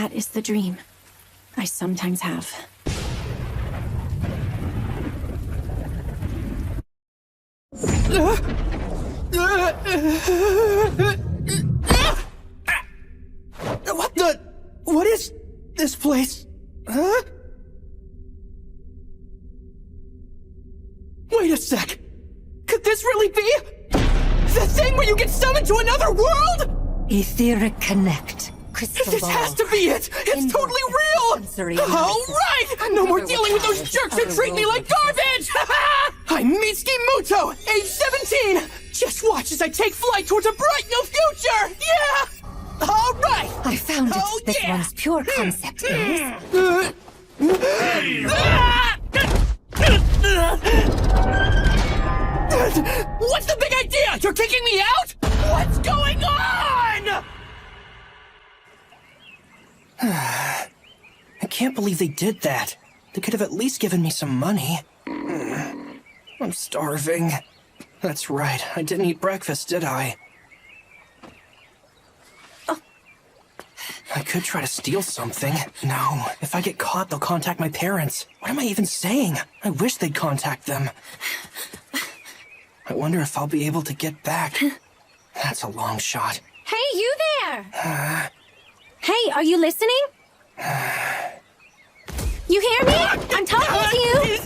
That is the dream I sometimes have. What is this place? Huh? Wait a sec! Could this really be the thing where you get summoned to another world? Etheric Connect. Crystal This ball. has to be it! It's totally real! Alright! No more dealing with those jerks who treat me like garbage! I'm Mitsuki Muto, age 17! Just watch as I take flight towards a bright new future! Yeah! Alright! I found it. Oh, This yeah. one's pure concept is. What's the big idea? You're kicking me out? What's going on? I can't believe they did that. They could have at least given me some money. I'm starving. That's right, I didn't eat breakfast, did I? I could try to steal something. No, if I get caught, they'll contact my parents. What am I even saying? I wish they'd contact them. I wonder if I'll be able to get back. That's a long shot. Hey, you there! Hey, are you listening? You hear me? I'm talking to you!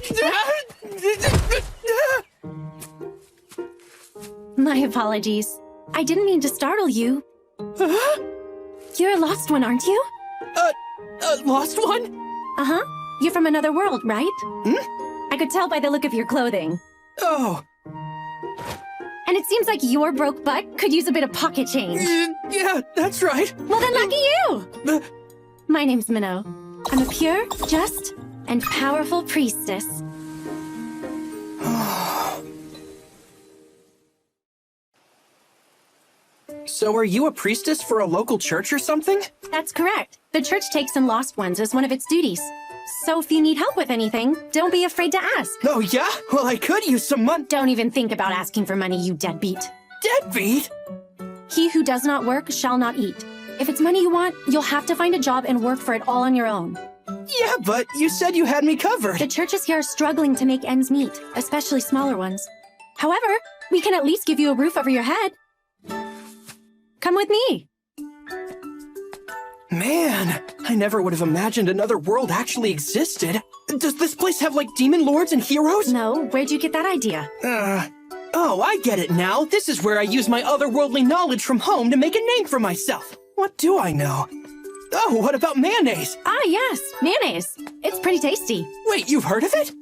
My apologies. I didn't mean to startle you. You're a lost one, aren't you? Lost one? Uh-huh. You're from another world, right? I could tell by the look of your clothing. Oh, And it seems like your broke butt could use a bit of pocket change. yeah, that's right. Well then, lucky you! My name's Menow. I'm a pure, just, and powerful priestess. So are you a priestess for a local church or something? That's correct. The church takes in lost ones as one of its duties. So if you need help with anything, don't be afraid to ask. Oh yeah? Well, I could use some money. Don't even think about asking for money, you deadbeat. Deadbeat? He who does not work shall not eat. If it's money you want, you'll have to find a job and work for it all on your own. Yeah, but you said you had me covered. The churches here are struggling to make ends meet, especially smaller ones. However, we can at least give you a roof over your head. Come with me. Man, I never would have imagined another world actually existed. Does this place have, like, demon lords and heroes? No, where'd you get that idea? Oh, I get it now. This is where I use my otherworldly knowledge from home to make a name for myself. What do I know? Oh, what about mayonnaise? Ah, yes, mayonnaise. It's pretty tasty. Wait, you've heard of it?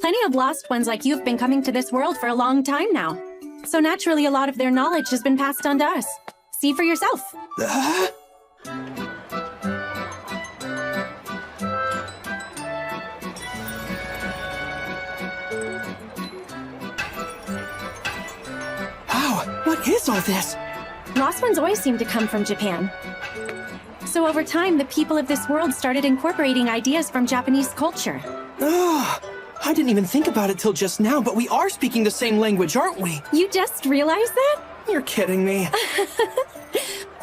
Plenty of lost ones like you have been coming to this world for a long time now. So naturally, a lot of their knowledge has been passed on to us. See for yourself. Wow, what is all this? Lost ones always seem to come from Japan. So over time, the people of this world started incorporating ideas from Japanese culture. I didn't even think about it till just now, but we are speaking the same language, aren't we? You just realized that? You're kidding me.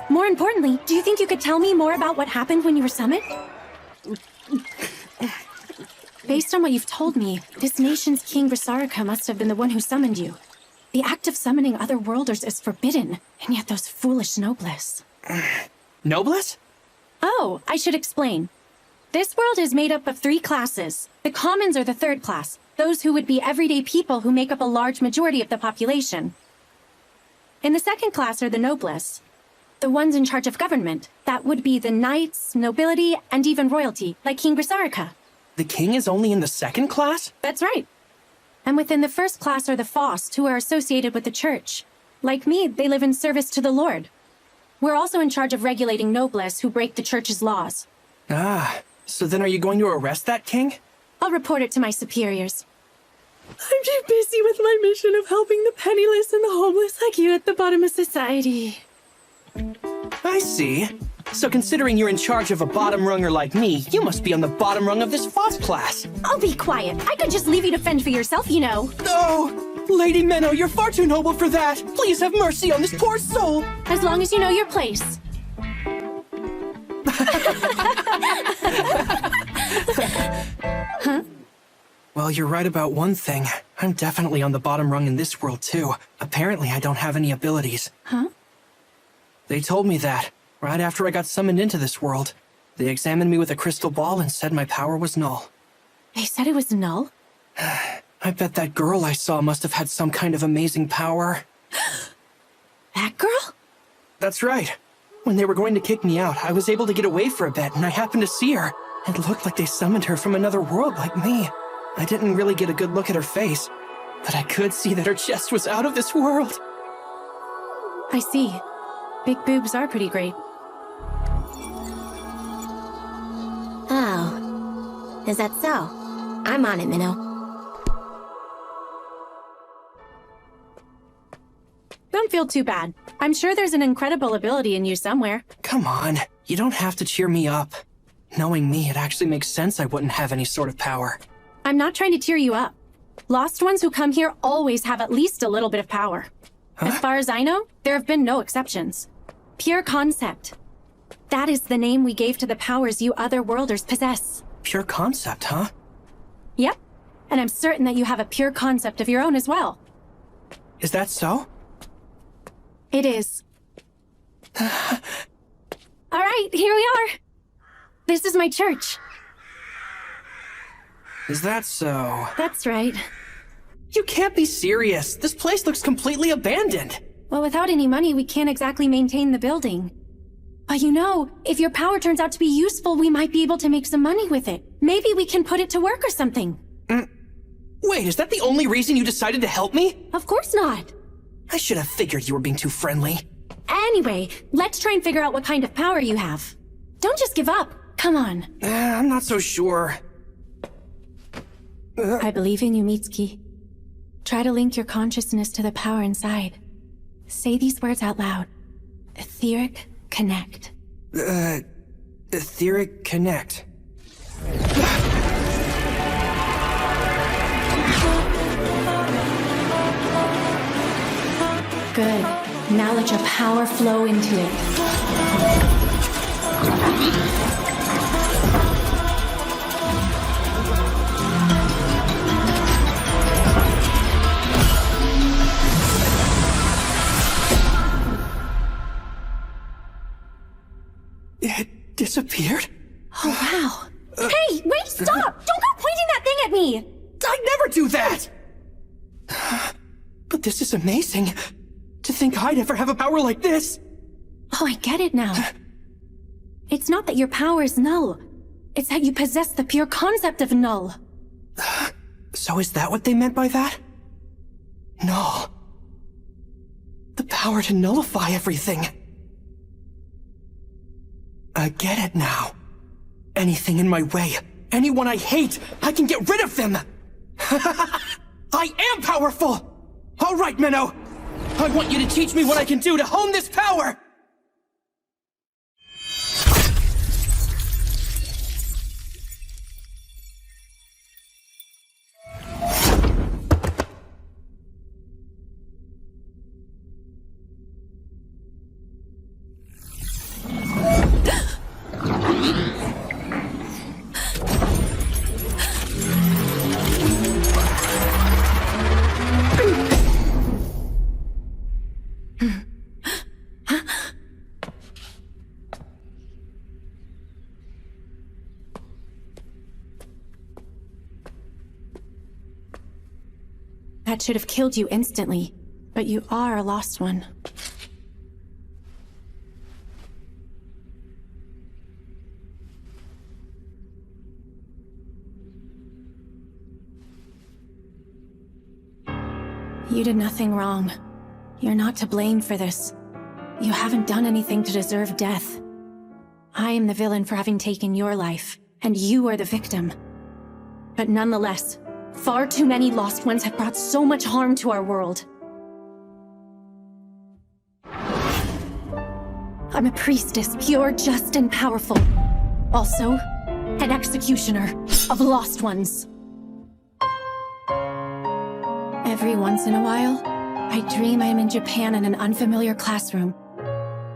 More importantly, do you think you could tell me more about what happened when you were summoned? Based on what you've told me, this nation's King Risarika must have been the one who summoned you. The act of summoning other worlders is forbidden, and yet those foolish nobles. Noblesse? Oh, I should explain. This world is made up of 3 classes. The commons are the 3rd class, those who would be everyday people who make up a large majority of the population. In the 2nd class are the noblesse, the ones in charge of government. That would be the knights, nobility, and even royalty, like King Risarika. The king is only in the 2nd class? That's right. And within the 1st class are the Faust, who are associated with the church. Like me, they live in service to the Lord. We're also in charge of regulating noblesse who break the church's laws. Ah, so then are you going to arrest that king? I'll report it to my superiors. I'm too busy with my mission of helping the penniless and the homeless like you at the bottom of society. I see. So considering you're in charge of a bottom runger like me, you must be on the bottom rung of this Faust class. I'll be quiet. I could just leave you to fend for yourself, you know. Oh, Lady Menow, you're far too noble for that. Please have mercy on this poor soul. As long as you know your place. Huh? Well, you're right about one thing. I'm definitely on the bottom rung in this world, too. Apparently, I don't have any abilities. Huh? They told me that, right after I got summoned into this world. They examined me with a crystal ball and said my power was null. They said it was null? I bet that girl I saw must have had some kind of amazing power. That girl? That's right. When they were going to kick me out, I was able to get away for a bit, and I happened to see her. It looked like they summoned her from another world like me. I didn't really get a good look at her face, but I could see that her chest was out of this world. I see. Big boobs are pretty great. Oh. Is that so? I'm on it, Menow. Don't feel too bad. I'm sure there's an incredible ability in you somewhere. Come on, you don't have to cheer me up. Knowing me, it actually makes sense I wouldn't have any sort of power. I'm not trying to cheer you up. Lost ones who come here always have at least a little bit of power. Huh? As far as I know, there have been no exceptions. Pure concept. That is the name we gave to the powers you otherworlders possess. Pure concept, huh? Yep. And I'm certain that you have a pure concept of your own as well. Is that so? It is. All right, here we are. This is my church. Is that so? That's right. You can't be serious. This place looks completely abandoned. Well, without any money, we can't exactly maintain the building. But you know, if your power turns out to be useful, we might be able to make some money with it. Maybe we can put it to work or something. Wait, is that the only reason you decided to help me? Of course not. I should have figured you were being too friendly. Anyway, let's try and figure out what kind of power you have. Don't just give up. Come on. I'm not so sure. I believe in you, Mitsuki. Try to link your consciousness to the power inside. Say these words out loud. Etheric connect. Etheric connect. Good. Now let your power flow into it. It disappeared? Oh, wow. Hey, wait, stop! Don't go pointing that thing at me! I'd never do that! But this is amazing. To think I'd ever have a power like this! Oh, I get it now. It's not that your power is null. It's that you possess the pure concept of null. So is that what they meant by that? Null. The power to nullify everything. I get it now. Anything in my way, anyone I hate, I can get rid of them! I am powerful! Alright, Menow! I want you to teach me what I can do to hone this power! That should have killed you instantly, but you are a lost one. You did nothing wrong. You're not to blame for this. You haven't done anything to deserve death. I am the villain for having taken your life, and you are the victim. But nonetheless, far too many lost ones have brought so much harm to our world. I'm a priestess, pure, just, and powerful. Also, an executioner of lost ones. Every once in a while, I dream I'm in Japan in an unfamiliar classroom.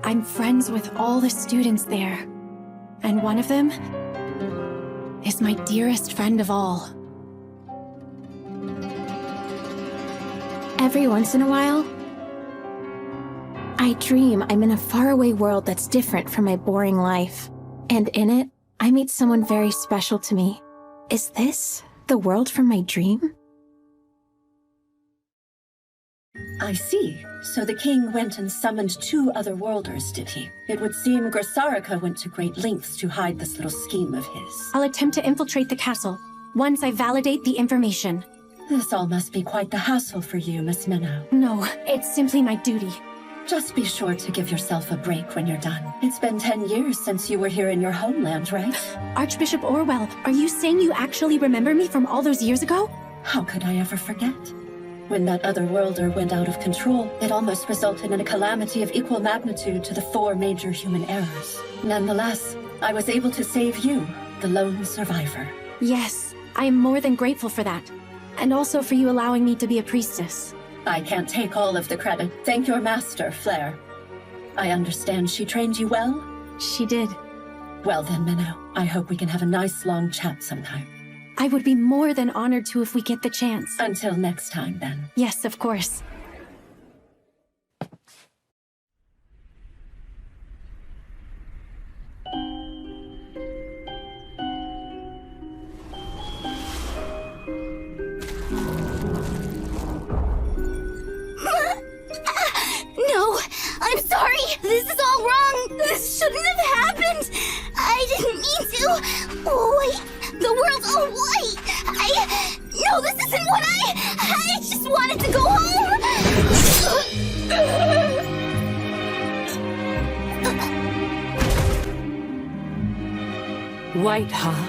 I'm friends with all the students there. And one of them is my dearest friend of all. Every once in a while, I dream I'm in a faraway world that's different from my boring life. And in it, I meet someone very special to me. Is this the world from my dream? I see. So the king went and summoned 2 other worlders, did he? It would seem Grisarika went to great lengths to hide this little scheme of his. I'll attempt to infiltrate the castle once I validate the information. This all must be quite the hassle for you, Miss Menow. No, it's simply my duty. Just be sure to give yourself a break when you're done. It's been 10 years since you were here in your homeland, right? Archbishop Orwell, are you saying you actually remember me from all those years ago? How could I ever forget? When that other worlder went out of control, it almost resulted in a calamity of equal magnitude to the 4 major human errors. Nonetheless, I was able to save you, the lone survivor. Yes, I am more than grateful for that. And also for you allowing me to be a priestess. I can't take all of the credit. Thank your master, Flair. I understand she trained you well? She did. Well then, Menow, I hope we can have a nice long chat sometime. I would be more than honored to if we get the chance. Until next time, then. Yes, of course. No, I'm sorry. This is all wrong. This shouldn't have happened. I didn't mean to. Oh, wait. The world's all white. No, this isn't what I just wanted to go home. White, huh?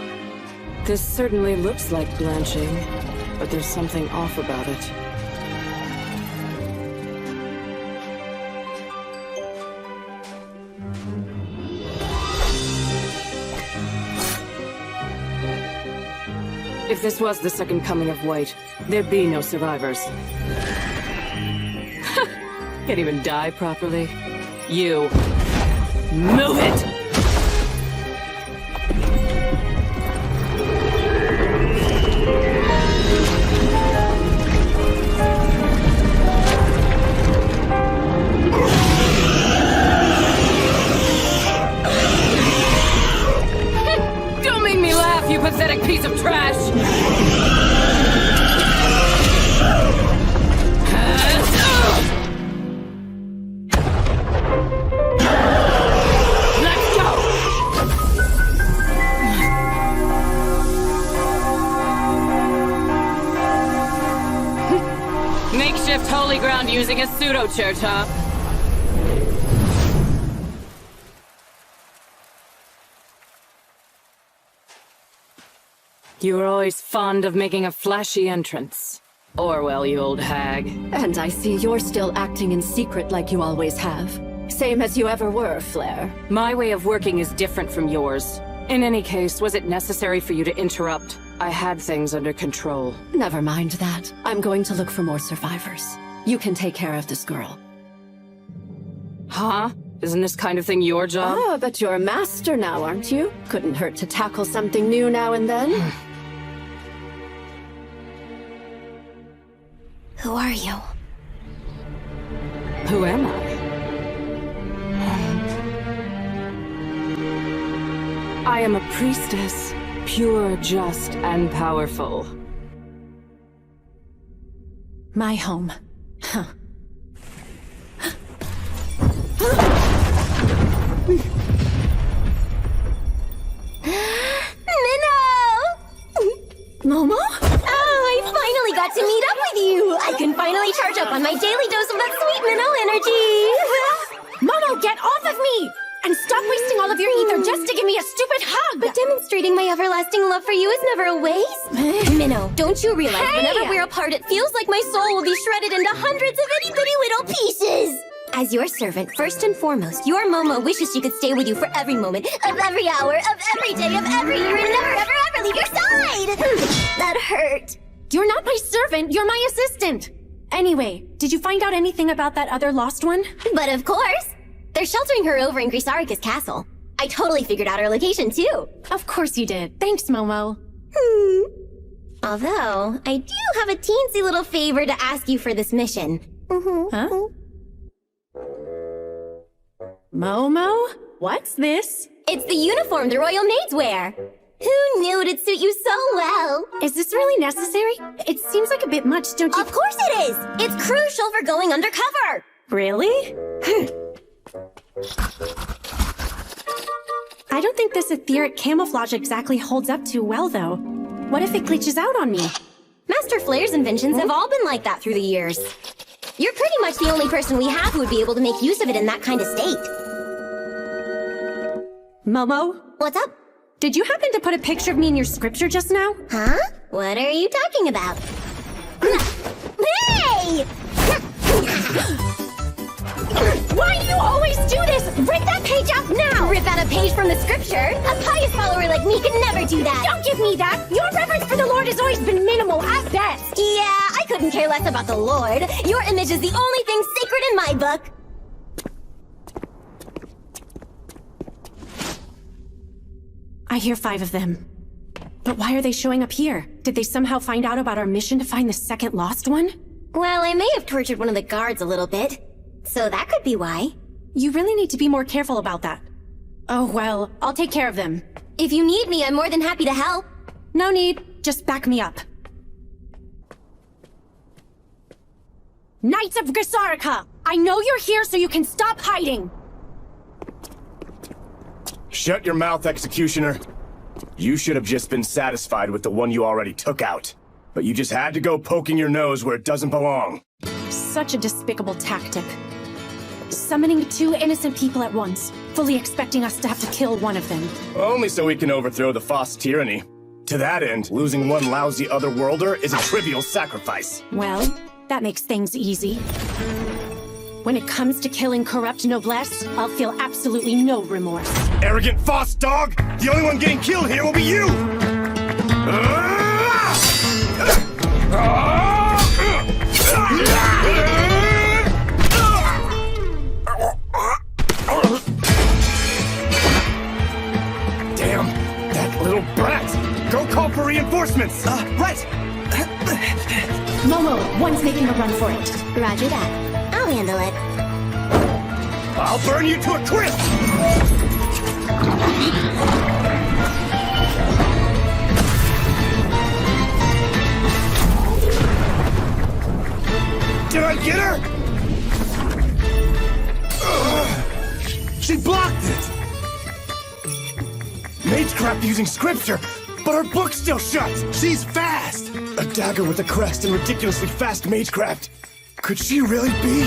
This certainly looks like blanching, but there's something off about it. If this was the second coming of White, there'd be no survivors. Can't even die properly. You. Move it! Don't make me laugh, you pathetic piece of trash! Makeshift holy ground using a pseudo-church, huh? You were always fond of making a flashy entrance. Orwell, you old hag. And I see you're still acting in secret like you always have. Same as you ever were, Flair. My way of working is different from yours. In any case, was it necessary for you to interrupt? I had things under control. Never mind that. I'm going to look for more survivors. You can take care of this girl. Huh? Isn't this kind of thing your job? Ah, but you're a master now, aren't you? Couldn't hurt to tackle something new now and then. Who are you? Who am I? I am a priestess, pure, just, and powerful. My home. Huh. Momo? Oh, I finally got to meet up with you! I can finally charge up on my daily dose of that sweet Menow energy! Momo, get off of me! And stop wasting all of your ether just to give me a stupid hug! But demonstrating my everlasting love for you is never a waste. Menow, don't you realize whenever we're apart, it feels like my soul will be shredded into hundreds of itty-bitty little pieces? As your servant, first and foremost, your Momo wishes she could stay with you for every moment, of every hour, of every day, of every year, and never, ever, ever leave your side! That hurt. You're not my servant, you're my assistant! Anyway, did you find out anything about that other lost one? But of course! They're sheltering her over in Grisarika's castle. I totally figured out our location, too. Of course you did. Thanks, Momo. Although, I do have a teensy little favor to ask you for this mission. Huh? Momo? What's this? It's the uniform the royal maids wear. Who knew it'd suit you so well? Is this really necessary? It seems like a bit much, don't you? Of course it is! It's crucial for going undercover! Really? I don't think this etheric camouflage exactly holds up too well, though. What if it glitches out on me? Master Flair's inventions have all been like that through the years. You're pretty much the only person we have who would be able to make use of it in that kind of state. Momo? What's up? Did you happen to put a picture of me in your scripture just now? Huh? What are you talking about? Hey! Why do you always do this? Rip that page out now! Rip out a page from the scripture? A pious follower like me could never do that! Don't give me that! Your reverence for the Lord has always been minimal at best! Yeah, I couldn't care less about the Lord. Your image is the only thing sacred in my book. I hear 5 of them. But why are they showing up here? Did they somehow find out about our mission to find the second lost one? Well, I may have tortured one of the guards a little bit. So that could be why. You really need to be more careful about that. Oh well, I'll take care of them. If you need me, I'm more than happy to help. No need, just back me up. Knights of Grisarica! I know you're here so you can stop hiding! Shut your mouth, Executioner. You should have just been satisfied with the one you already took out. But you just had to go poking your nose where it doesn't belong. Such a despicable tactic. Summoning 2 innocent people at once, fully expecting us to have to kill one of them. Only so we can overthrow the Foss tyranny. To that end, losing one lousy otherworlder is a trivial sacrifice. Well, that makes things easy. When it comes to killing corrupt noblesse, I'll feel absolutely no remorse. Arrogant Foss dog! The only one getting killed here will be you! Damn, that little brat! Go call for reinforcements! Right! Momo, one's making a run for it. Roger that. I'll handle it. I'll burn you to a crisp! Did I get her? She blocked it! Magecraft using scripture, but her book's still shut! She's fast! A dagger with a crest and ridiculously fast magecraft. Could she really be?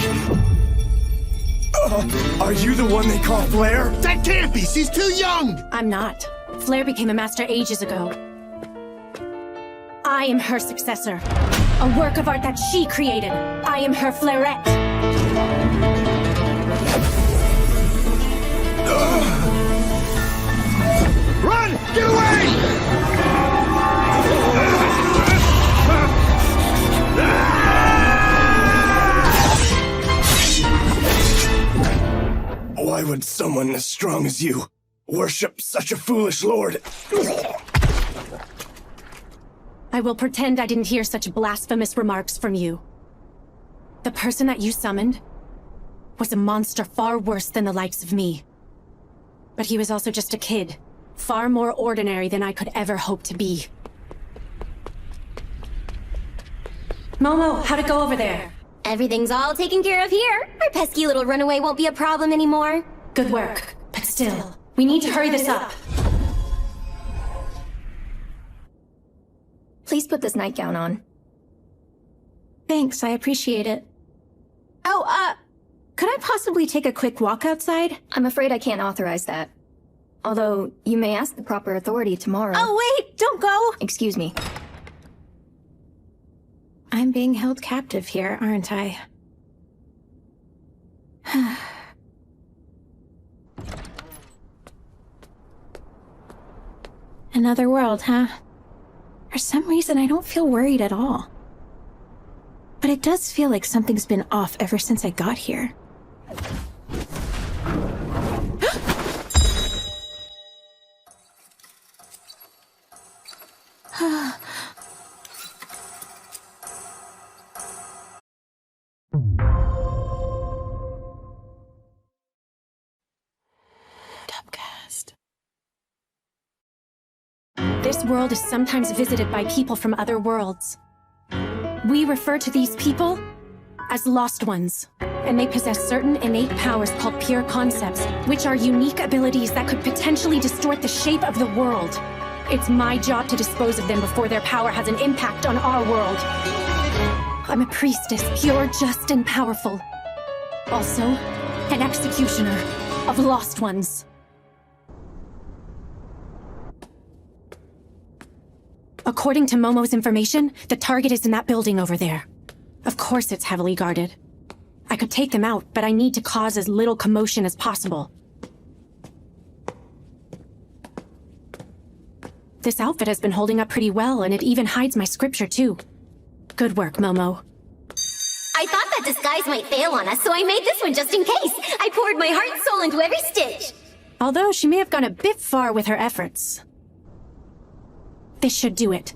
Are you the one they call Flair? That can't be! She's too young! I'm not. Flair became a master ages ago. I am her successor. A work of art that she created. I am her Flairette. Run! Get away! Why would someone as strong as you worship such a foolish lord? I will pretend I didn't hear such blasphemous remarks from you. The person that you summoned was a monster far worse than the likes of me. But he was also just a kid, far more ordinary than I could ever hope to be. Momo, how'd it go over there? Everything's all taken care of here. Our pesky little runaway won't be a problem anymore. Good work. But still, we need to hurry this up. Please put this nightgown on. Thanks, I appreciate it. Oh, could I possibly take a quick walk outside? I'm afraid I can't authorize that. Although, you may ask the proper authority tomorrow. Oh, wait! Don't go! Excuse me. I'm being held captive here, aren't I? Another world, huh? For some reason, I don't feel worried at all. But it does feel like something's been off ever since I got here. This world is sometimes visited by people from other worlds. We refer to these people as Lost Ones, and they possess certain innate powers called pure concepts, which are unique abilities that could potentially distort the shape of the world. It's my job to dispose of them before their power has an impact on our world. I'm a priestess, pure, just, and powerful. Also, an executioner of Lost Ones. According to Momo's information, the target is in that building over there. Of course it's heavily guarded. I could take them out, but I need to cause as little commotion as possible. This outfit has been holding up pretty well, and it even hides my scripture too. Good work, Momo. I thought that disguise might fail on us, so I made this one just in case. I poured my heart and soul into every stitch. Although she may have gone a bit far with her efforts. This should do it.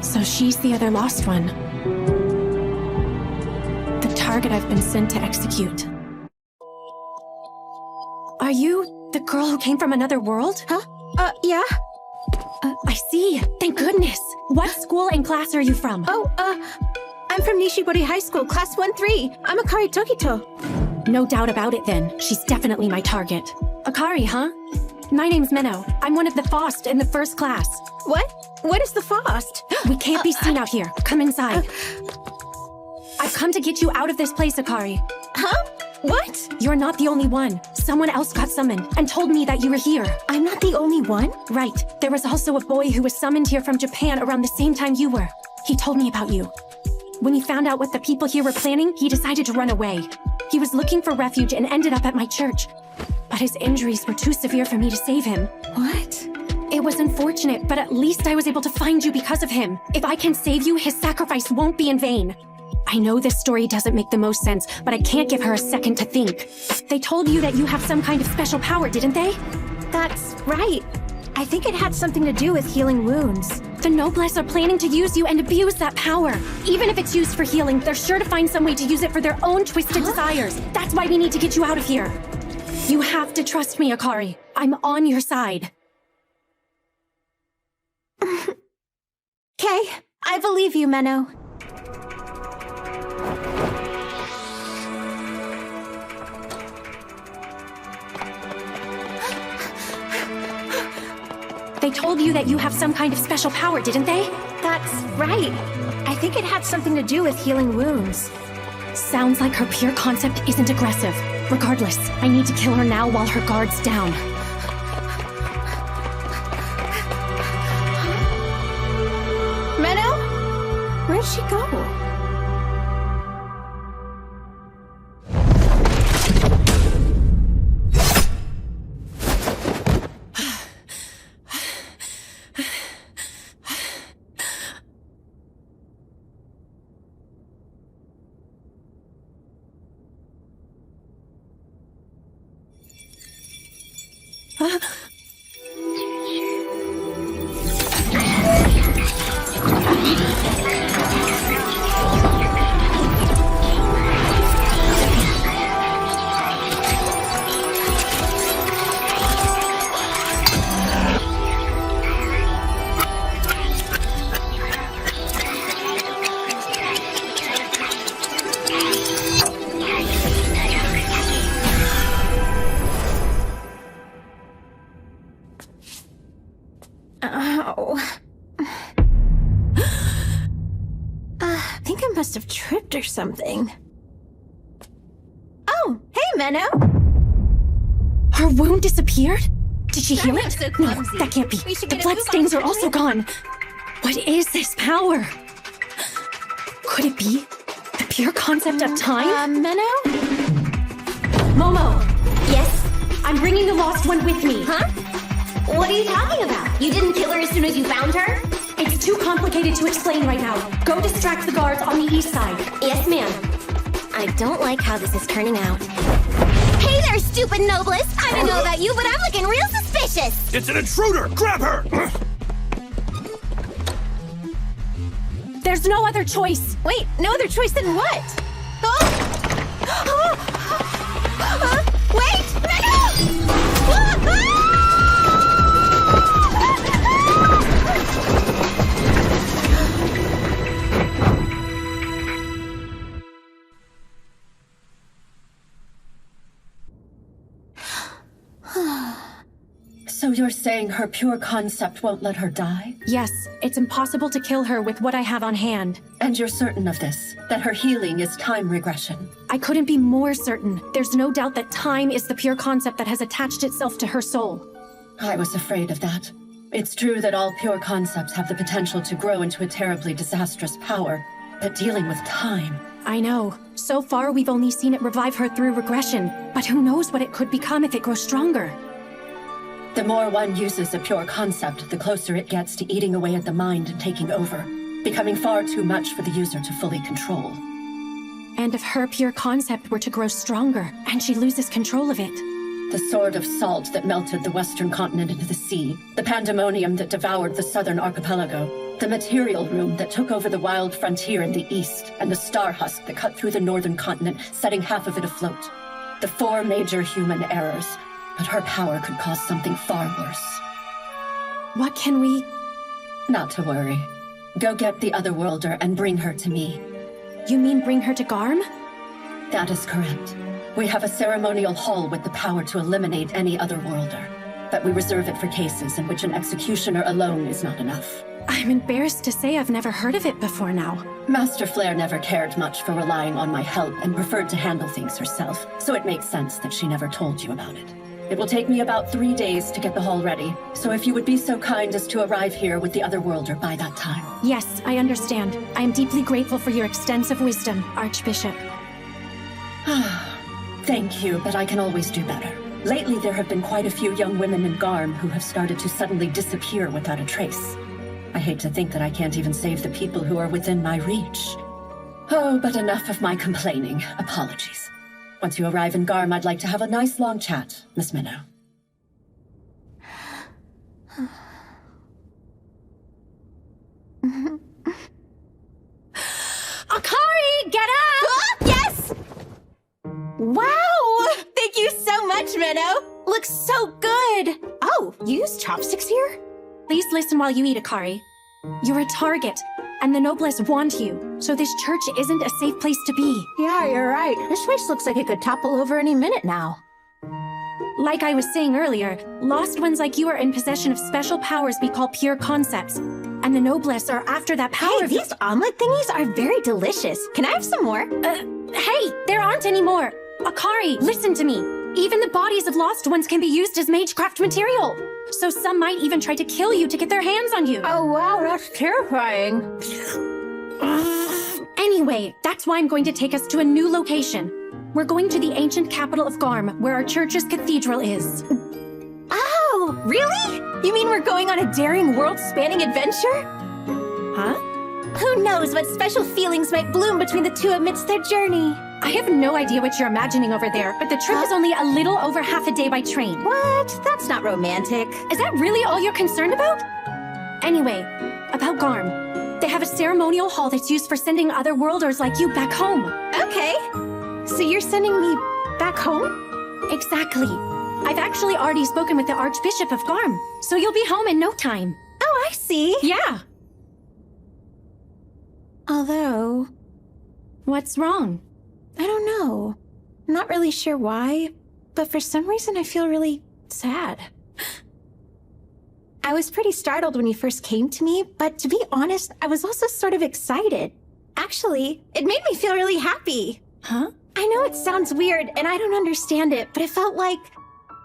So she's the other lost one. The target I've been sent to execute. Are you the girl who came from another world? Huh? Yeah. I see. Thank goodness. What school and class are you from? I'm from Nishibori High School, class 1-3. I'm Akari Tokito. No doubt about it then. She's definitely my target. Akari, huh? My name's Menow. I'm one of the FOST in the first class. What? What is the FOST? We can't be seen out here. Come inside. I've come to get you out of this place, Akari. Huh? What? You're not the only one. Someone else got summoned and told me that you were here. I'm not the only one? Right. There was also a boy who was summoned here from Japan around the same time you were. He told me about you. When he found out what the people here were planning, he decided to run away. He was looking for refuge and ended up at my church. But his injuries were too severe for me to save him. What? It was unfortunate, but at least I was able to find you because of him. If I can save you, his sacrifice won't be in vain. I know this story doesn't make the most sense, but I can't give her a second to think. They told you that you have some kind of special power, didn't they? That's right. I think it had something to do with healing wounds. The Noblesse are planning to use you and abuse that power. Even if it's used for healing, they're sure to find some way to use it for their own twisted desires. That's why we need to get you out of here. You have to trust me, Akari. I'm on your side. Okay, I believe you, Menow. They told you that you have some kind of special power, didn't they? That's right. I think it had something to do with healing wounds. Sounds like her pure concept isn't aggressive. Regardless, I need to kill her now while her guard's down. Menow? Where'd she go? I think I must have tripped or something. Oh, hey, Menow! Her wound disappeared? Did she heal it? So No, that can't be. The blood stains are also gone. What is this power? Could it be the pure concept of time? Menow? Momo, Yes? I'm bringing the lost one with me. Huh? What are you talking about? You didn't kill her as soon as you found her? It's too complicated to explain right now. Go distract the guards on the east side. Yes, ma'am. I don't like how this is turning out. Hey there, stupid noblest! I don't know about you, but I'm looking real suspicious! It's an intruder! Grab her! There's no other choice. Wait, no other choice than what? Wait! So you're saying her pure concept won't let her die? Yes, it's impossible to kill her with what I have on hand. And you're certain of this? That her healing is time regression? I couldn't be more certain. There's no doubt that time is the pure concept that has attached itself to her soul. I was afraid of that. It's true that all pure concepts have the potential to grow into a terribly disastrous power, but dealing with time... I know. So far, we've only seen it revive her through regression, but who knows what it could become if it grows stronger. The more one uses a pure concept, the closer it gets to eating away at the mind and taking over, becoming far too much for the user to fully control. And if her pure concept were to grow stronger, and she loses control of it? The sword of salt that melted the western continent into the sea, the pandemonium that devoured the southern archipelago, the material room that took over the wild frontier in the east, and the star husk that cut through the northern continent, setting half of it afloat. The 4 major human errors. But her power could cause something far worse. What can we... Not to worry. Go get the Otherworlder and bring her to me. You mean bring her to Garm? That is correct. We have a ceremonial hall with the power to eliminate any Otherworlder. But we reserve it for cases in which an executioner alone is not enough. I'm embarrassed to say I've never heard of it before now. Master Flare never cared much for relying on my help and preferred to handle things herself, so it makes sense that she never told you about it. It will take me about 3 days to get the hall ready, so if you would be so kind as to arrive here with the Otherworlder by that time. Yes, I understand. I am deeply grateful for your extensive wisdom, Archbishop. Thank you, but I can always do better. Lately, there have been quite a few young women in Garm who have started to suddenly disappear without a trace. I hate to think that I can't even save the people who are within my reach. Oh, but enough of my complaining. Apologies. Once you arrive in Garm, I'd like to have a nice long chat, Miss Menow. Akari, get up! Yes! Wow! Thank you so much, Menow! Looks so good! Oh, you use chopsticks here? Please listen while you eat, Akari. You're a target, and the noblesse want you, so this church isn't a safe place to be. Yeah, you're right. This place looks like it could topple over any minute now. Like I was saying earlier, lost ones like you are in possession of special powers we call pure concepts, and the noblesse are after that power. Hey, these omelet thingies are very delicious. Can I have some more? Hey, there aren't any more. Akari, listen to me. Even the bodies of lost ones can be used as magecraft material. So some might even try to kill you to get their hands on you. Oh wow, that's terrifying. Anyway, that's why I'm going to take us to a new location. We're going to the ancient capital of Garm, where our church's cathedral is. Oh, really? You mean we're going on a daring world-spanning adventure? Huh? Who knows what special feelings might bloom between the two amidst their journey? I have no idea what you're imagining over there, but the trip is only a little over half a day by train. What? That's not romantic. Is that really all you're concerned about? Anyway, about Garm. They have a ceremonial hall that's used for sending otherworlders like you back home. Okay. So you're sending me back home? Exactly. I've actually already spoken with the Archbishop of Garm, so you'll be home in no time. Oh, I see. Yeah. Although... What's wrong? I don't know. I'm not really sure why, but for some reason I feel really sad. I was pretty startled when you first came to me, but to be honest, I was also sort of excited. Actually, it made me feel really happy. Huh? I know it sounds weird, and I don't understand it, but it felt like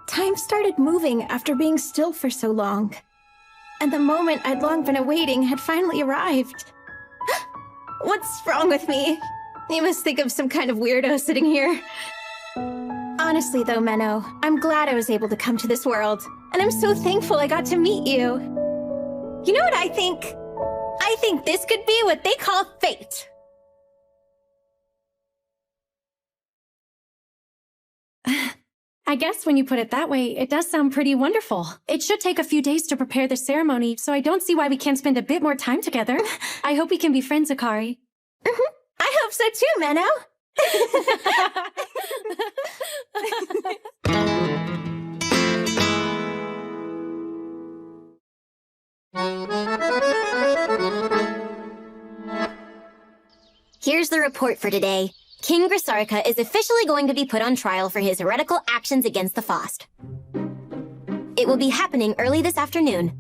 time started moving after being still for so long. And the moment I'd long been awaiting had finally arrived. What's wrong with me? You must think I'm some kind of weirdo sitting here. Honestly though, Menow, I'm glad I was able to come to this world. And I'm so thankful I got to meet you. You know what I think? I think this could be what they call fate. I guess when you put it that way, it does sound pretty wonderful. It should take a few days to prepare the ceremony, so I don't see why we can't spend a bit more time together. I hope we can be friends, Akari. I hope so too, Menow. Here's the report for today. King Grisarika is officially going to be put on trial for his heretical actions against the Faust. It will be happening early this afternoon.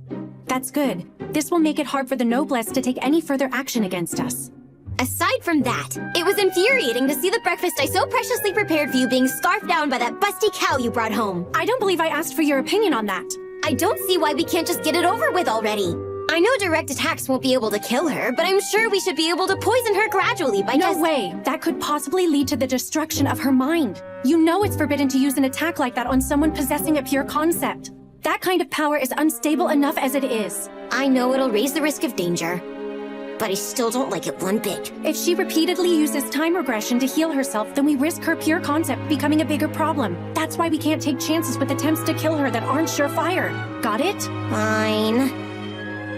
That's good. This will make it hard for the Noblesse to take any further action against us. Aside from that, it was infuriating to see the breakfast I so preciously prepared for you being scarfed down by that busty cow you brought home. I don't believe I asked for your opinion on that. I don't see why we can't just get it over with already. I know direct attacks won't be able to kill her, but I'm sure we should be able to poison her gradually by No way! That could possibly lead to the destruction of her mind. You know it's forbidden to use an attack like that on someone possessing a pure concept. That kind of power is unstable enough as it is. I know it'll raise the risk of danger, but I still don't like it one bit. If she repeatedly uses time regression to heal herself, then we risk her pure concept becoming a bigger problem. That's why we can't take chances with attempts to kill her that aren't surefire. Got it? Fine.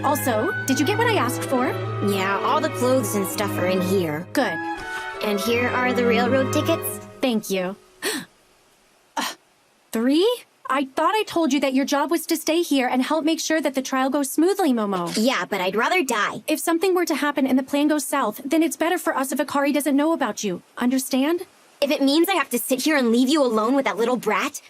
Also, did you get what I asked for? Yeah, all the clothes and stuff are in here. Good. And here are the railroad tickets. Thank you. 3? I thought I told you that your job was to stay here and help make sure that the trial goes smoothly, Momo. Yeah, but I'd rather die. If something were to happen and the plan goes south, then it's better for us if Akari doesn't know about you. Understand? If it means I have to sit here and leave you alone with that little brat,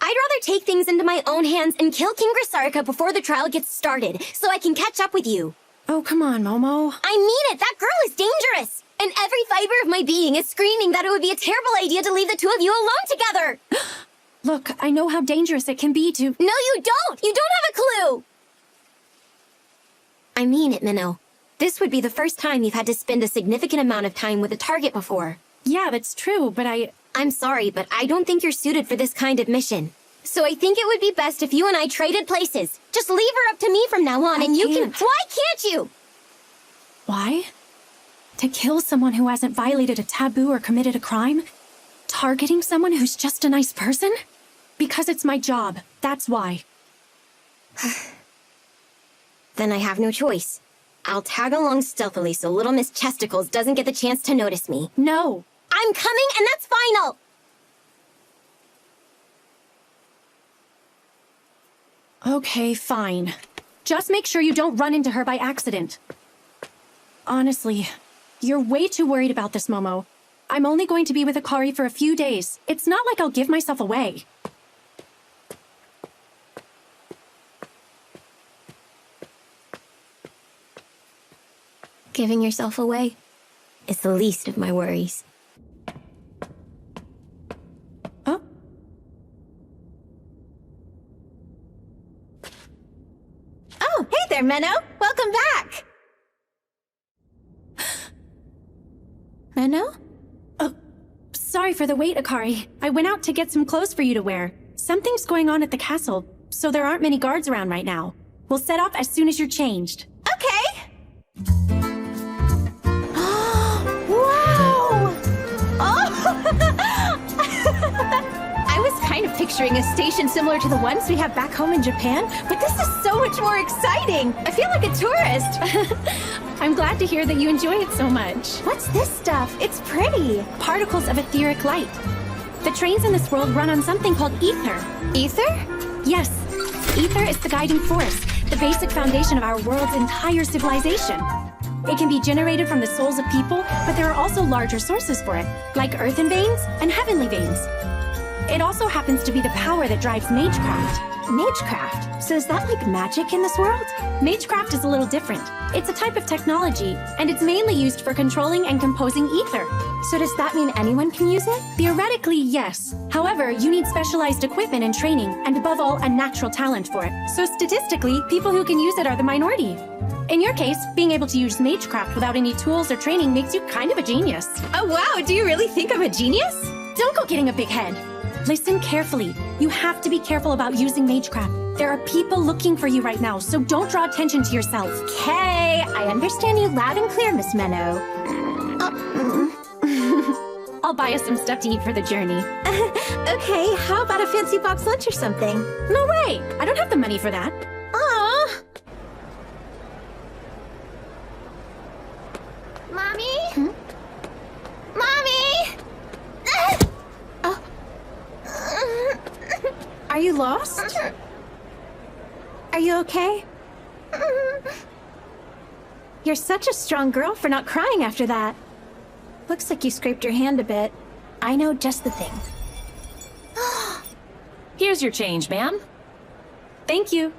I'd rather take things into my own hands and kill King Grisarika before the trial gets started, so I can catch up with you. Oh, come on, Momo. I mean it! That girl is dangerous! And every fiber of my being is screaming that it would be a terrible idea to leave the two of you alone together! Look, I know how dangerous it can be to— No, you don't! You don't have a clue! I mean it, Menow. This would be the first time you've had to spend a significant amount of time with a target before. Yeah, that's true, but I'm sorry, but I don't think you're suited for this kind of mission. So I think it would be best if you and I traded places. Just leave her up to me from now on, and you can— Why can't you? Why? To kill someone who hasn't violated a taboo or committed a crime? Targeting someone who's just a nice person? Because it's my job. That's why. Then I have no choice. I'll tag along stealthily so little Miss Chesticles doesn't get the chance to notice me. No. I'm coming, and that's final! Okay, fine. Just make sure you don't run into her by accident. Honestly, you're way too worried about this, Momo. I'm only going to be with Akari for a few days. It's not like I'll give myself away. Giving yourself away is the least of my worries. Oh? Oh, hey there, Menow! Welcome back! Menow? Oh, sorry for the wait, Akari. I went out to get some clothes for you to wear. Something's going on at the castle, so there aren't many guards around right now. We'll set off as soon as you're changed. Okay! Wow! Oh! I was kind of picturing a station similar to the ones we have back home in Japan, but this is so much more exciting! I feel like a tourist! I'm glad to hear that you enjoy it so much. What's this stuff? It's pretty! Particles of etheric light. The trains in this world run on something called ether. Ether? Yes. Ether is the guiding force, the basic foundation of our world's entire civilization. It can be generated from the souls of people, but there are also larger sources for it, like earthen veins and heavenly veins. It also happens to be the power that drives magecraft. Magecraft? So is that like magic in this world? Magecraft is a little different. It's a type of technology, and it's mainly used for controlling and composing ether. So does that mean anyone can use it? Theoretically, yes. However, you need specialized equipment and training, and above all, a natural talent for it. So statistically, people who can use it are the minority. In your case, being able to use magecraft without any tools or training makes you kind of a genius. Oh wow, do you really think I'm a genius? Don't go getting a big head. Listen carefully. You have to be careful about using magecraft. There are people looking for you right now, so don't draw attention to yourself. Okay, I understand you loud and clear, Miss Menow. I'll buy us some stuff to eat for the journey. Okay, how about a fancy box lunch or something? No way! I don't have the money for that. Aw. Mommy? Mommy! Are you lost? Are you okay? You're such a strong girl for not crying after that. Looks like you scraped your hand a bit. I know just the thing. Here's your change, ma'am. Thank you.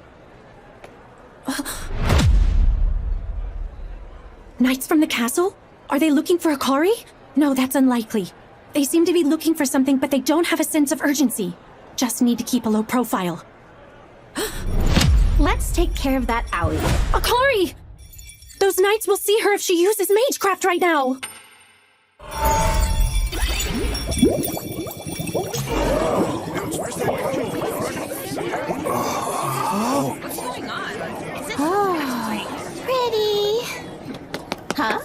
Knights from the castle? Are they looking for Akari? No, that's unlikely. They seem to be looking for something, but they don't have a sense of urgency. Just need to keep a low profile. Let's take care of that owie. Akari! Those knights will see her if she uses magecraft right now. Pretty. Huh?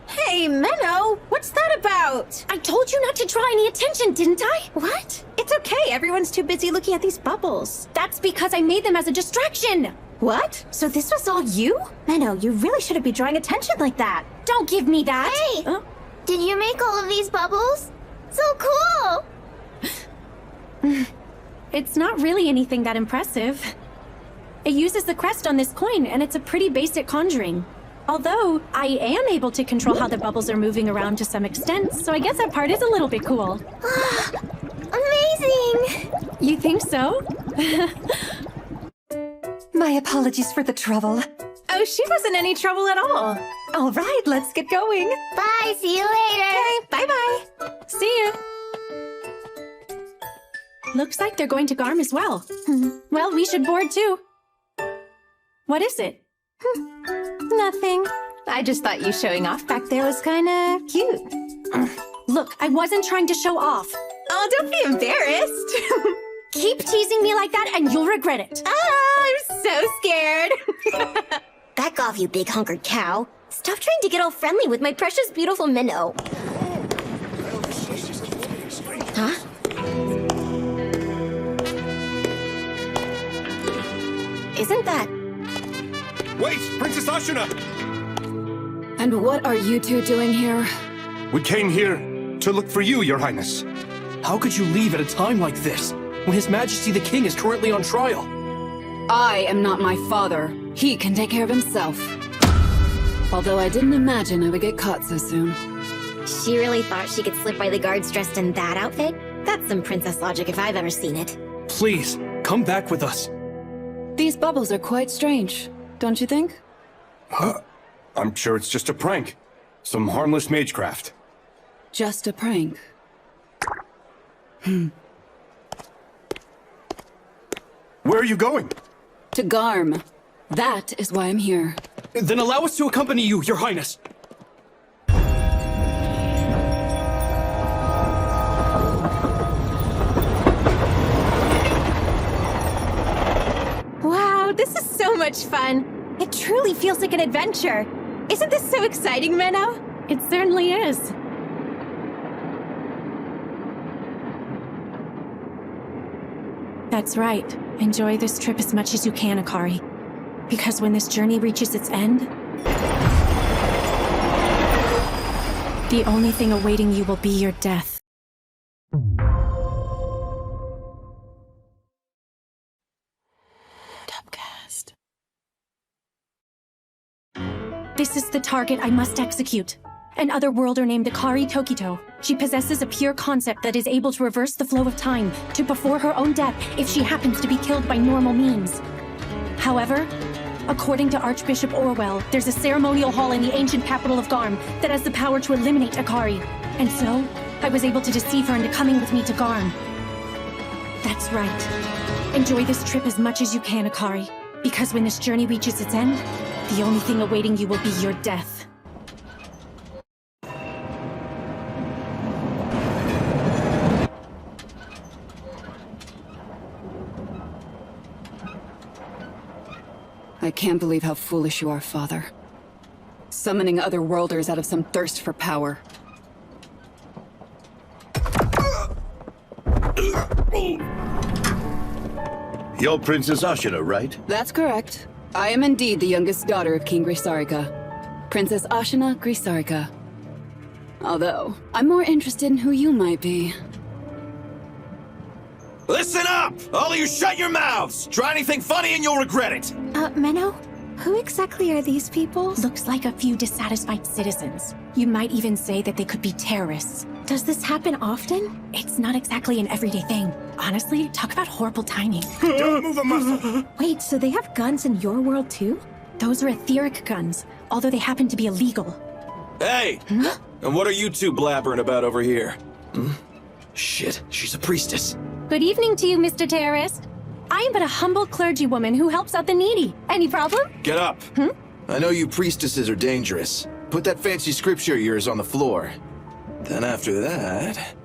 Hey, Menow, what's that about? I told you not to draw any attention, didn't I? What? It's okay, everyone's too busy looking at these bubbles. That's because I made them as a distraction. What? So this was all you? Menow, you really shouldn't be drawing attention like that. Don't give me that. Hey! Did you make all of these bubbles? So cool! It's not really anything that impressive. It uses the crest on this coin, and it's a pretty basic conjuring. Although, I am able to control how the bubbles are moving around to some extent, so I guess that part is a little bit cool. Amazing! You think so? My apologies for the trouble. Oh, she wasn't any trouble at all. All right, let's get going. Bye, see you later! Okay, bye-bye. See you. Looks like they're going to Garm as well. Well, we should board too. What is it? Nothing. I just thought you showing off back there was kinda cute. Look, I wasn't trying to show off. Oh, don't be embarrassed. Keep teasing me like that and you'll regret it. I'm so scared. Back off, you big hunkered cow. Stop trying to get all friendly with my precious, beautiful Menow. Huh? Isn't that... Wait, Princess Ashuna! And what are you two doing here? We came here to look for you, Your Highness. How could you leave at a time like this, when His Majesty the King is currently on trial? I am not my father. He can take care of himself. Although I didn't imagine I would get caught so soon. She really thought she could slip by the guards dressed in that outfit? That's some princess logic if I've ever seen it. Please, come back with us. These bubbles are quite strange, don't you think? I'm sure it's just a prank. Some harmless magecraft. Just a prank. Where are you going? To Garm. That is why I'm here. Then allow us to accompany you, Your Highness. Wow, this is so much fun. It truly feels like an adventure. Isn't this so exciting, Menow? It certainly is. That's right. Enjoy this trip as much as you can, Akari. Because when this journey reaches its end, the only thing awaiting you will be your death. Topcast. This is the target I must execute. An otherworlder named Akari Tokito. She possesses a pure concept that is able to reverse the flow of time to before her own death if she happens to be killed by normal means. However, according to Archbishop Orwell, there's a ceremonial hall in the ancient capital of Garm that has the power to eliminate Akari. And so, I was able to deceive her into coming with me to Garm. That's right. Enjoy this trip as much as you can, Akari. Because when this journey reaches its end, the only thing awaiting you will be your death. I can't believe how foolish you are, Father. Summoning other worlders out of some thirst for power. You're Princess Ashina, right? That's correct. I am indeed the youngest daughter of King Grisarika. Princess Ashina Grisarika. Although, I'm more interested in who you might be. Listen up! All of you shut your mouths! Try anything funny and you'll regret it! Menow? Who exactly are these people? Looks like a few dissatisfied citizens. You might even say that they could be terrorists. Does this happen often? It's not exactly an everyday thing. Honestly, talk about horrible timing. Don't move a muscle! Wait, so they have guns in your world too? Those are etheric guns, although they happen to be illegal. Hey! And what are you two blabbering about over here? Shit, she's a priestess. Good evening to you, Mr. Terrorist. I am but a humble clergywoman who helps out the needy. Any problem? Get up! I know you priestesses are dangerous. Put that fancy scripture of yours on the floor. Then after that...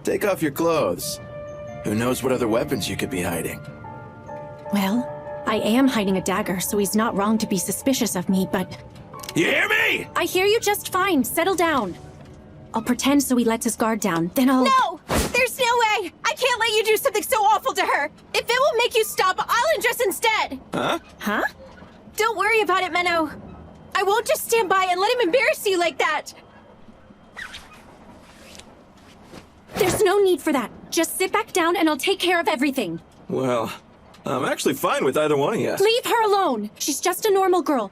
take off your clothes. Who knows what other weapons you could be hiding? Well, I am hiding a dagger, so he's not wrong to be suspicious of me, but... You hear me? I hear you just fine. Settle down. I'll pretend so he lets his guard down, then I'll... No! There's no way! I can't let you do something so awful to her! If it will make you stop, I'll undress instead! Huh? Don't worry about it, Menow. I won't just stand by and let him embarrass you like that! There's no need for that. Just sit back down and I'll take care of everything. Well, I'm actually fine with either one of you. Leave her alone! She's just a normal girl.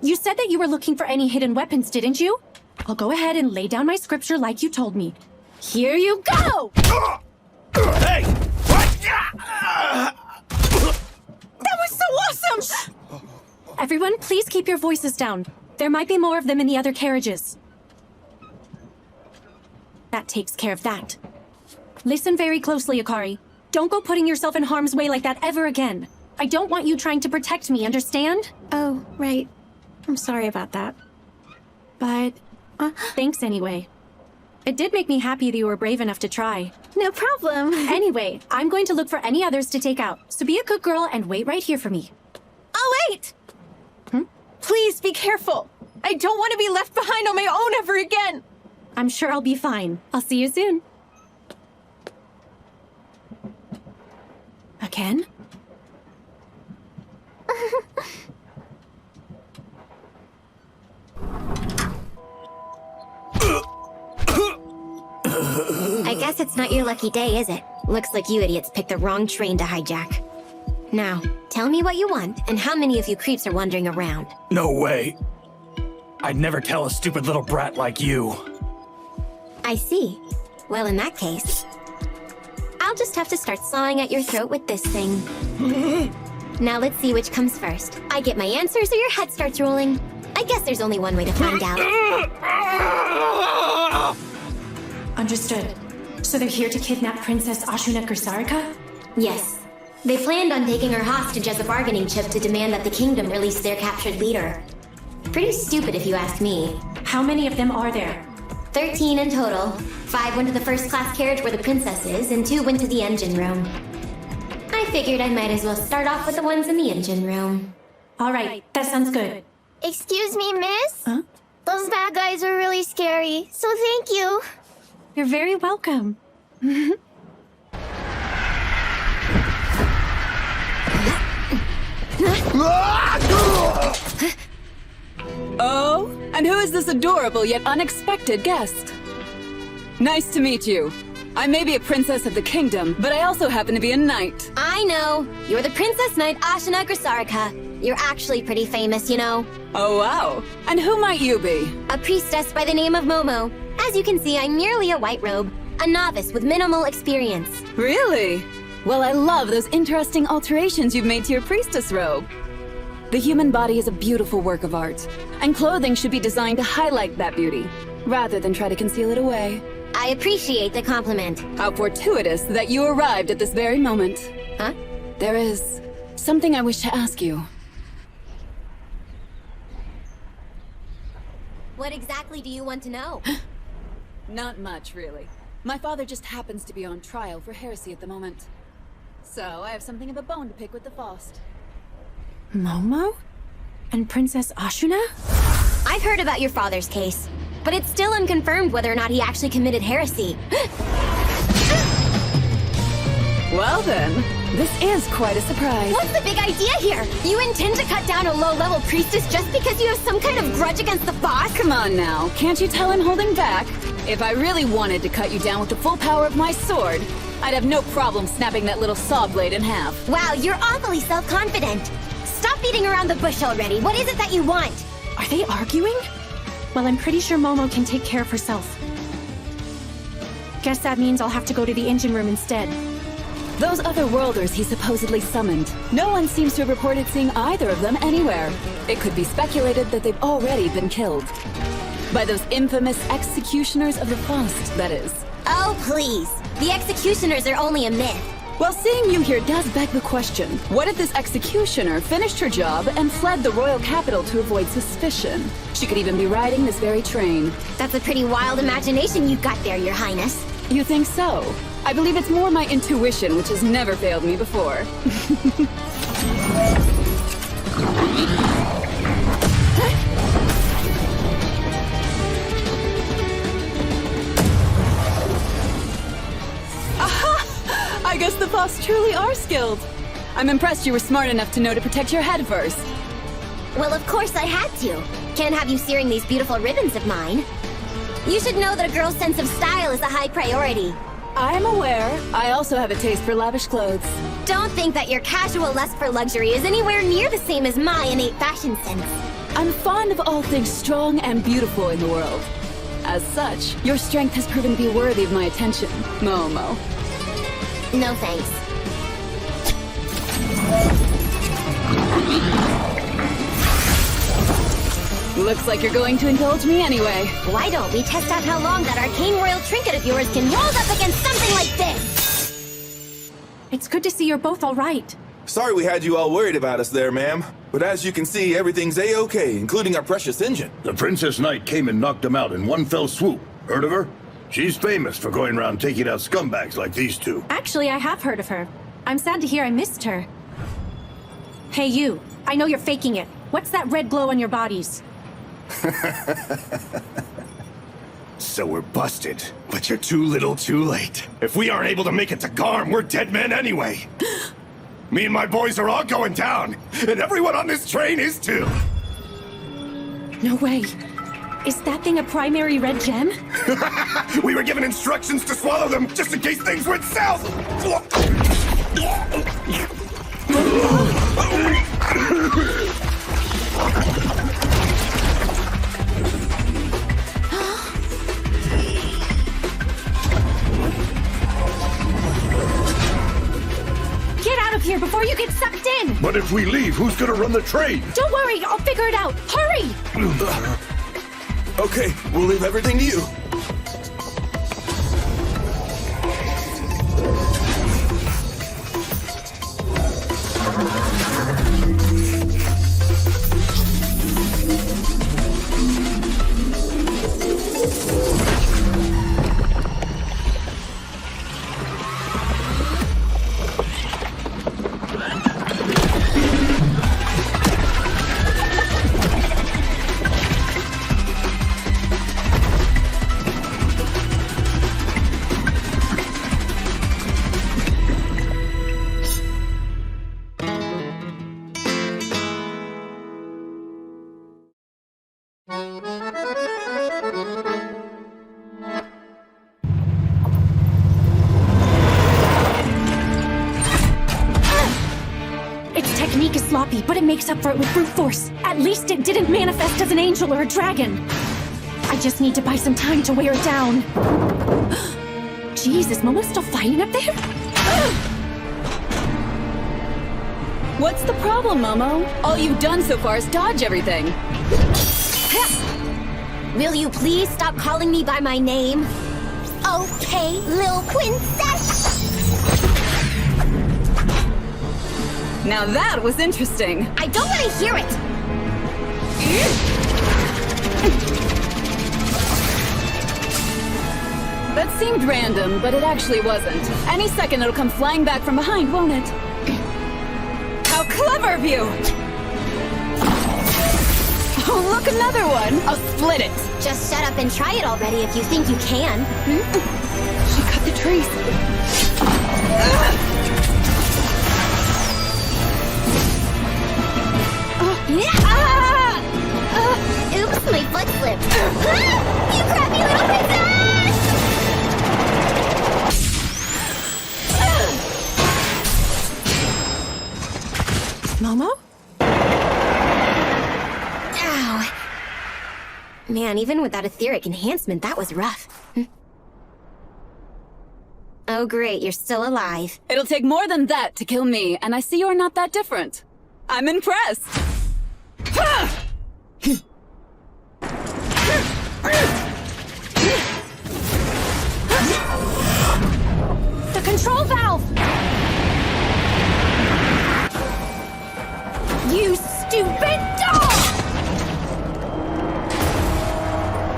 You said that you were looking for any hidden weapons, didn't you? I'll go ahead and lay down my scripture like you told me. Here you go! Hey! What? That was so awesome! Everyone, please keep your voices down. There might be more of them in the other carriages. That takes care of that. Listen very closely, Akari. Don't go putting yourself in harm's way like that ever again. I don't want you trying to protect me, understand? Oh, right. I'm sorry about that. But... thanks anyway. It did make me happy that you were brave enough to try. No problem. Anyway, I'm going to look for any others to take out, so be a good girl and wait right here for me. Oh, wait! Please be careful. I don't want to be left behind on my own ever again. I'm sure I'll be fine. I'll see you soon. Again? I guess it's not your lucky day, is it? Looks like you idiots picked the wrong train to hijack. Now, tell me what you want, and how many of you creeps are wandering around. No way. I'd never tell a stupid little brat like you. I see. Well, in that case, I'll just have to start sawing at your throat with this thing. Now let's see which comes first. I get my answers or your head starts rolling. I guess there's only one way to find out. Understood. So they're here to kidnap Princess Ashina Grisarika? Yes. They planned on taking her hostage as a bargaining chip to demand that the kingdom release their captured leader. Pretty stupid if you ask me. How many of them are there? 13 in total. 5 went to the first-class carriage where the princess is, and 2 went to the engine room. I figured I might as well start off with the ones in the engine room. All right, that sounds good. Excuse me, miss? Huh? Those bad guys are really scary, so thank you. You're very welcome. Oh, and who is this adorable yet unexpected guest? Nice to meet you. I may be a princess of the kingdom, but I also happen to be a knight. I know. You're the Princess Knight Ashina Grisarika. You're actually pretty famous, you know. Oh, wow. And who might you be? A priestess by the name of Momo. As you can see, I'm merely a white robe, a novice with minimal experience. Really? Well, I love those interesting alterations you've made to your priestess robe. The human body is a beautiful work of art, and clothing should be designed to highlight that beauty, rather than try to conceal it away. I appreciate the compliment. How fortuitous that you arrived at this very moment. Huh? There is something I wish to ask you. What exactly do you want to know? Not much, really. My father just happens to be on trial for heresy at the moment. So, I have something of a bone to pick with the Faust. Momo? And Princess Ashuna? I've heard about your father's case, but it's still unconfirmed whether or not he actually committed heresy. Well then, this is quite a surprise. What's the big idea here? You intend to cut down a low-level priestess just because you have some kind of grudge against the boss? Come on now, can't you tell I'm holding back? If I really wanted to cut you down with the full power of my sword, I'd have no problem snapping that little saw blade in half. Wow, you're awfully self-confident. Stop beating around the bush already. What is it that you want? Are they arguing? Well, I'm pretty sure Momo can take care of herself. Guess that means I'll have to go to the engine room instead. Those other worlders he supposedly summoned, no one seems to have reported seeing either of them anywhere. It could be speculated that they've already been killed. By those infamous executioners of the Faust, that is. Oh, please. The executioners are only a myth. Well, seeing you here does beg the question. What if this executioner finished her job and fled the royal capital to avoid suspicion? She could even be riding this very train. That's a pretty wild imagination you've got there, Your Highness. You think so? I believe it's more my intuition, which has never failed me before. Aha! I guess the Faust truly are skilled. I'm impressed you were smart enough to know to protect your head first. Well, of course I had to. Can't have you searing these beautiful ribbons of mine. You should know that a girl's sense of style is a high priority. I'm aware. I also have a taste for lavish clothes. Don't think that your casual lust for luxury is anywhere near the same as my innate fashion sense. I'm fond of all things strong and beautiful in the world. As such, your strength has proven to be worthy of my attention, Momo. No thanks. Looks like you're going to indulge me anyway. Why don't we test out how long that arcane royal trinket of yours can hold up against something like this? It's good to see you're both all right. Sorry we had you all worried about us there, ma'am. But as you can see, everything's A-okay, including our precious engine. The Princess Knight came and knocked him out in one fell swoop. Heard of her? She's famous for going around taking out scumbags like these two. Actually, I have heard of her. I'm sad to hear I missed her. Hey, you. I know you're faking it. What's that red glow on your bodies? So we're busted, but you're too little too late. If we aren't able to make it to Garm, we're dead men anyway. Me and my boys are all going down, and everyone on this train is too. No way. Is that thing a primary red gem? We were given instructions to swallow them just in case things went south. Get out of here before you get sucked in! But if we leave, who's gonna run the train? Don't worry, I'll figure it out. Hurry! Okay, we'll leave everything to you. Sloppy, but it makes up for it with brute force. At least it didn't manifest as an angel or a dragon. I just need to buy some time to wear it down. Jeez, is Momo still fighting up there? What's the problem, Momo? All you've done so far is dodge everything. Will you please stop calling me by my name? Okay, little princess! Now that was interesting. I don't want to hear it! That seemed random, but it actually wasn't. Any second it'll come flying back from behind, won't it? How clever of you! Oh, look, another one! I'll split it! Just shut up and try it already if you think you can. She cut the trees. Oops, my foot slipped. You crappy little princess! Momo? Ow. Man, even without etheric enhancement, that was rough. Oh great, you're still alive. It'll take more than that to kill me, and I see you're not that different. I'm impressed. The control valve! You stupid dog!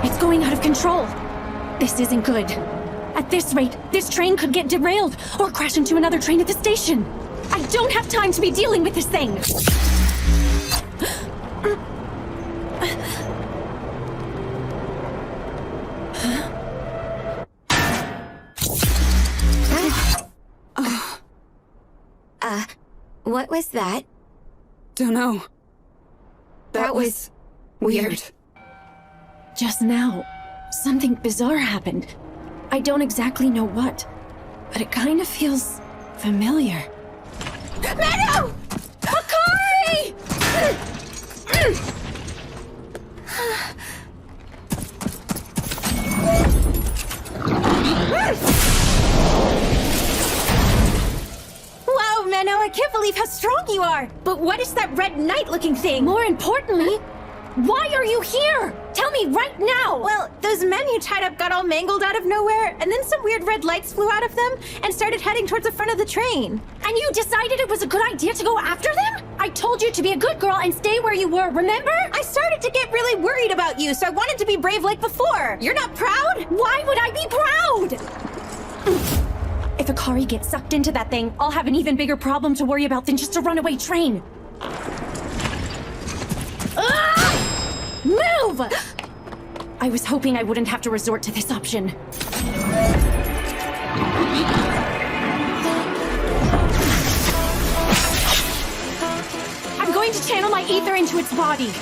It's going out of control. This isn't good. At this rate, this train could get derailed or crash into another train at the station. I don't have time to be dealing with this thing. What was that? Don't know. That was weird. Just now, something bizarre happened. I don't exactly know what, but it kind of feels familiar. Menow! Akari! Wow, Menow, I can't believe how strong you are! But what is that red knight-looking thing? More importantly, why are you here? Tell me right now! Well, those men you tied up got all mangled out of nowhere, and then some weird red lights flew out of them and started heading towards the front of the train. And you decided it was a good idea to go after them? I told you to be a good girl and stay where you were, remember? I started to get really worried about you, so I wanted to be brave like before. You're not proud? Why would I be proud? If Akari gets sucked into that thing, I'll have an even bigger problem to worry about than just a runaway train. Move! I was hoping I wouldn't have to resort to this option. I'm going to channel my ether into its body.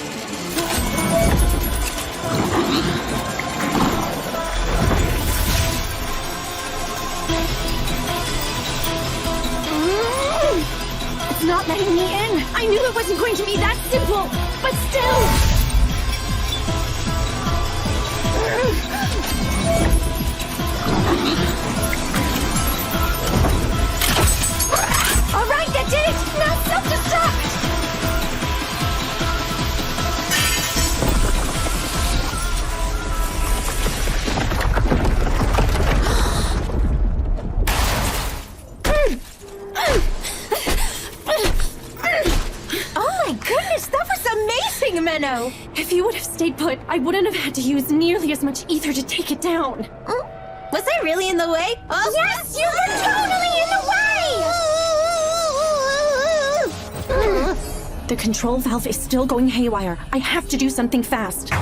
It's not letting me in. I knew it wasn't going to be that simple, but still. All right, that did it! Now self-destruct! Oh my goodness, that was amazing, Menow! If you would have stayed put, I wouldn't have had to use nearly as much ether to take it down. Was I really in the way? Oh, Yes, you were totally in the way! The control valve is still going haywire. I have to do something fast.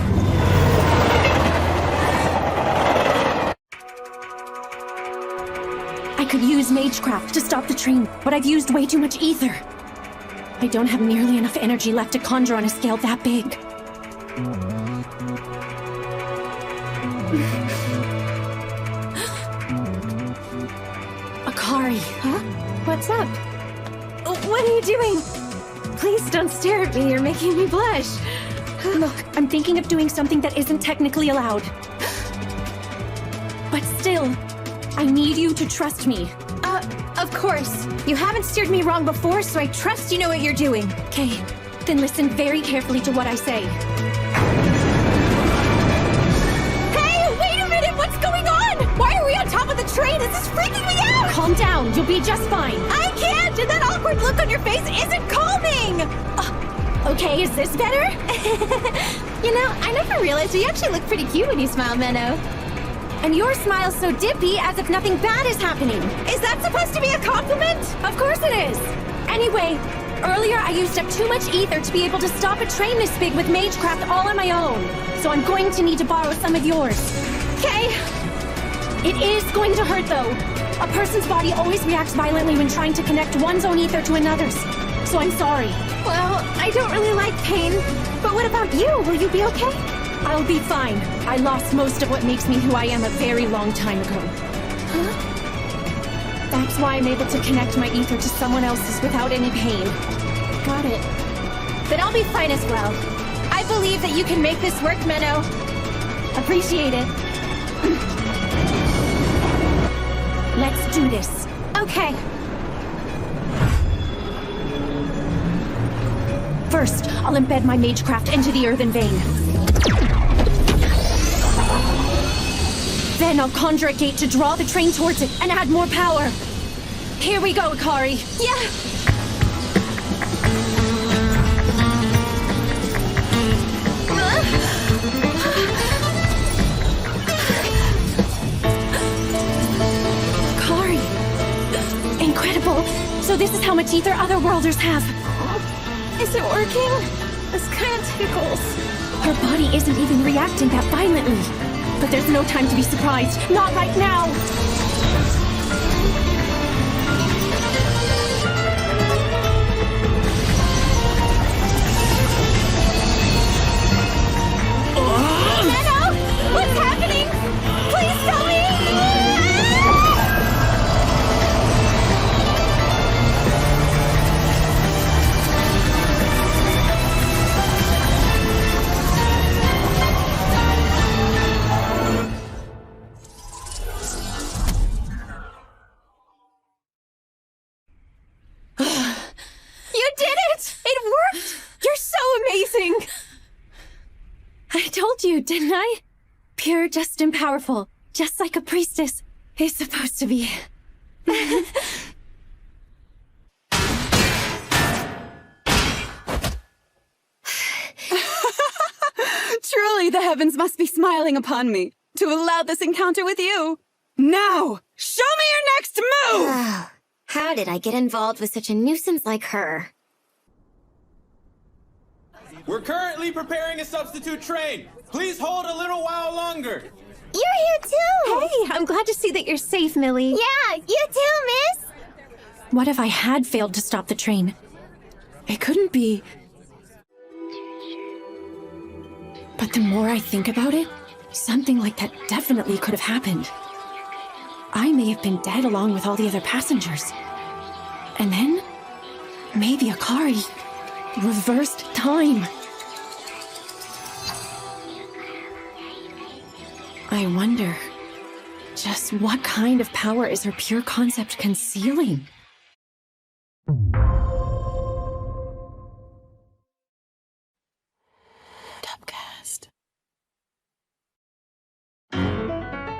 I could use Magecraft to stop the train, but I've used way too much ether. I don't have nearly enough energy left to conjure on a scale that big. Akari. Huh? What's up? What are you doing? Please don't stare at me, you're making me blush. Look, I'm thinking of doing something that isn't technically allowed. But still, I need you to trust me. Of course. You haven't steered me wrong before, so I trust you know what you're doing. Okay, then listen very carefully to what I say. Hey, wait a minute! What's going on? Why are we on top of the train? This is freaking me out! Calm down. You'll be just fine. I can't! And that awkward look on your face isn't calming! Okay, is this better? You know, I never realized you actually look pretty cute when you smile, Menow. And your smile's so dippy as if nothing bad is happening. Is that supposed to be a compliment? Of course it is. Anyway, earlier I used up too much ether to be able to stop a train this big with magecraft all on my own. So I'm going to need to borrow some of yours. Okay. It is going to hurt though. A person's body always reacts violently when trying to connect one's own ether to another's. So I'm sorry. Well, I don't really like pain. But what about you? Will you be okay? I'll be fine. I lost most of what makes me who I am a very long time ago. Huh? That's why I'm able to connect my ether to someone else's without any pain. Got it. Then I'll be fine as well. I believe that you can make this work, Menow. Appreciate it. Let's do this. Okay. First, I'll embed my magecraft into the earthen vein. Then I'll conjure a gate to draw the train towards it and add more power. Here we go, Akari. Yeah! Akari! Incredible! So this is how much ether otherworlders have. Is it working? This kind of tickles. Her body isn't even reacting that violently. But there's no time to be surprised. Not right now! Menow! What's happening? Please tell me! You did it! It worked! You're so amazing! I told you, didn't I? Pure, just, and powerful. Just like a priestess is supposed to be. Truly, the heavens must be smiling upon me to allow this encounter with you. Now, show me your next move! Oh, how did I get involved with such a nuisance like her? We're currently preparing a substitute train. Please hold a little while longer. You're here too! Hey, I'm glad to see that you're safe, Millie. Yeah, you too, miss! What if I had failed to stop the train? It couldn't be. But the more I think about it, something like that definitely could have happened. I may have been dead along with all the other passengers. And then, maybe Akari reversed time. I wonder, just what kind of power is her pure concept concealing?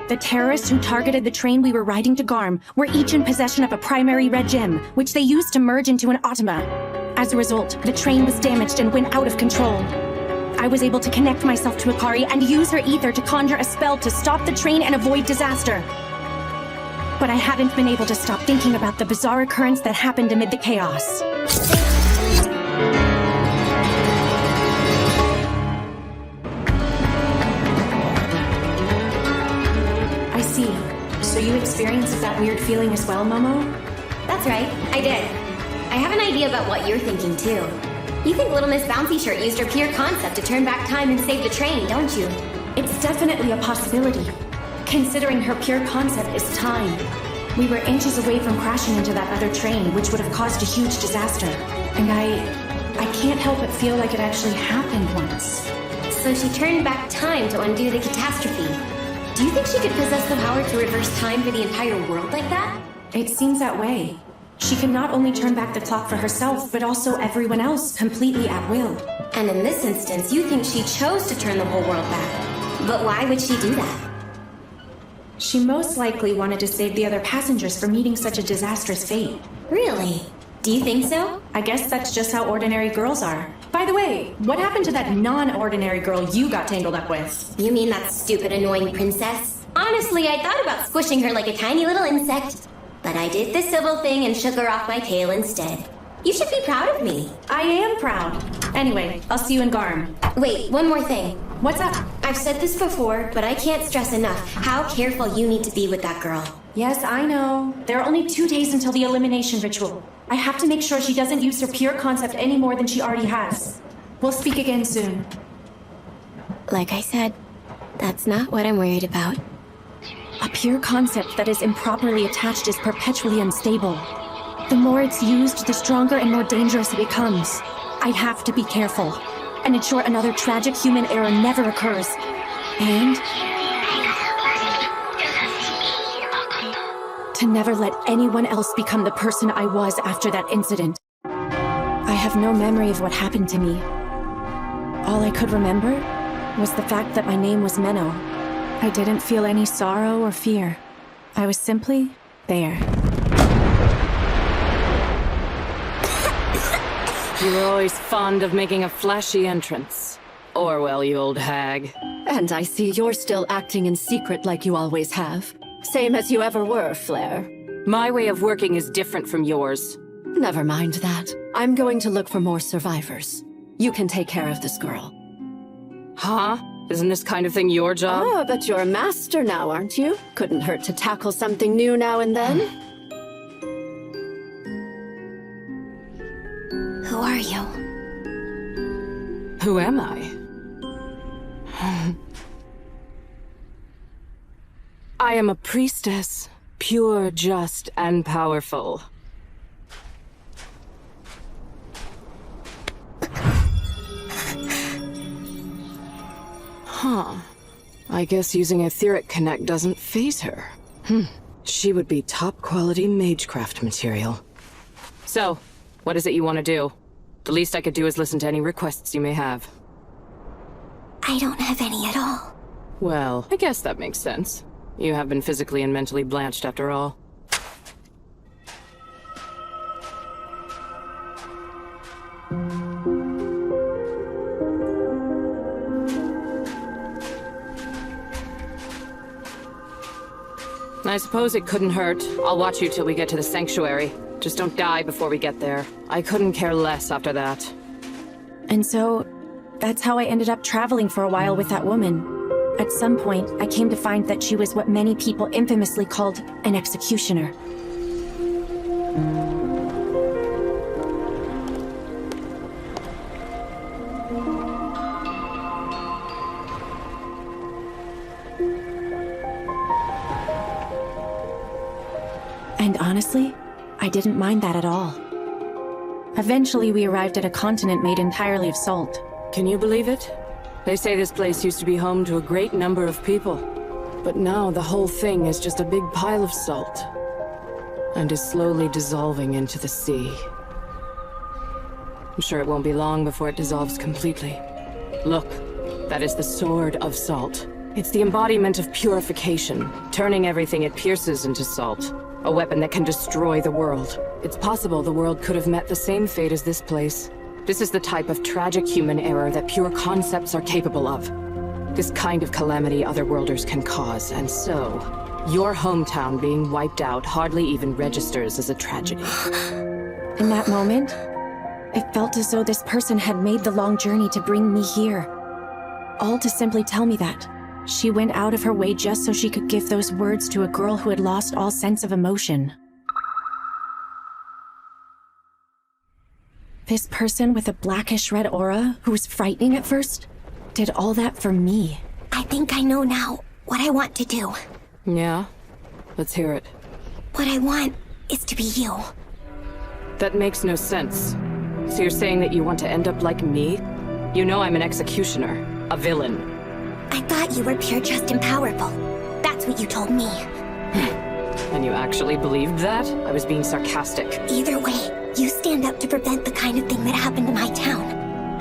The terrorists who targeted the train we were riding to Garm were each in possession of a primary red gem, which they used to merge into an automa. As a result, the train was damaged and went out of control. I was able to connect myself to Akari and use her ether to conjure a spell to stop the train and avoid disaster. But I haven't been able to stop thinking about the bizarre occurrence that happened amid the chaos. I see. So you experienced that weird feeling as well, Momo? That's right, I did. I have an idea about what you're thinking, too. You think Little Miss Bouncy Shirt used her pure concept to turn back time and save the train, don't you? It's definitely a possibility, considering her pure concept is time. We were inches away from crashing into that other train, which would have caused a huge disaster. And I can't help but feel like it actually happened once. So she turned back time to undo the catastrophe. Do you think she could possess the power to reverse time for the entire world like that? It seems that way. She can not only turn back the clock for herself, but also everyone else completely at will. And in this instance, you think she chose to turn the whole world back. But why would she do that? She most likely wanted to save the other passengers from meeting such a disastrous fate. Really? Do you think so? I guess that's just how ordinary girls are. By the way, what happened to that non-ordinary girl you got tangled up with? You mean that stupid, annoying princess? Honestly, I thought about squishing her like a tiny little insect. But I did the civil thing and shook her off my tail instead. You should be proud of me. I am proud. Anyway, I'll see you in Garm. Wait, one more thing. What's up? I've said this before, but I can't stress enough how careful you need to be with that girl. Yes, I know. There are only 2 days until the elimination ritual. I have to make sure she doesn't use her pure concept any more than she already has. We'll speak again soon. Like I said, that's not what I'm worried about. A pure concept that is improperly attached is perpetually unstable. The more it's used, the stronger and more dangerous it becomes. I have to be careful and ensure another tragic human error never occurs. And to never let anyone else become the person I was after that incident. I have no memory of what happened to me. All I could remember was the fact that my name was Menow. I didn't feel any sorrow or fear. I was simply there. You were always fond of making a flashy entrance. Orwell, you old hag. And I see you're still acting in secret like you always have. Same as you ever were, Flair. My way of working is different from yours. Never mind that. I'm going to look for more survivors. You can take care of this girl. Huh? Isn't this kind of thing your job? Oh, but you're a master now, aren't you? Couldn't hurt to tackle something new now and then. Who are you? Who am I? I am a priestess, pure, just, and powerful. Huh. I guess using etheric connect doesn't faze her. She would be top-quality magecraft material. So, what is it you want to do? The least I could do is listen to any requests you may have. I don't have any at all. Well, I guess that makes sense. You have been physically and mentally blanched after all. I suppose it couldn't hurt. I'll watch you till we get to the sanctuary. Just don't die before we get there. I couldn't care less after that. And so, that's how I ended up traveling for a while with that woman. At some point, I came to find that she was what many people infamously called an executioner. And honestly, I didn't mind that at all. Eventually, we arrived at a continent made entirely of salt. Can you believe it? They say this place used to be home to a great number of people. But now the whole thing is just a big pile of salt. And is slowly dissolving into the sea. I'm sure it won't be long before it dissolves completely. Look, that is the Sword of Salt. It's the embodiment of purification, turning everything it pierces into salt. A weapon that can destroy the world. It's possible the world could have met the same fate as this place. This is the type of tragic human error that pure concepts are capable of. This kind of calamity otherworlders can cause, and so, your hometown being wiped out hardly even registers as a tragedy. In that moment, it felt as though this person had made the long journey to bring me here. All to simply tell me that. She went out of her way just so she could give those words to a girl who had lost all sense of emotion. This person with a blackish red aura, who was frightening at first, did all that for me. I think I know now what I want to do. Yeah? Let's hear it. What I want is to be you. That makes no sense. So you're saying that you want to end up like me? You know I'm an executioner, a villain. I thought you were pure, just, and powerful. That's what you told me. And you actually believed that? I was being sarcastic. Either way, you stand up to prevent the kind of thing that happened to my town.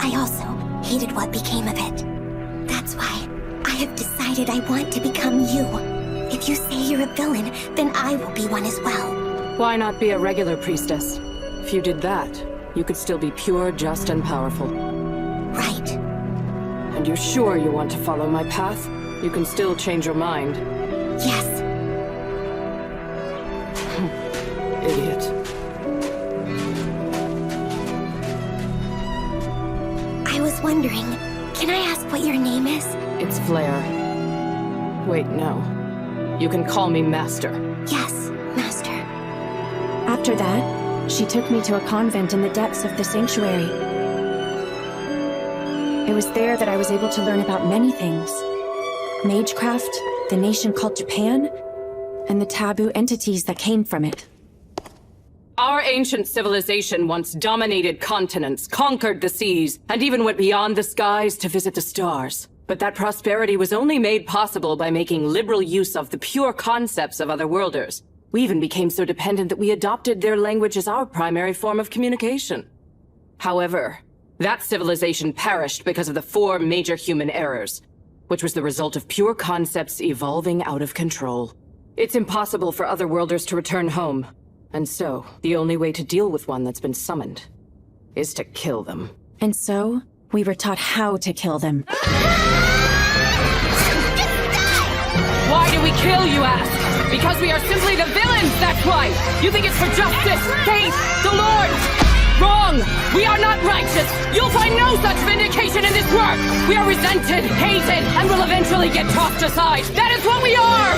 I also hated what became of it. That's why I have decided I want to become you. If If you say you're a villain, then I will be one as well. Why not be a regular priestess? If you did that, you could still be pure, just, and powerful. Right. And you're sure you want to follow my path? You can still change your mind. Yes. Idiot. I was wondering, can I ask what your name is? It's Flare. Wait, no. You can call me Master. Yes, Master. After that, she took me to a convent in the depths of the sanctuary. It was there that I was able to learn about many things. Magecraft, the nation called Japan, and the taboo entities that came from it. Our ancient civilization once dominated continents, conquered the seas, and even went beyond the skies to visit the stars. But that prosperity was only made possible by making liberal use of the pure concepts of otherworlders. We even became so dependent that we adopted their language as our primary form of communication. However, that civilization perished because of the 4 major human errors, which was the result of pure concepts evolving out of control. It's impossible for otherworlders to return home, and so the only way to deal with one that's been summoned is to kill them. And so, we were taught how to kill them. Why do we kill, you ask? Because we are simply the villains, that's why! You think it's for justice, faith, the Lord! Wrong! We are not righteous! You'll find no such vindication in this work! We are resented, hated, and will eventually get tossed aside! That is what we are!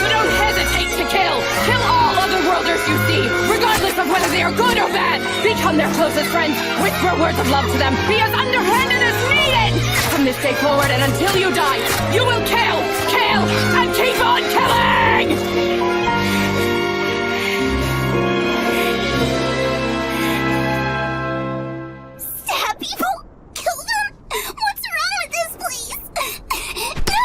So don't hesitate to kill! Kill all otherworlders you see, regardless of whether they are good or bad! Become their closest friends, whisper words of love to them, be as underhanded as needed! From this day forward and until you die, you will kill, and keep on killing! Stab people? Kill them? What's wrong with this place? No!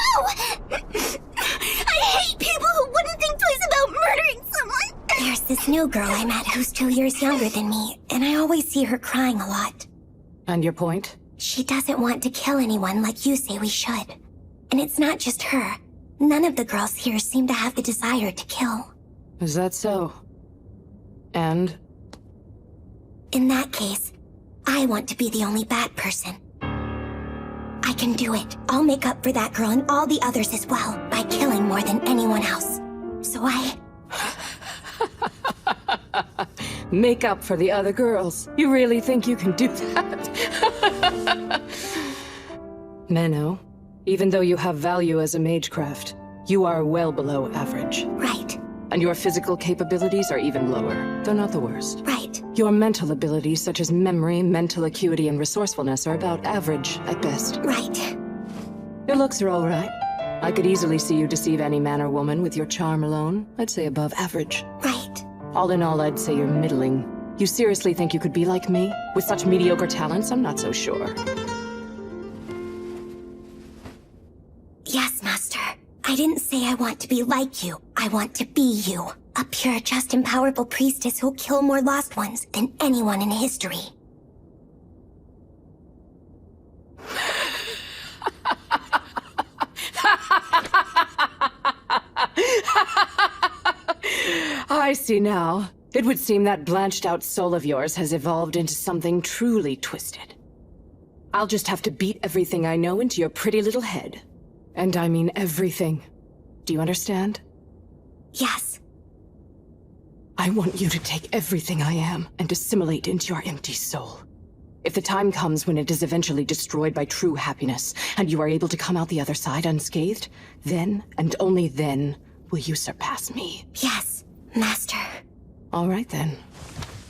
I hate people who wouldn't think twice about murdering someone! There's this new girl I met who's 2 years younger than me, and I always see her crying a lot. And your point? She doesn't want to kill anyone like you say we should. And it's not just her. None of the girls here seem to have the desire to kill. Is that so? And? In that case, I want to be the only bad person. I can do it. I'll make up for that girl and all the others as well by killing more than anyone else. So Make up for the other girls. You really think you can do that? Menow, even though you have value as a magecraft, you are well below average. Right. And your physical capabilities are even lower. They're not the worst. Right. Your mental abilities, such as memory, mental acuity, and resourcefulness, are about average at best. Right. Your looks are all right. I could easily see you deceive any man or woman with your charm alone. I'd say above average. Right. All in all, I'd say you're middling. You seriously think you could be like me? With such mediocre talents, I'm not so sure. Yes, Master. I didn't say I want to be like you. I want to be you. A pure, just, and powerful priestess who'll kill more lost ones than anyone in history. I see now. It would seem that blanched-out soul of yours has evolved into something truly twisted. I'll just have to beat everything I know into your pretty little head. And I mean everything. Do you understand? Yes. I want you to take everything I am and assimilate into your empty soul. If the time comes when it is eventually destroyed by true happiness, and you are able to come out the other side unscathed, then, and only then, will you surpass me. Yes, Master. All right, then.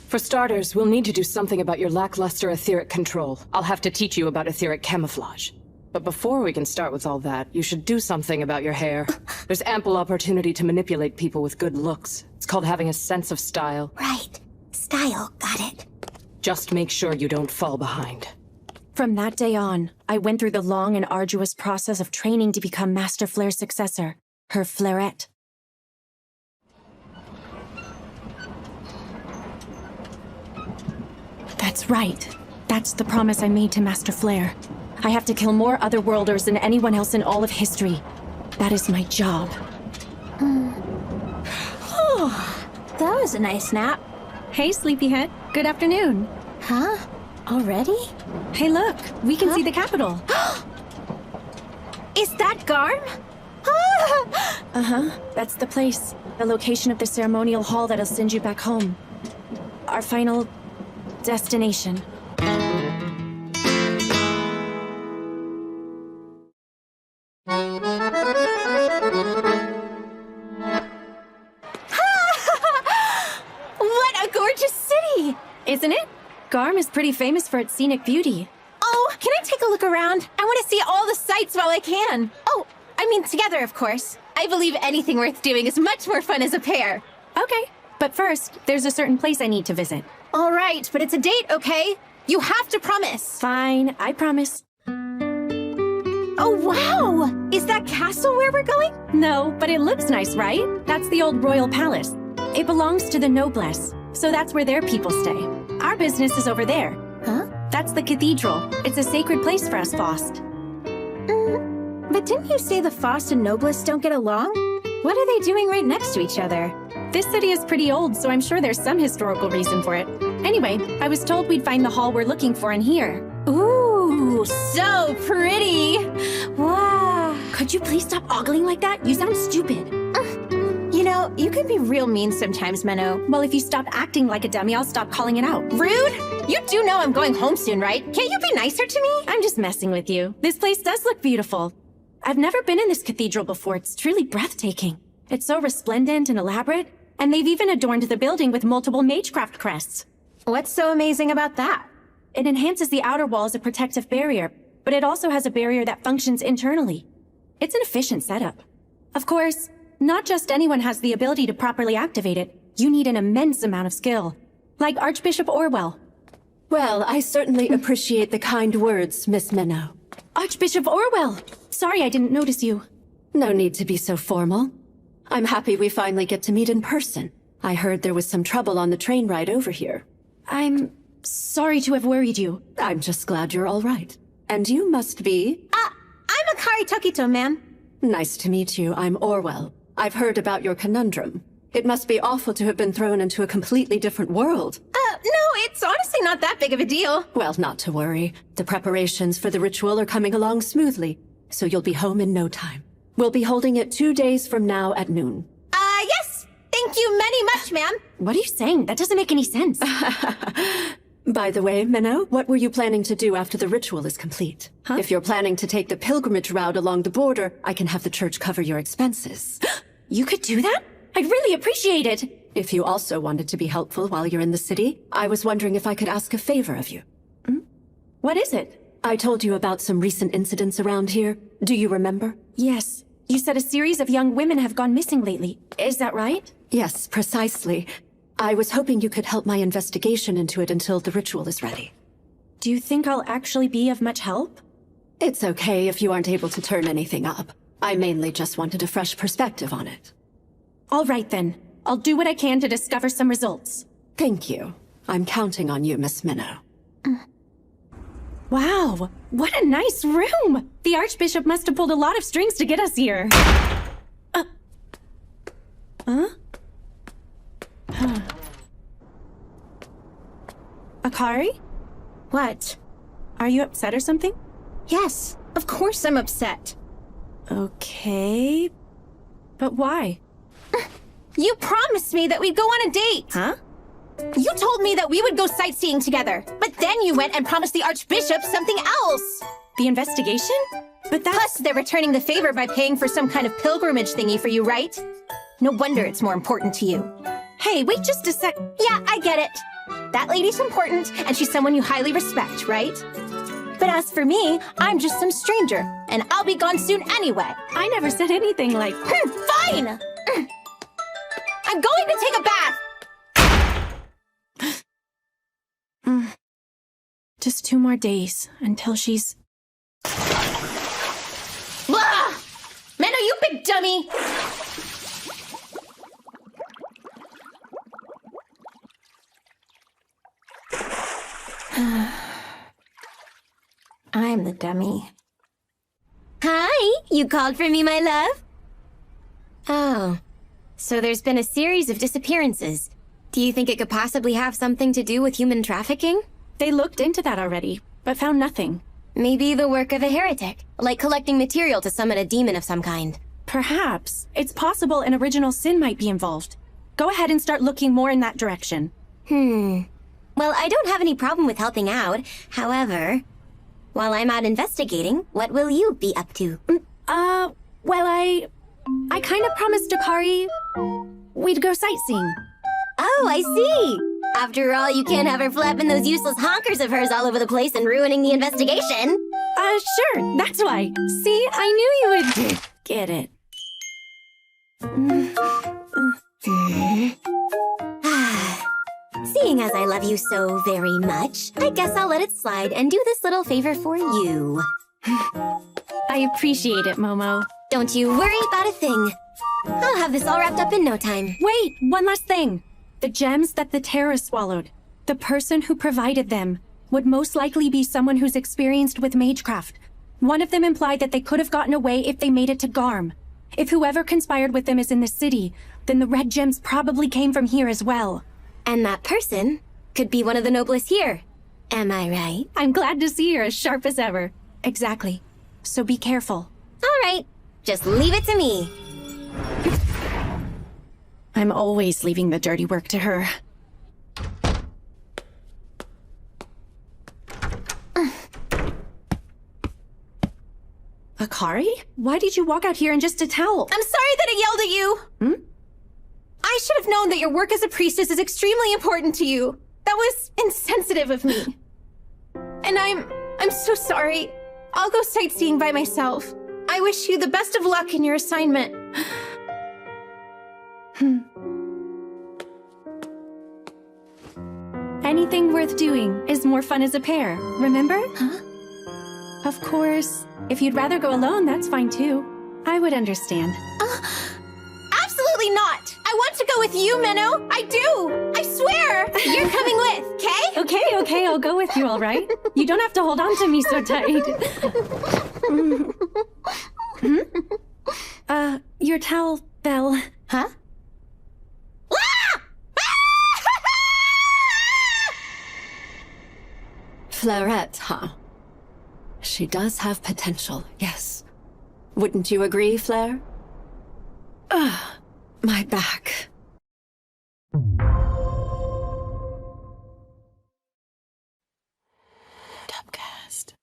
For starters, we'll need to do something about your lackluster etheric control. I'll have to teach you about etheric camouflage. But before we can start with all that, you should do something about your hair. There's ample opportunity to manipulate people with good looks. It's called having a sense of style. Right. Style, got it. Just make sure you don't fall behind. From that day on, I went through the long and arduous process of training to become Master Flare's successor, her Flareette. That's right. That's the promise I made to Master Flare. I have to kill more otherworlders than anyone else in all of history. That is my job. That was a nice nap. Hey, sleepyhead. Good afternoon. Huh? Already? Hey, look. We can see the capital. Is that Garm? Uh-huh. That's the place. The location of the ceremonial hall that'll send you back home. Our final destination. What a gorgeous city! Isn't it? Garm is pretty famous for its scenic beauty. Oh, can I take a look around? I want to see all the sights while I can. Oh, I mean together, of course. I believe anything worth doing is much more fun as a pair. Okay, but first, there's a certain place I need to visit. All right, but it's a date, okay? You have to promise. Fine, I promise. Oh, wow! Is that castle where we're going? No, but it looks nice, right? That's the old royal palace. It belongs to the noblesse, so that's where their people stay. Our business is over there. Huh? That's the cathedral. It's a sacred place for us Faust. But didn't you say the Faust and Noblesse don't get along? What are they doing right next to each other? This city is pretty old, so I'm sure there's some historical reason for it. Anyway, I was told we'd find the hall we're looking for in here. Ooh, so pretty! Wow! Could you please stop ogling like that? You sound stupid. You know, you can be real mean sometimes, Menow. Well, if you stop acting like a dummy, I'll stop calling it out. Rude? You do know I'm going home soon, right? Can't you be nicer to me? I'm just messing with you. This place does look beautiful. I've never been in this cathedral before. It's truly breathtaking. It's so resplendent and elaborate, and they've even adorned the building with multiple magecraft crests. What's so amazing about that? It enhances the outer wall as a protective barrier, but it also has a barrier that functions internally. It's an efficient setup. Of course, not just anyone has the ability to properly activate it. You need an immense amount of skill. Like Archbishop Orwell. Well, I certainly appreciate the kind words, Miss Menow. Archbishop Orwell! Sorry I didn't notice you. No need to be so formal. I'm happy we finally get to meet in person. I heard there was some trouble on the train ride over here. I'm sorry to have worried you. I'm just glad you're all right. And you must be... I'm Akari Tokito, ma'am. Nice to meet you. I'm Orwell. I've heard about your conundrum. It must be awful to have been thrown into a completely different world. No, it's honestly not that big of a deal. Well, not to worry. The preparations for the ritual are coming along smoothly, so you'll be home in no time. We'll be holding it 2 days from now at noon. Yes! Thank you many much, ma'am. What are you saying? That doesn't make any sense. By the way, Menow, what were you planning to do after the ritual is complete? Huh? If you're planning to take the pilgrimage route along the border, I can have the church cover your expenses. You could do that? I'd really appreciate it. If you also wanted to be helpful while you're in the city, I was wondering if I could ask a favor of you. What is it? I told you about some recent incidents around here. Do you remember? Yes. You said a series of young women have gone missing lately. Is that right? Yes, precisely. I was hoping you could help my investigation into it until the ritual is ready. Do you think I'll actually be of much help? It's okay if you aren't able to turn anything up. I mainly just wanted a fresh perspective on it. All right then. I'll do what I can to discover some results. Thank you. I'm counting on you, Miss Menow. Wow, what a nice room! The Archbishop must have pulled a lot of strings to get us here. Akari? What? Are you upset or something? Yes, of course I'm upset. Okay, but why? You promised me that we'd go on a date! Huh? You told me that we would go sightseeing together, but then you went and promised the Archbishop something else! The investigation? But that's... Plus, they're returning the favor by paying for some kind of pilgrimage thingy for you, right? No wonder it's more important to you. Hey, wait just a sec... Yeah, I get it. That lady's important, and she's someone you highly respect, right? But as for me, I'm just some stranger, and I'll be gone soon anyway. I never said anything like... Fine! I'm going to take a bath! Just 2 more days until she's... Blah! Menow, you big dummy! I'm the dummy. Hi, you called for me, my love? Oh, So there's been a series of disappearances. Do you think it could possibly have something to do with human trafficking? They looked into that already, but found nothing. Maybe the work of a heretic, like collecting material to summon a demon of some kind. Perhaps. It's possible an original sin might be involved. Go ahead and start looking more in that direction. Well, I don't have any problem with helping out. However, while I'm out investigating, what will you be up to? Well, I kind of promised Akari we'd go sightseeing. Oh, I see. After all, you can't have her flapping those useless honkers of hers all over the place and ruining the investigation. Sure, that's why. See, I knew you would get it. Seeing as I love you so very much, I guess I'll let it slide and do this little favor for you. I appreciate it, Momo. Don't you worry about a thing. I'll have this all wrapped up in no time. Wait, one last thing. The gems that the terrorists swallowed, the person who provided them would most likely be someone who's experienced with magecraft. One of them implied that they could have gotten away if they made it to Garm. If whoever conspired with them is in the city, then the red gems probably came from here as well. And that person could be one of the noblest here. Am I right? I'm glad to see you're as sharp as ever. Exactly. So be careful. All right. Just leave it to me. I'm always leaving the dirty work to her. Akari? Why did you walk out here in just a towel? I'm sorry that I yelled at you! I should have known that your work as a priestess is extremely important to you. That was insensitive of me. And I'm so sorry. I'll go sightseeing by myself. I wish you the best of luck in your assignment. Anything worth doing is more fun as a pair, remember? Huh? Of course, if you'd rather go alone, that's fine too. I would understand. Absolutely not! I want to go with you, Menow! I do! I swear! You're coming with, okay? Okay, I'll go with you, all right? You don't have to hold on to me so tight. Your towel, Belle. Huh? Flairette, huh? She does have potential, yes. Wouldn't you agree, Flair? My back. Dubcast.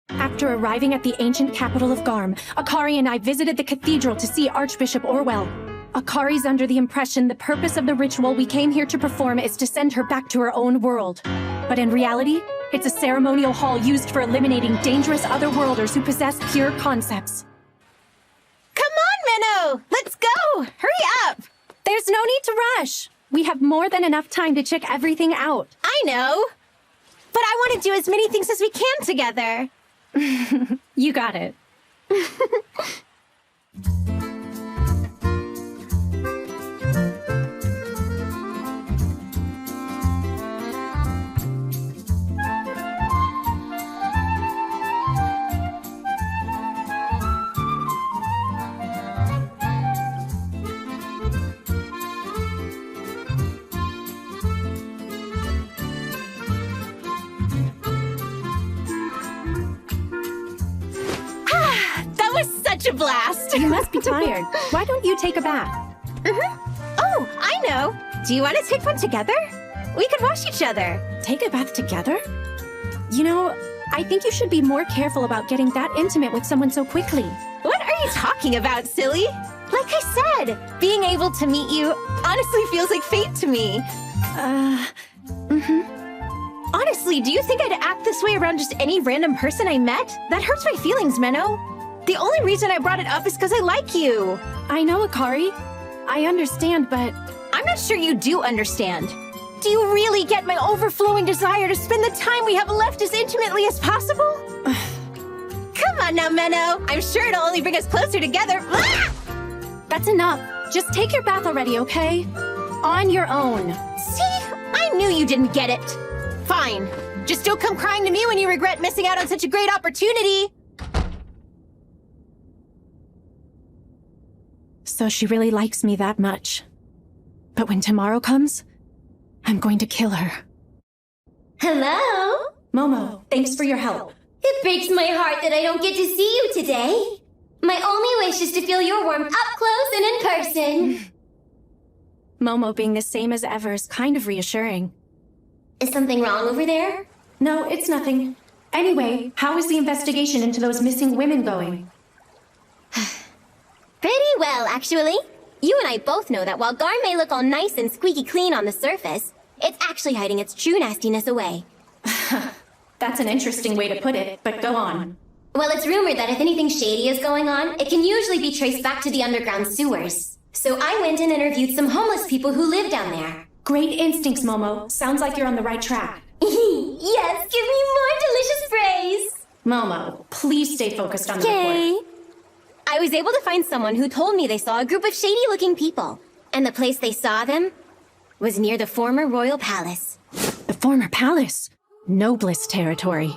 After arriving at the ancient capital of Garm, Akari and I visited the cathedral to see Archbishop Orwell. Akari's under the impression the purpose of the ritual we came here to perform is to send her back to her own world. But in reality, it's a ceremonial hall used for eliminating dangerous otherworlders who possess pure concepts. Come on, Menow! Let's go! Hurry up! There's no need to rush. We have more than enough time to check everything out. I know! But I want to do as many things as we can together. You got it. Such a blast! You must be tired. Why don't you take a bath? Oh, I know! Do you want to take one together? We could wash each other. Take a bath together? You know, I think you should be more careful about getting that intimate with someone so quickly. What are you talking about, silly? Like I said, being able to meet you honestly feels like fate to me. Honestly, do you think I'd act this way around just any random person I met? That hurts my feelings, Menow. The only reason I brought it up is because I like you. I know, Akari. I understand, but I'm not sure you do understand. Do you really get my overflowing desire to spend the time we have left as intimately as possible? Come on now, Menow. I'm sure it'll only bring us closer together. That's enough. Just take your bath already, okay? On your own. See? I knew you didn't get it. Fine. Just don't come crying to me when you regret missing out on such a great opportunity. So she really likes me that much. But when tomorrow comes, I'm going to kill her. Hello? Momo, thanks for your help. It breaks my heart that I don't get to see you today. My only wish is to feel your warmth up close and in person. Momo being the same as ever is kind of reassuring. Is something wrong over there? No, it's nothing. Anyway, how is the investigation into those missing women going? Pretty well, actually. You and I both know that while Garm may look all nice and squeaky clean on the surface, it's actually hiding its true nastiness away. That's an interesting way to put it, but go on. Well, it's rumored that if anything shady is going on, it can usually be traced back to the underground sewers. So I went and interviewed some homeless people who live down there. Great instincts, Momo. Sounds like you're on the right track. Yes, give me more delicious praise! Momo, please stay focused on the report. I was able to find someone who told me they saw a group of shady-looking people. And the place they saw them was near the former royal palace. The former palace? Noblest territory.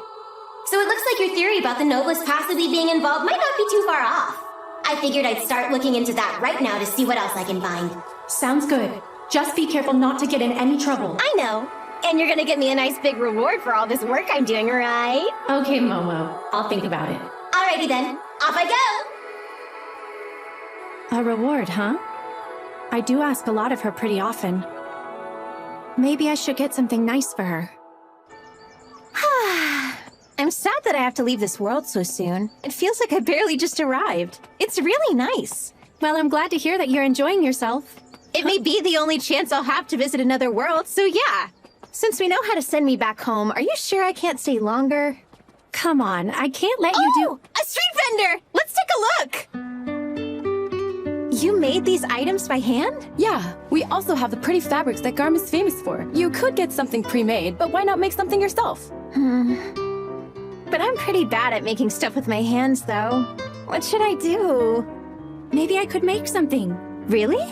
So it looks like your theory about the noblest possibly being involved might not be too far off. I figured I'd start looking into that right now to see what else I can find. Sounds good. Just be careful not to get in any trouble. I know. And you're gonna give me a nice big reward for all this work I'm doing, right? Okay, Momo. I'll think about it. Alrighty then. Off I go! A reward, huh? I do ask a lot of her pretty often. Maybe I should get something nice for her. I'm sad that I have to leave this world so soon. It feels like I barely just arrived. It's really nice. Well, I'm glad to hear that you're enjoying yourself. It may be the only chance I'll have to visit another world, so yeah. Since we know how to send me back home, are you sure I can't stay longer? Come on, I can't let you do— a street vendor! Let's take a look! You made these items by hand? Yeah, we also have the pretty fabrics that Garm is famous for. You could get something pre-made, but why not make something yourself? But I'm pretty bad at making stuff with my hands, though. What should I do? Maybe I could make something. Really?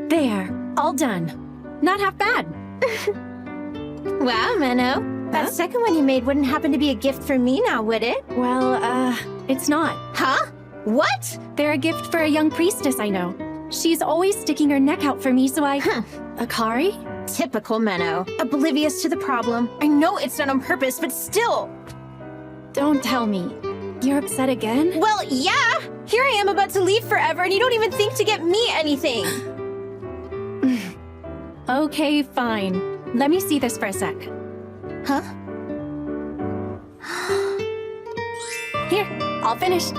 There, all done. Not half bad. Wow, Menow. That second one you made wouldn't happen to be a gift for me now, would it? Well, it's not. Huh? What? They're a gift for a young priestess I know. She's always sticking her neck out for me, so I— Akari? Typical Menow. Oblivious to the problem. I know it's not on purpose, but still. Don't tell me. You're upset again? Well, yeah! Here I am about to leave forever, and you don't even think to get me anything! Okay, fine. Let me see this for a sec. Huh? Here, all finished.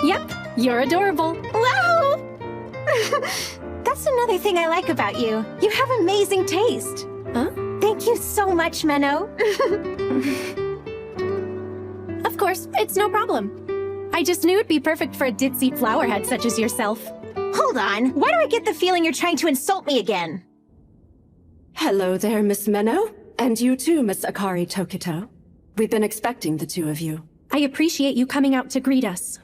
Yep, you're adorable. Wow! That's another thing I like about you. You have amazing taste. Huh? Thank you so much, Menow. Of course, it's no problem. I just knew it'd be perfect for a ditzy flowerhead such as yourself. Hold on. Why do I get the feeling you're trying to insult me again? Hello there, Miss Menow. And you too, Miss Akari Tokito. We've been expecting the two of you. I appreciate you coming out to greet us.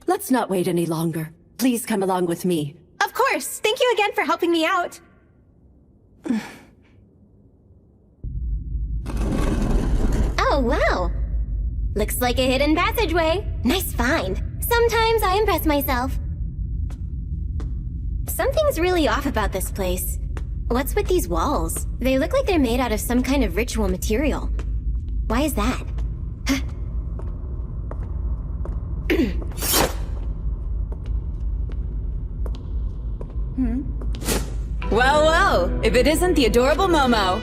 Let's not wait any longer. Please come along with me. Of course! Thank you again for helping me out. Oh, wow. Looks like a hidden passageway. Nice find. Sometimes I impress myself. Something's really off about this place. What's with these walls? They look like they're made out of some kind of ritual material. Why is that? Well, well, if it isn't the adorable Momo.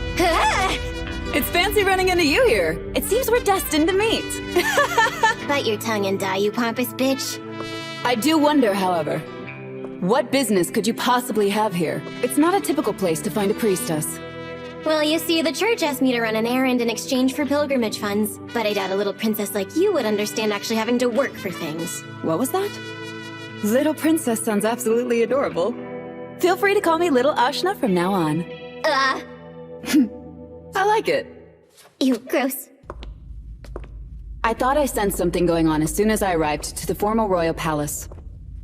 It's fancy running into you here. It seems we're destined to meet. Bite your tongue and die, you pompous bitch. I do wonder, however, what business could you possibly have here? It's not a typical place to find a priestess. Well, you see, the church asked me to run an errand in exchange for pilgrimage funds, but I doubt a little princess like you would understand actually having to work for things. What was that? Little princess sounds absolutely adorable. Feel free to call me Little Ashna from now on. I like it. Ew, gross. I thought I sensed something going on as soon as I arrived to the formal royal palace.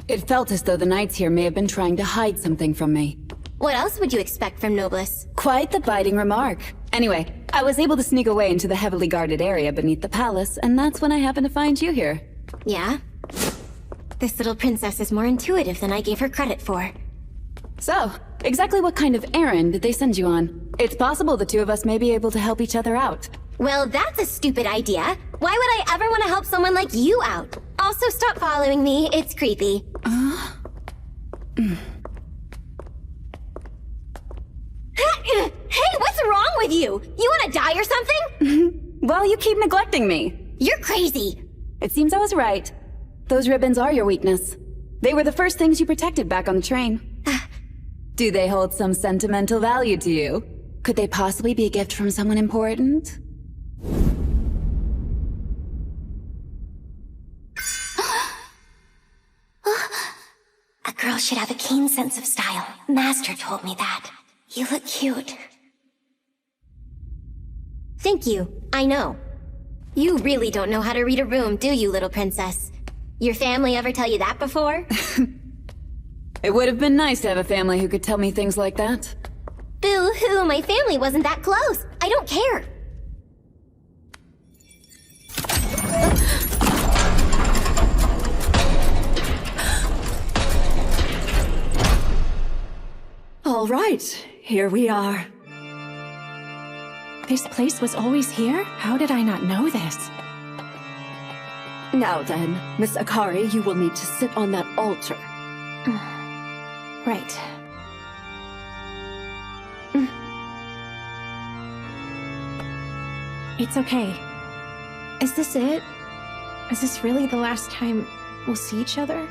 It felt as though the knights here may have been trying to hide something from me. What else would you expect from Nobliss? Quite the biting remark. Anyway, I was able to sneak away into the heavily guarded area beneath the palace, and that's when I happened to find you here. Yeah? This little princess is more intuitive than I gave her credit for. So, exactly what kind of errand did they send you on? It's possible the two of us may be able to help each other out. Well, that's a stupid idea. Why would I ever want to help someone like you out? Also, stop following me. It's creepy. Hey, what's wrong with you? You want to die or something? Well, you keep neglecting me. You're crazy. It seems I was right. Those ribbons are your weakness. They were the first things you protected back on the train. Do they hold some sentimental value to you? Could they possibly be a gift from someone important? A girl should have a keen sense of style. Master told me that. You look cute. Thank you. I know. You really don't know how to read a room, do you, little princess? Your family ever tell you that before? It would have been nice to have a family who could tell me things like that. Boo-hoo, my family wasn't that close. I don't care. All right, here we are. This place was always here? How did I not know this? Now then, Miss Akari, you will need to sit on that altar. Right. It's okay. Is this it? Is this really the last time we'll see each other?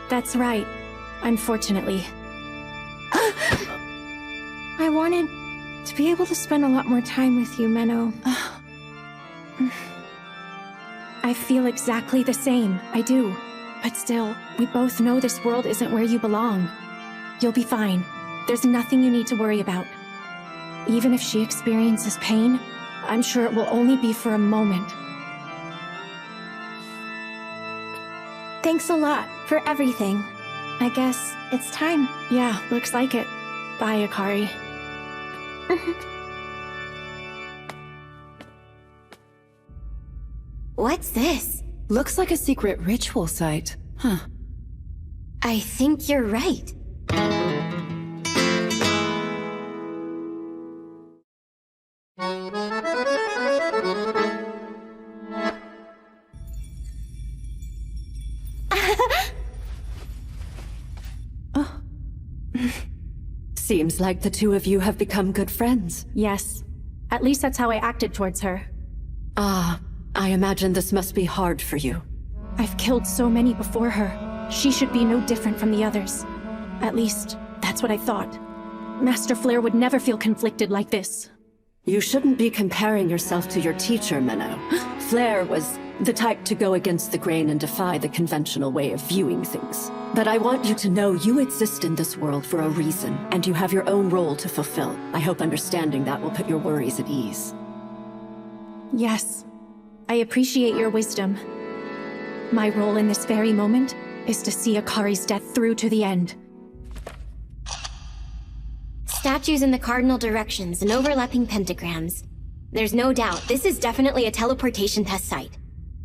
That's right, unfortunately. I wanted to be able to spend a lot more time with you, Menow. I feel exactly the same, I do. But still, we both know this world isn't where you belong. You'll be fine. There's nothing you need to worry about. Even if she experiences pain, I'm sure it will only be for a moment. Thanks a lot for everything. I guess it's time. Yeah, looks like it. Bye, Akari. What's this? Looks like a secret ritual site. Huh. I think you're right. Seems like the two of you have become good friends. Yes. At least that's how I acted towards her. Ah, I imagine this must be hard for you. I've killed so many before her. She should be no different from the others. At least, that's what I thought. Master Flare would never feel conflicted like this. You shouldn't be comparing yourself to your teacher, Menow. Flare was the type to go against the grain and defy the conventional way of viewing things. But I want you to know you exist in this world for a reason, and you have your own role to fulfill. I hope understanding that will put your worries at ease. Yes. I appreciate your wisdom. My role in this very moment is to see Akari's death through to the end. Statues in the cardinal directions and overlapping pentagrams. There's no doubt this is definitely a teleportation test site.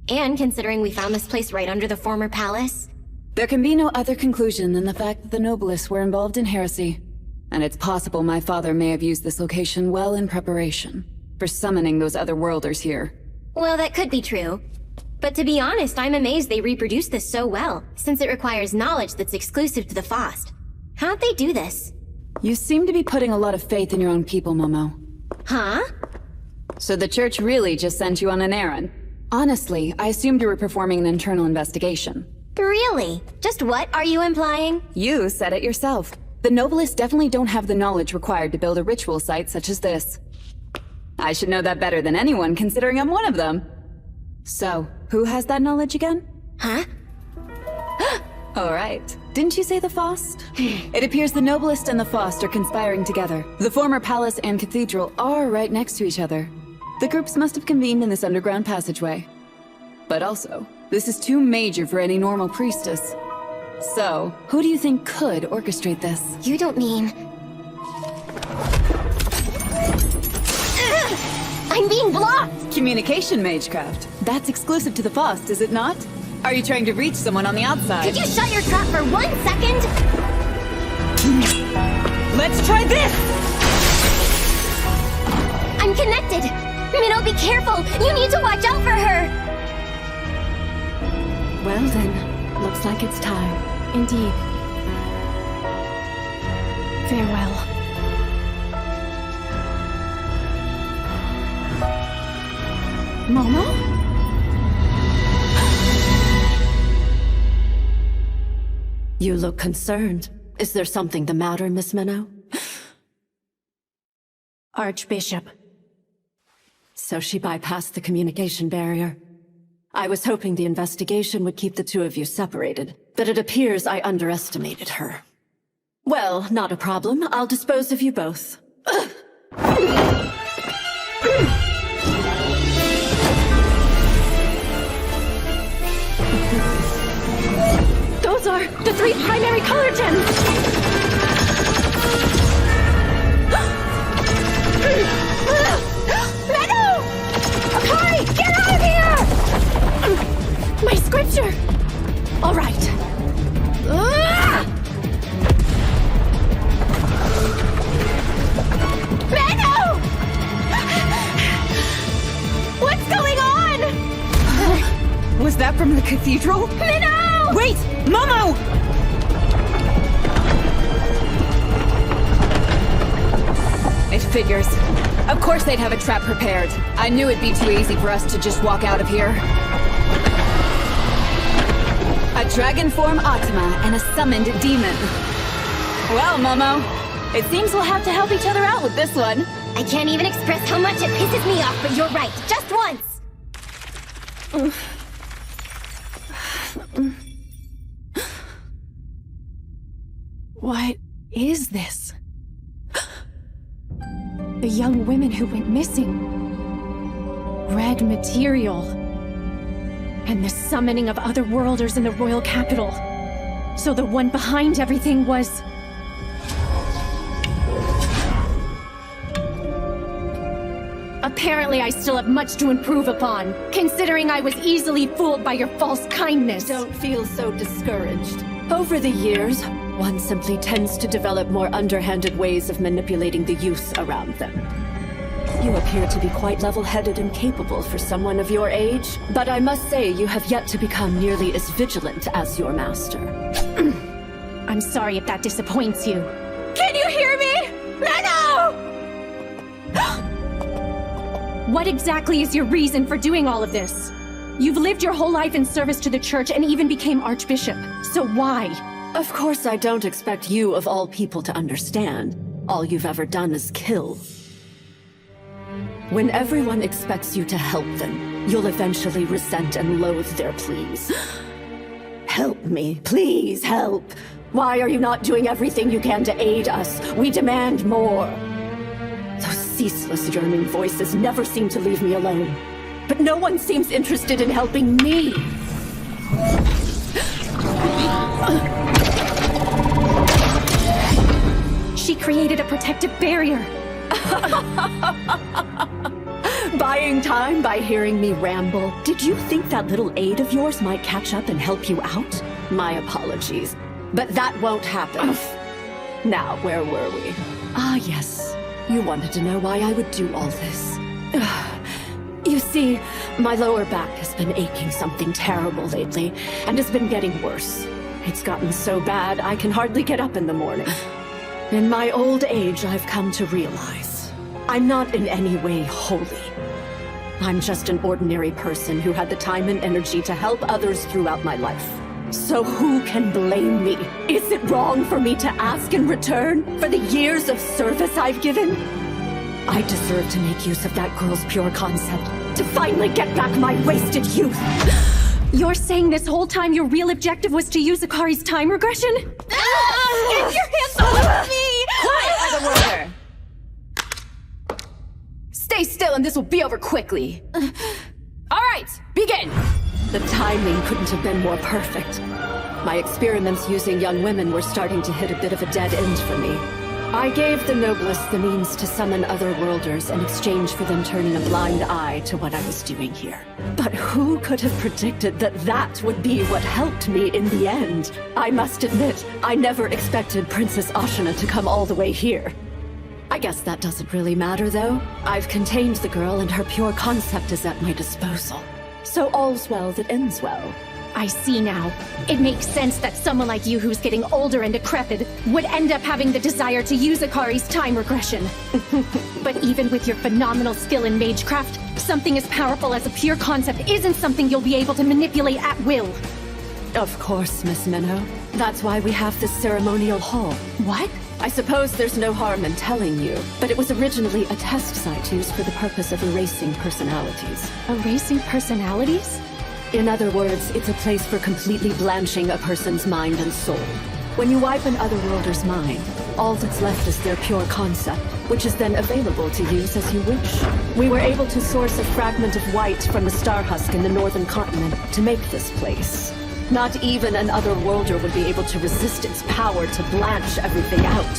And considering we found this place right under the former palace... There can be no other conclusion than the fact that the noblest were involved in heresy. And it's possible my father may have used this location well in preparation for summoning those other worlders here. Well, that could be true. But to be honest, I'm amazed they reproduced this so well, since it requires knowledge that's exclusive to the Faust. How'd they do this? You seem to be putting a lot of faith in your own people, Momo. Huh? So the church really just sent you on an errand? Honestly, I assumed you were performing an internal investigation. Really? Just what are you implying? You said it yourself. The noblest definitely don't have the knowledge required to build a ritual site such as this. I should know that better than anyone, considering I'm one of them. So, who has that knowledge again? Huh? All right. Didn't you say the Faust? It appears the noblest and the Faust are conspiring together. The former palace and cathedral are right next to each other. The groups must have convened in this underground passageway. But also, this is too major for any normal priestess. So, who do you think could orchestrate this? You don't mean... I'm being blocked! Communication magecraft. That's exclusive to the Faust, is it not? Are you trying to reach someone on the outside? Could you shut your trap for 1 second? Let's try this! I'm connected! Menow, be careful! You need to watch out for her! Well then, looks like it's time. Indeed. Farewell. Momo? You look concerned. Is there something the matter, Miss Menow? Archbishop. So she bypassed the communication barrier. I was hoping the investigation would keep the two of you separated, but it appears I underestimated her. Well, not a problem. I'll dispose of you both. Those are the 3 primary color gems! Menow! Akari, get out of here! My scripture! All right. Menow! What's going on? Was that from the cathedral? Menow! Wait! Momo! It figures. Of course they'd have a trap prepared. I knew it'd be too easy for us to just walk out of here. A dragon form Atma and a summoned demon. Well, Momo, it seems we'll have to help each other out with this one. I can't even express how much it pisses me off, but you're right. Just once! What is this? The young women who went missing. Red material. And the summoning of other worlders in the royal capital. So the one behind everything was... Apparently I still have much to improve upon, considering I was easily fooled by your false kindness. Don't feel so discouraged. Over the years, one simply tends to develop more underhanded ways of manipulating the youth around them. You appear to be quite level-headed and capable for someone of your age, but I must say you have yet to become nearly as vigilant as your master. I'm sorry if that disappoints you. Can you hear me? Menow! What exactly is your reason for doing all of this? You've lived your whole life in service to the church and even became archbishop. So why? Of course I don't expect you of all people to understand. All you've ever done is kill. When everyone expects you to help them, you'll eventually resent and loathe their pleas. Help me, please help. Why are you not doing everything you can to aid us? We demand more. Those ceaseless yearning voices never seem to leave me alone. But no one seems interested in helping me. She created a protective barrier. Buying time by hearing me ramble. Did you think that little aid of yours might catch up and help you out? My apologies. But that won't happen. Now, where were we? Ah, yes. You wanted to know why I would do all this. You see, my lower back has been aching something terrible lately, and has been getting worse. It's gotten so bad I can hardly get up in the morning. In my old age, I've come to realize I'm not in any way holy. I'm just an ordinary person who had the time and energy to help others throughout my life. So who can blame me? Is it wrong for me to ask in return for the years of service I've given? I deserve to make use of that girl's pure concept, to finally get back my wasted youth. You're saying this whole time your real objective was to use Akari's time regression? Get your hands off me! Quiet, other worker! Stay still and this will be over quickly. All right, begin! The timing couldn't have been more perfect. My experiments using young women were starting to hit a bit of a dead end for me. I gave the noblest the means to summon other worlders in exchange for them turning a blind eye to what I was doing here. But who could have predicted that that would be what helped me in the end? I must admit, I never expected Princess Ashina to come all the way here. I guess that doesn't really matter, though. I've contained the girl and her pure concept is at my disposal. So all's well that ends well. I see now. It makes sense that someone like you who's getting older and decrepit would end up having the desire to use Akari's time regression. But even with your phenomenal skill in magecraft, something as powerful as a pure concept isn't something you'll be able to manipulate at will. Of course, Miss Menow. That's why we have this ceremonial hall. What? I suppose there's no harm in telling you, but it was originally a test site used for the purpose of erasing personalities. Erasing personalities? In other words, it's a place for completely blanching a person's mind and soul. When you wipe an otherworlder's mind, all that's left is their pure concept, which is then available to use as you wish. We were able to source a fragment of white from the star husk in the northern continent to make this place. Not even an otherworlder would be able to resist its power to blanch everything out.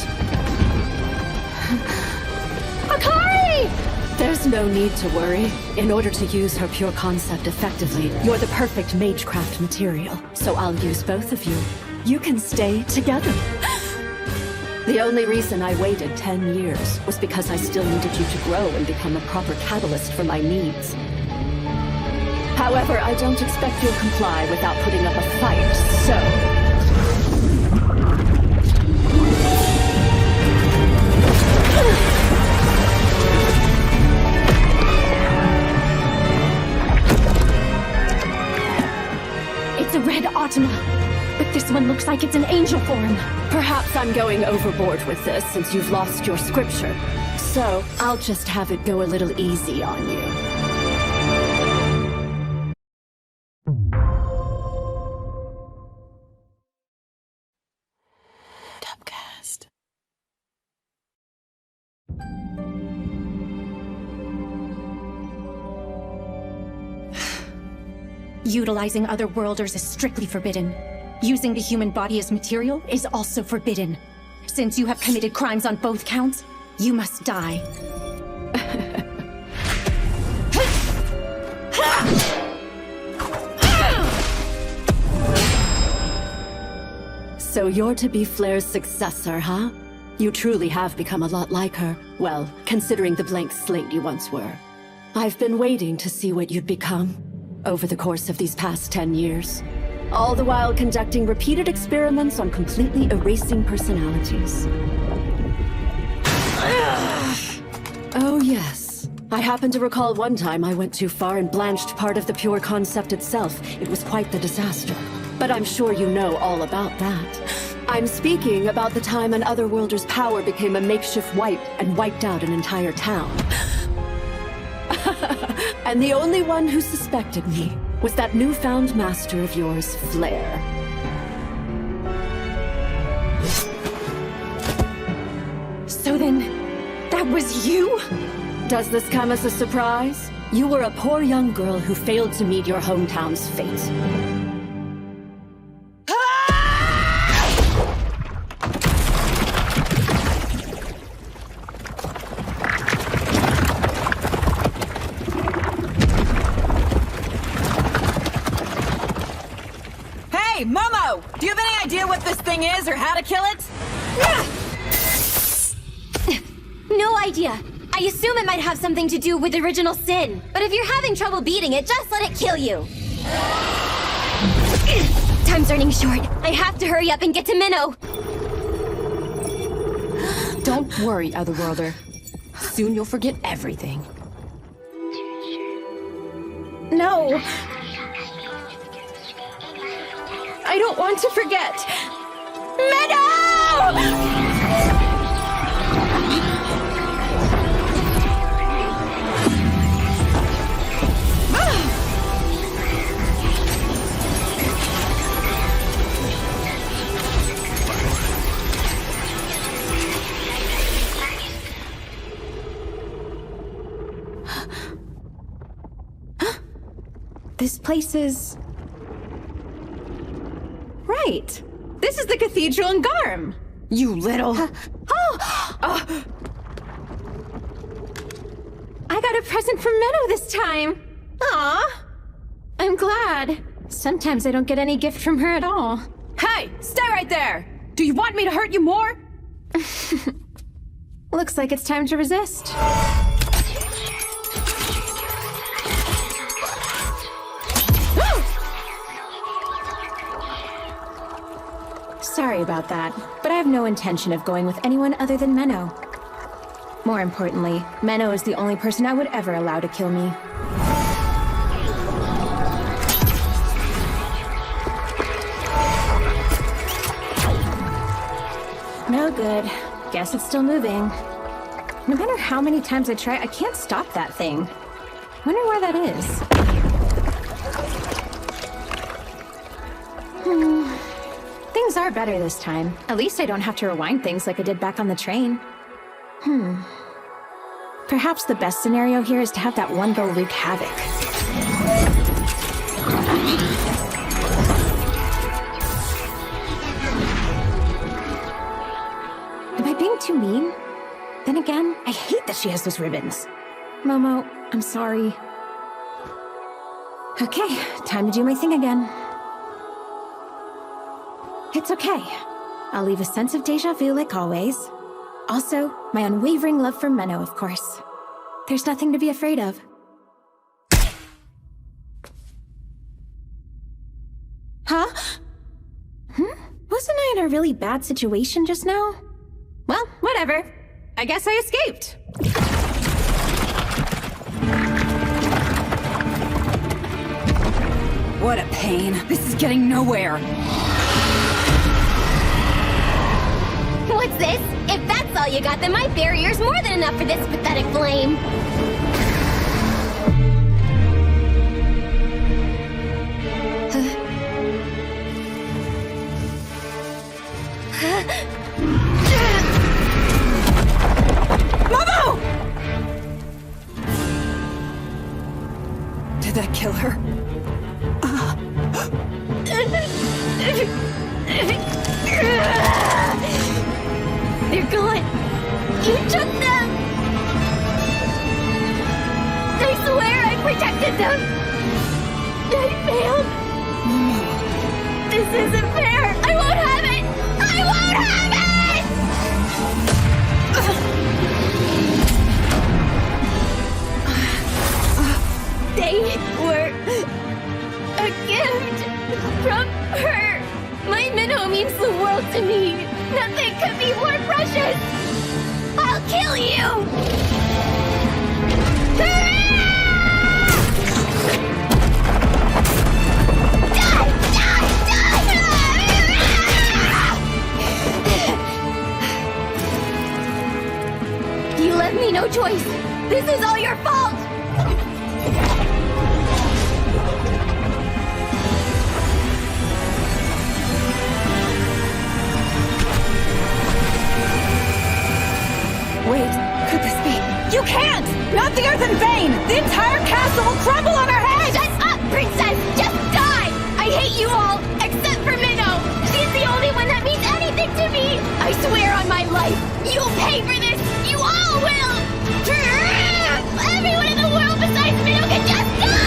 Akari! There's no need to worry. In order to use her pure concept effectively, you're the perfect magecraft material. So I'll use both of you. You can stay together. The only reason I waited 10 years was because I still needed you to grow and become a proper catalyst for my needs. However, I don't expect you'll comply without putting up a fight, so... It's a red Automa, but this one looks like it's an angel form. Perhaps I'm going overboard with this since you've lost your scripture. So, I'll just have it go a little easy on you. Dubcast. Utilizing other worlders is strictly forbidden. Using the human body as material is also forbidden. Since you have committed crimes on both counts, you must die. So you're to be Flair's successor, huh? You truly have become a lot like her. Well, considering the blank slate you once were. I've been waiting to see what you'd become over the course of these past 10 years. All the while conducting repeated experiments on completely erasing personalities. Oh yes. I happen to recall one time I went too far and blanched part of the pure concept itself. It was quite the disaster. But I'm sure you know all about that. I'm speaking about the time an otherworlder's power became a makeshift wipe and wiped out an entire town. And the only one who suspected me was that newfound master of yours, Flair. So then, that was you? Does this come as a surprise? You were a poor young girl who failed to meet your hometown's fate. Hey, Momo! Do you have any idea what this thing is or how to kill it? No idea. I assume it might have something to do with original sin. But if you're having trouble beating it, just let it kill you. Time's running short. I have to hurry up and get to Menow. Don't worry, Otherworlder. Soon you'll forget everything. No. I don't want to forget. Menow! This place is... Right. This is the cathedral in Garm. You little... Oh! I got a present from Menow this time. Aw. I'm glad. Sometimes I don't get any gift from her at all. Hey, stay right there! Do you want me to hurt you more? Looks like it's time to resist. Sorry about that, but I have no intention of going with anyone other than Menow. More importantly, Menow is the only person I would ever allow to kill me. No good. Guess it's still moving. No matter how many times I try, I can't stop that thing. Wonder why that is. Things are better this time. At least I don't have to rewind things like I did back on the train. Perhaps the best scenario here is to have that one go wreak havoc. Am I being too mean? Then again, I hate that she has those ribbons. Momo, I'm sorry. Okay, time to do my thing again. It's okay. I'll leave a sense of deja vu like always. Also, my unwavering love for Menow, of course. There's nothing to be afraid of. Huh? Wasn't I in a really bad situation just now? Well, whatever. I guess I escaped. What a pain. This is getting nowhere. What's this? If that's all you got, then my barrier's more than enough for this pathetic flame. Momo! Did that kill her? They're gone. You took them. I swear I protected them. I failed. This isn't fair. I won't have it. I won't have it. They were a gift from her. My Menow means the world to me. Nothing could be more precious. I'll kill you. You left me no choice. This is all your fault. Wait, could this be? You can't! Not the earthen vein! The entire castle will crumble on her head! Shut up, princess! Just die! I hate you all, except for Menow! She's the only one that means anything to me! I swear on my life, you'll pay for this! You all will! Everyone in the world besides Menow can just die!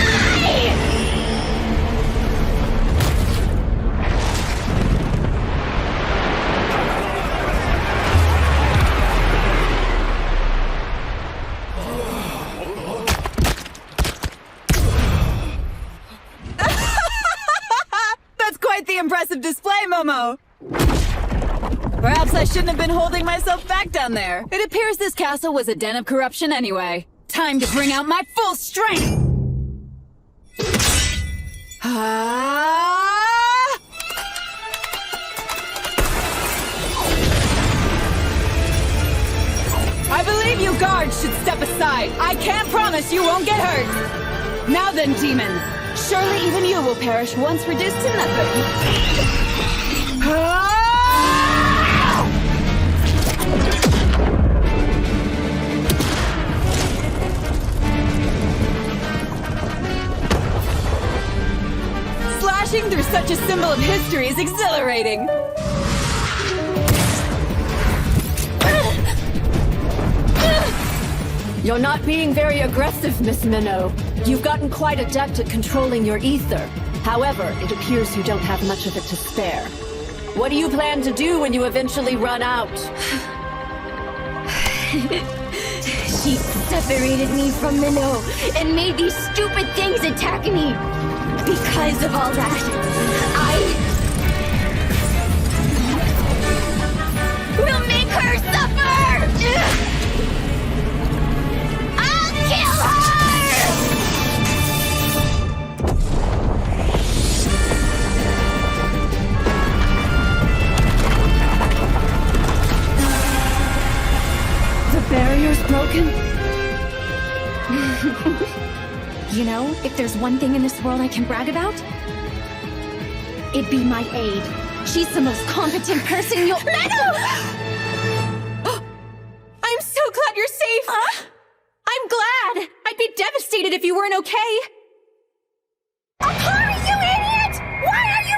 The impressive display, Momo! Perhaps I shouldn't have been holding myself back down there. It appears this castle was a den of corruption anyway. Time to bring out my full strength! I believe you guards should step aside. I can't promise you won't get hurt. Now then, demons. Surely even you will perish once reduced to nothing. Slashing through such a symbol of history is exhilarating. You're not being very aggressive, Miss Menow. You've gotten quite adept at controlling your ether. However, it appears you don't have much of it to spare. What do you plan to do when you eventually run out? She separated me from Menow and made these stupid things attack me. Because of all that, I will make her suffer! I'll kill her! The barrier's broken? You know, if there's one thing in this world I can brag about, it'd be my aide. She's the most competent person you'll— Menow! I'm so glad you're safe! I'm glad! I'd be devastated if you weren't okay! Akari, you idiot! Why are you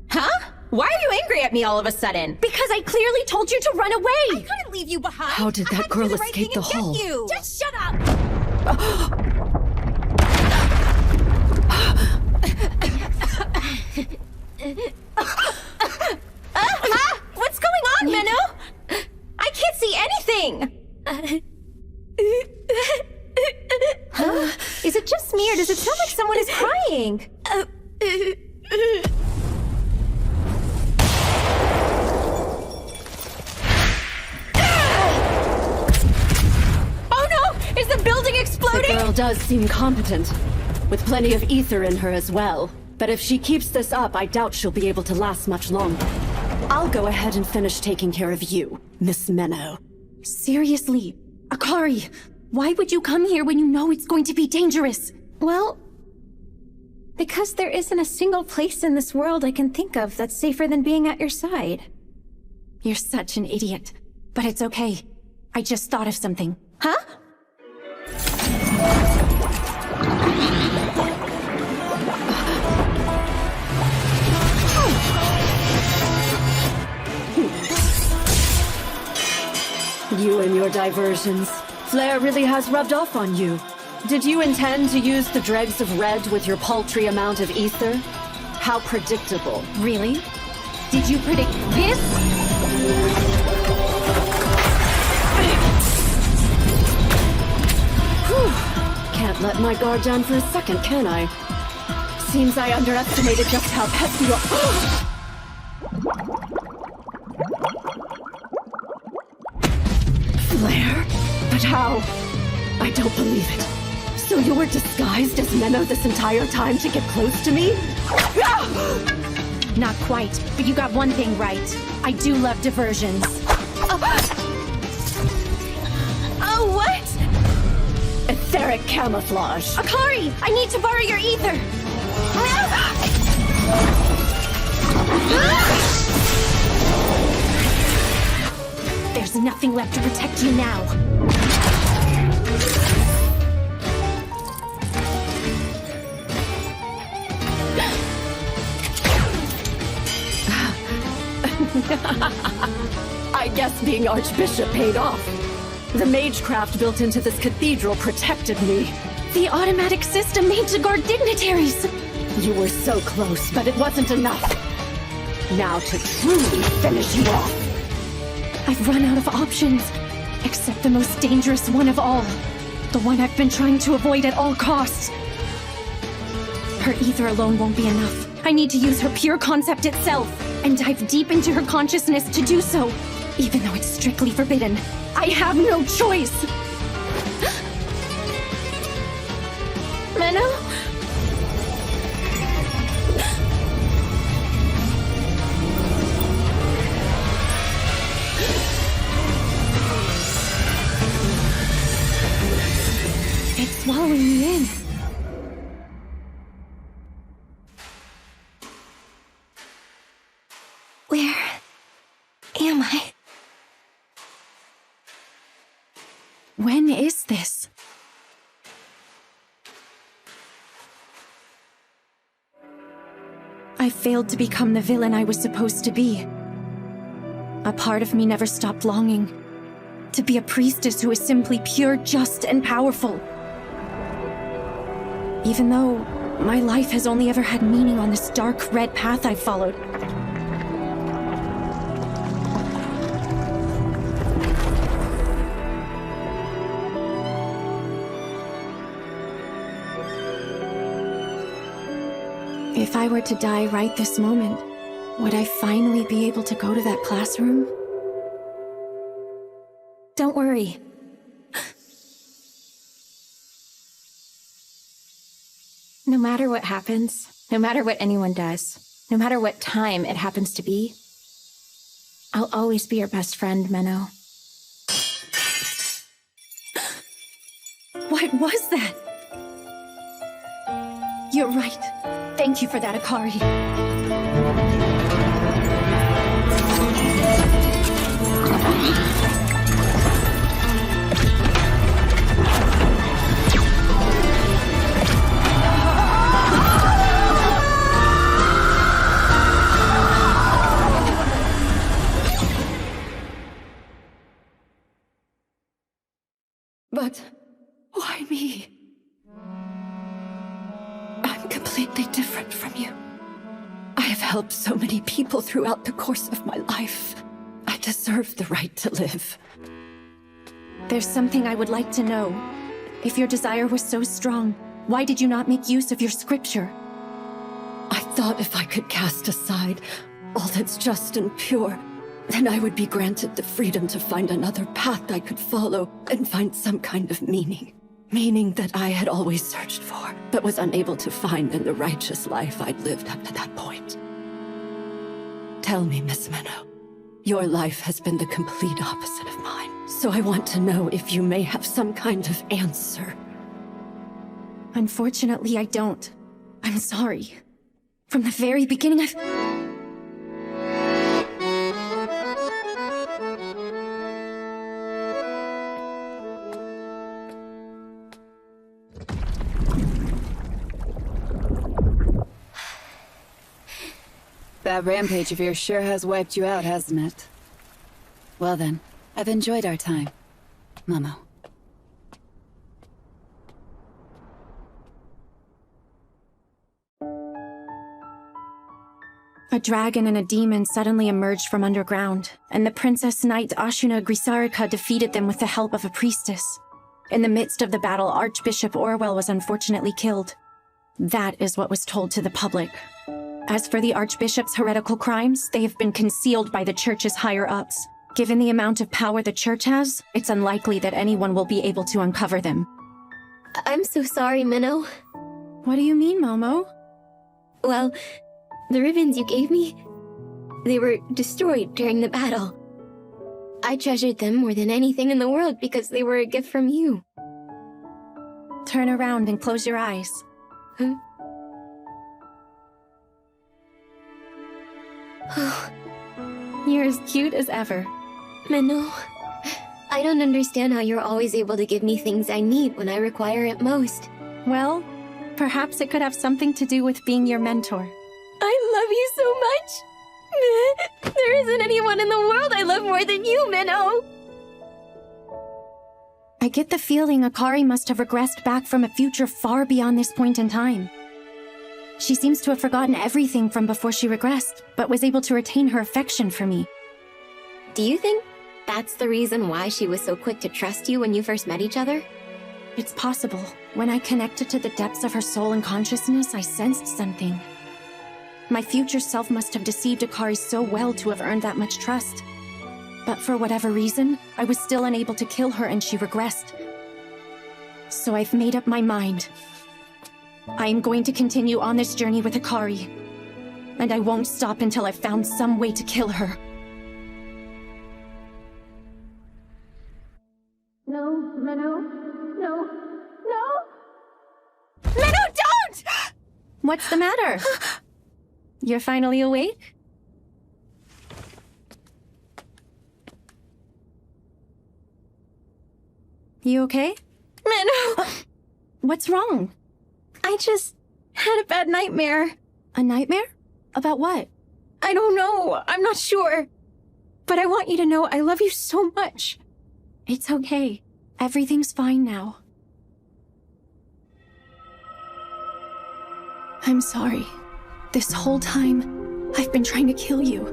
Huh? Why are you angry at me all of a sudden? Because I clearly told you to run away! I couldn't leave you behind! How did that girl escape the hole? Just shut up! What's going on, Menow? I can't see anything! Huh? Is it just me, or does it sound like someone is crying? Oh no! Is the building exploding? The girl does seem competent, with plenty of ether in her as well. But if she keeps this up, I doubt she'll be able to last much longer. I'll go ahead and finish taking care of you, Miss Menow. Seriously, Akari, why would you come here when you know it's going to be dangerous? Well, because there isn't a single place in this world I can think of that's safer than being at your side. You're such an idiot. But it's okay. I just thought of something. Huh? You and your diversions. Flair really has rubbed off on you. Did you intend to use the dregs of red with your paltry amount of ether? How predictable. Really? Did you predict this? Whew. Can't let my guard down for a second, can I? Seems I underestimated just how pesky you are. Flair? But how? I don't believe it. So you were disguised as Menow this entire time to get close to me? Not quite, but you got one thing right. I do love diversions. Oh, what? Etheric camouflage. Akari, I need to borrow your ether. There's nothing left to protect you now. I guess being Archbishop paid off. The magecraft built into this cathedral protected me. The automatic system made to guard dignitaries. You were so close, but it wasn't enough. Now to truly finish you off. I've run out of options, except the most dangerous one of all. The one I've been trying to avoid at all costs. Her ether alone won't be enough. I need to use her pure concept itself, and dive deep into her consciousness to do so, even though it's strictly forbidden. I have no choice! Menow? It's swallowing me in. Where am I? When is this? failed to become the villain I was supposed to be. A part of me never stopped longing to be a priestess who is simply pure, just, and powerful. Even though my life has only ever had meaning on this dark red path I've followed. If I were to die right this moment, would I finally be able to go to that classroom? Don't worry. No matter what happens, no matter what anyone does, no matter what time it happens to be, I'll always be your best friend, Menow. What was that? You're right. Thank you for that, Akari. But why me? I'm completely different from you. I have helped so many people throughout the course of my life. I deserve the right to live. There's something I would like to know. If your desire was so strong, why did you not make use of your scripture? I thought if I could cast aside all that's just and pure, then I would be granted the freedom to find another path I could follow and find some kind of meaning. Meaning that I had always searched for, but was unable to find in the righteous life I'd lived up to that point. Tell me, Miss Menow, your life has been the complete opposite of mine, so I want to know if you may have some kind of answer. Unfortunately, I don't. I'm sorry. From the very beginning, I've... That rampage of yours sure has wiped you out, hasn't it? Well then, I've enjoyed our time. Momo. A dragon and a demon suddenly emerged from underground, and the Princess Knight Ashuna Grisarika defeated them with the help of a priestess. In the midst of the battle, Archbishop Orwell was unfortunately killed. That is what was told to the public. As for the Archbishop's heretical crimes, they have been concealed by the Church's higher-ups. Given the amount of power the Church has, it's unlikely that anyone will be able to uncover them. I'm so sorry, Menow. What do you mean, Momo? Well, the ribbons you gave me, they were destroyed during the battle. I treasured them more than anything in the world because they were a gift from you. Turn around and close your eyes. Huh? You're as cute as ever. Menow, I don't understand how you're always able to give me things I need when I require it most. Well, perhaps it could have something to do with being your mentor. I love you so much! There isn't anyone in the world I love more than you, Menow! I get the feeling Akari must have regressed back from a future far beyond this point in time. She seems to have forgotten everything from before she regressed, but was able to retain her affection for me. Do you think that's the reason why she was so quick to trust you when you first met each other? It's possible. When I connected to the depths of her soul and consciousness, I sensed something. My future self must have deceived Akari so well to have earned that much trust. But for whatever reason, I was still unable to kill her and she regressed. So I've made up my mind. I am going to continue on this journey with Akari. And I won't stop until I've found some way to kill her. No, Menow. No. No! Menow, don't! What's the matter? You're finally awake? You okay? Menow! What's wrong? I just had a bad nightmare. A nightmare? About what? I don't know. I'm not sure. But I want you to know I love you so much. It's okay. Everything's fine now. I'm sorry. This whole time, I've been trying to kill you.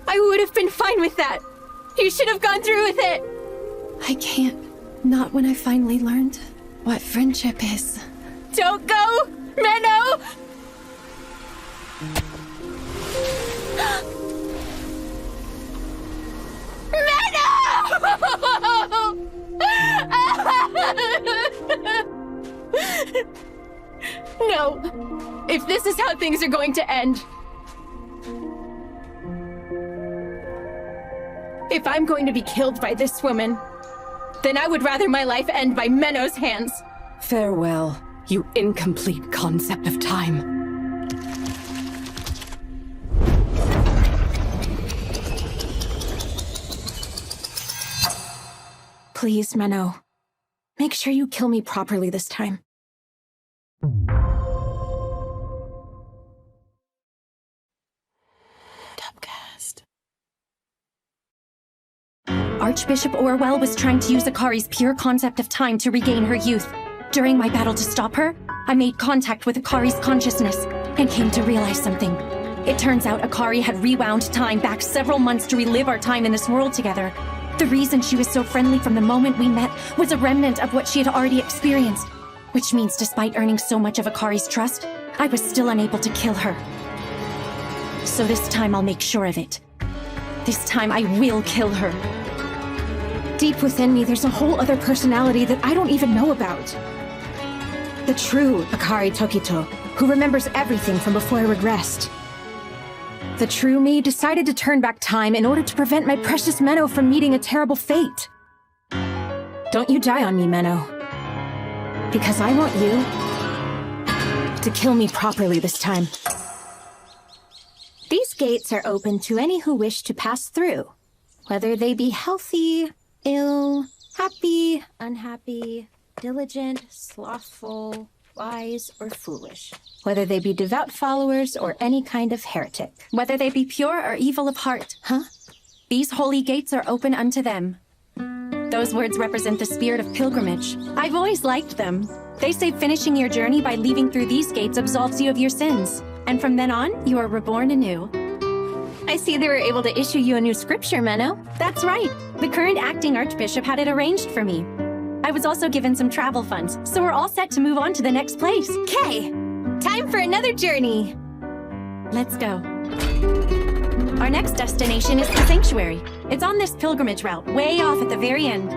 I would have been fine with that. You should have gone through with it. I can't. Not when I finally learned what friendship is. Don't go, Menow! No! If this is how things are going to end, if I'm going to be killed by this woman, then I would rather my life end by Menow's hands. Farewell, you incomplete concept of time. Please, Menow. Make sure you kill me properly this time. Archbishop Orwell was trying to use Akari's pure concept of time to regain her youth. During my battle to stop her, I made contact with Akari's consciousness and came to realize something. It turns out Akari had rewound time back several months to relive our time in this world together. The reason she was so friendly from the moment we met was a remnant of what she had already experienced, which means despite earning so much of Akari's trust, I was still unable to kill her. So this time I'll make sure of it. This time I will kill her. Deep within me, there's a whole other personality that I don't even know about. The true Akari Tokito, who remembers everything from before I regressed. The true me decided to turn back time in order to prevent my precious Menow from meeting a terrible fate. Don't you die on me, Menow. Because I want you to kill me properly this time. These gates are open to any who wish to pass through, whether they be healthy, ill, happy, unhappy, diligent, slothful, wise, or foolish. Whether they be devout followers or any kind of heretic. Whether they be pure or evil of heart. Huh? These holy gates are open unto them. Those words represent the spirit of pilgrimage. I've always liked them. They say finishing your journey by leaving through these gates absolves you of your sins. And from then on, you are reborn anew. I see they were able to issue you a new scripture, Menow. That's right. The current acting archbishop had it arranged for me. I was also given some travel funds, so we're all set to move on to the next place. Okay, time for another journey. Let's go. Our next destination is the sanctuary. It's on this pilgrimage route, way off at the very end.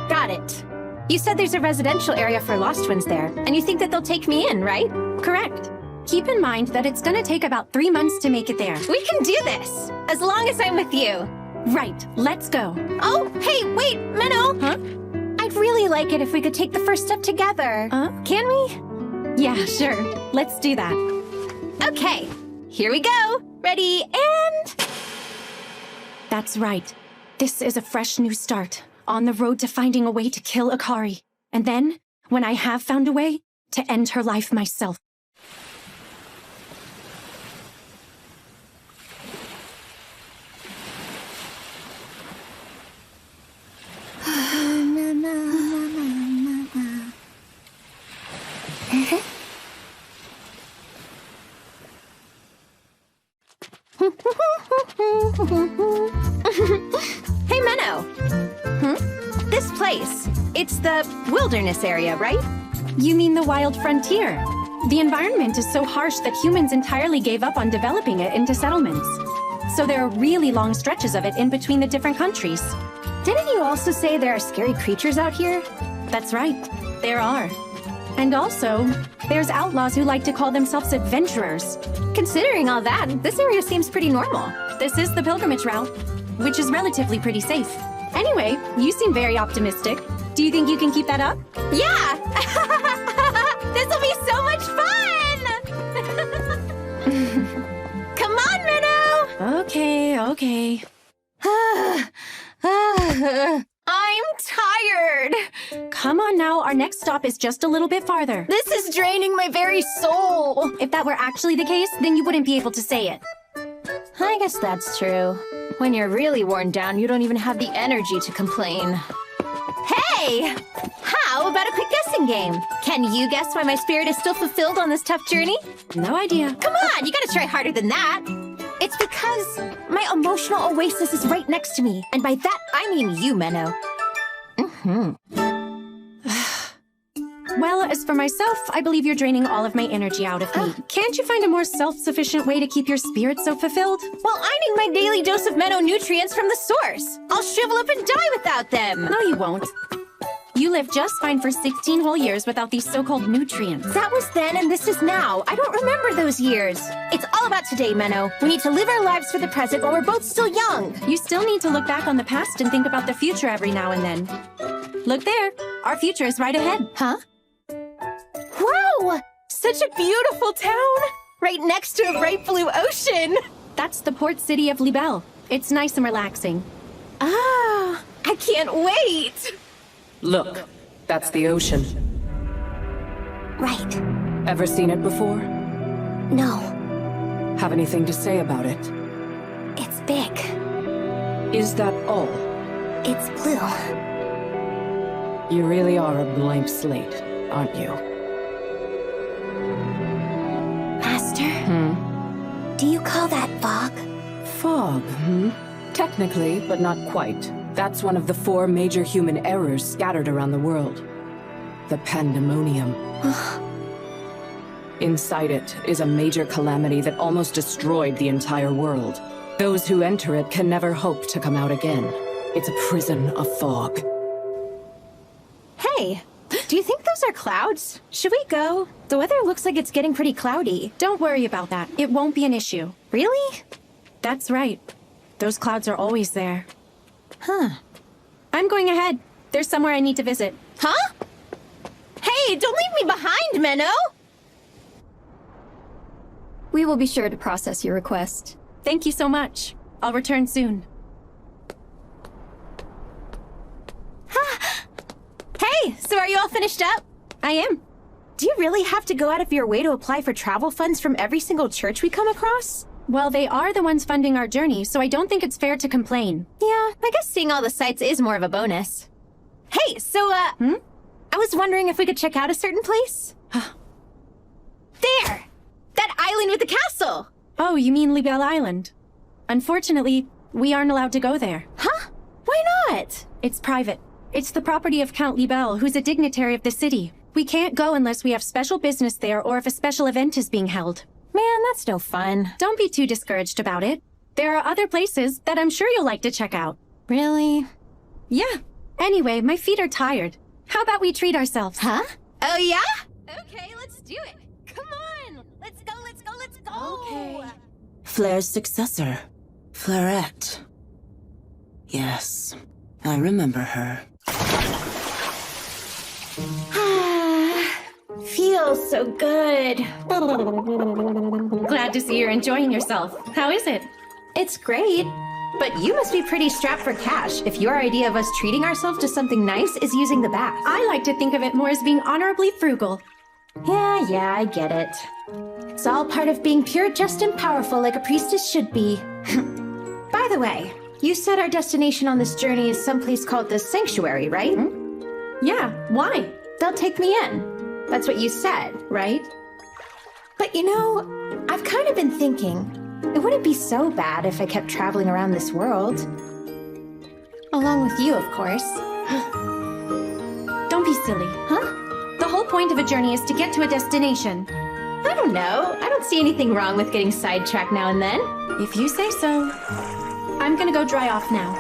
Got it. You said there's a residential area for lost twins there, and you think that they'll take me in, right? Correct. Keep in mind that it's gonna take about 3 months to make it there. We can do this, as long as I'm with you. Right, let's go. Oh, hey, wait, Menow! Huh? I'd really like it if we could take the first step together. Can we? Yeah, sure. Let's do that. Okay, here we go. Ready, and... That's right. This is a fresh new start, on the road to finding a way to kill Akari. And then, when I have found a way, to end her life myself. Hey, Menow. This place, it's the wilderness area, right? You mean the wild frontier? The environment is so harsh that humans entirely gave up on developing it into settlements. So there are really long stretches of it in between the different countries. Didn't you also say there are scary creatures out here? That's right, there are. And also, there's outlaws who like to call themselves adventurers. Considering all that, this area seems pretty normal. This is the pilgrimage route, which is relatively pretty safe. Anyway, you seem very optimistic. Do you think you can keep that up? Yeah! This'll be so much fun! Come on, Menow! Okay. I'm tired. Come on now, our next stop is just a little bit farther. This is draining my very soul. If that were actually the case, then you wouldn't be able to say it. I guess that's true. When you're really worn down, you don't even have the energy to complain. Hey! How about a quick guessing game? Can you guess why my spirit is still fulfilled on this tough journey? No idea. Come on, you gotta try harder than that. It's because my emotional oasis is right next to me. And by that, I mean you, Menow. Well, as for myself, I believe you're draining all of my energy out of me. Can't you find a more self-sufficient way to keep your spirit so fulfilled? Well, I need my daily dose of Menow nutrients from the source. I'll shrivel up and die without them. No, you won't. You lived just fine for 16 whole years without these so-called nutrients. That was then and this is now. I don't remember those years. It's all about today, Menow. We need to live our lives for the present while we're both still young. You still need to look back on the past and think about the future every now and then. Look there. Our future is right ahead. Huh? Wow! Such a beautiful town! Right next to a bright blue ocean! That's the port city of Libelle. It's nice and relaxing. Ah! I can't wait! Look, that's the ocean. Right. Ever seen it before? No. Have anything to say about it? It's big. Is that all? It's blue. You really are a blank slate, aren't you? Master? Do you call that fog? Fog, Technically, but not quite. That's one of the 4 major human errors scattered around the world. The pandemonium. Inside it is a major calamity that almost destroyed the entire world. Those who enter it can never hope to come out again. It's a prison of fog. Hey, do you think those are clouds? Should we go? The weather looks like it's getting pretty cloudy. Don't worry about that. It won't be an issue. Really? That's right. Those clouds are always there. Huh. I'm going ahead. There's somewhere I need to visit. Huh? Hey, don't leave me behind, Menow! We will be sure to process your request. Thank you so much. I'll return soon. Hey, so are you all finished up? I am. Do you really have to go out of your way to apply for travel funds from every single church we come across? Well, they are the ones funding our journey, so I don't think it's fair to complain. Yeah, I guess seeing all the sights is more of a bonus. Hey, so, I was wondering if we could check out a certain place? There! That island with the castle! Oh, you mean Libelle Island? Unfortunately, we aren't allowed to go there. Huh? Why not? It's private. It's the property of Count Libelle, who's a dignitary of the city. We can't go unless we have special business there or if a special event is being held. Man, that's no fun. Don't be too discouraged about it. There are other places that I'm sure you'll like to check out. Really? Yeah. Anyway, my feet are tired. How about we treat ourselves? Huh? Oh, yeah? Okay, let's do it. Come on. Let's go, let's go, let's go. Okay. Flair's successor, Flairette. Yes, I remember her. Feels so good. Glad to see you're enjoying yourself. How is it? It's great. But you must be pretty strapped for cash if your idea of us treating ourselves to something nice is using the bath. I like to think of it more as being honorably frugal. Yeah, I get it. It's all part of being pure, just, and powerful like a priestess should be. By the way, you said our destination on this journey is someplace called the Sanctuary, right? Yeah, why? They'll take me in. That's what you said, right? But you know, I've kind of been thinking, it wouldn't be so bad if I kept traveling around this world. Along with you, of course. Don't be silly. Huh? The whole point of a journey is to get to a destination. I don't know. I don't see anything wrong with getting sidetracked now and then. If you say so. I'm gonna go dry off now.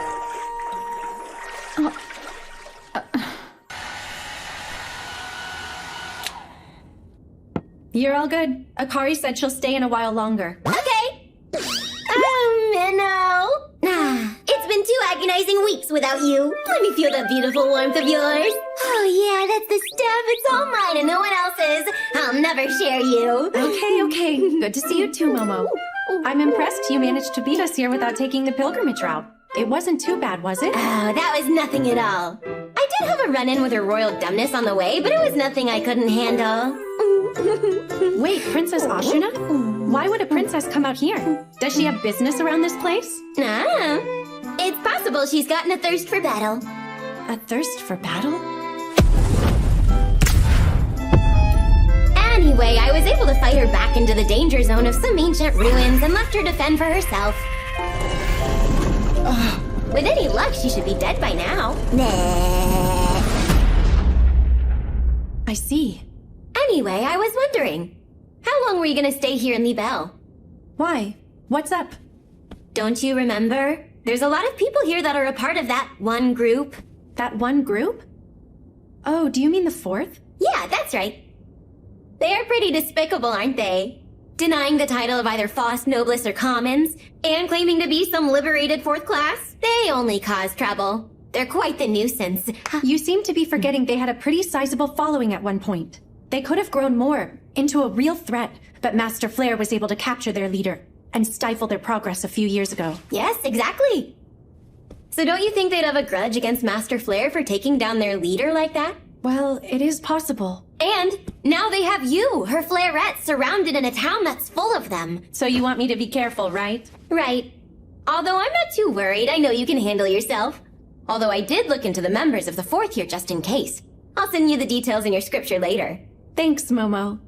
You're all good. Akari said she'll stay in a while longer. Okay. Menow. It's been 2 agonizing weeks without you. Let me feel that beautiful warmth of yours. Oh yeah, that's the stuff. It's all mine and no one else's. I'll never share you. Okay. Good to see you too, Momo. I'm impressed you managed to beat us here without taking the pilgrimage route. It wasn't too bad, was it? Oh, that was nothing at all. I I did have a run-in with her royal dumbness on the way, but it was nothing I couldn't handle. Wait, Princess Ashuna? Why would a princess come out here? Does she have business around this place? Ah, it's possible she's gotten a thirst for battle. A thirst for battle? Anyway, I was able to fight her back into the danger zone of some ancient ruins and left her to fend for herself. With any luck, she should be dead by now. I see. Anyway, I was wondering, how long were you gonna stay here in Libelle? Why? What's up? Don't you remember? There's a lot of people here that are a part of that one group. That one group? Oh, do you mean the fourth? Yeah, that's right. They're pretty despicable, aren't they? Denying the title of either Faust, Noblesse, or Commons, and claiming to be some liberated fourth class. They only cause trouble. They're quite the nuisance. You seem to be forgetting they had a pretty sizable following at one point. They could have grown more, into a real threat, but Master Flare was able to capture their leader and stifle their progress a few years ago. Yes, exactly. So don't you think they'd have a grudge against Master Flare for taking down their leader like that? Well, it is possible. And now they have you, her Flarettes, surrounded in a town that's full of them. So you want me to be careful, right? Right. Although I'm not too worried, I know you can handle yourself. Although I did look into the members of the fourth here just in case. I'll send you the details in your scripture later. Thanks, Momo.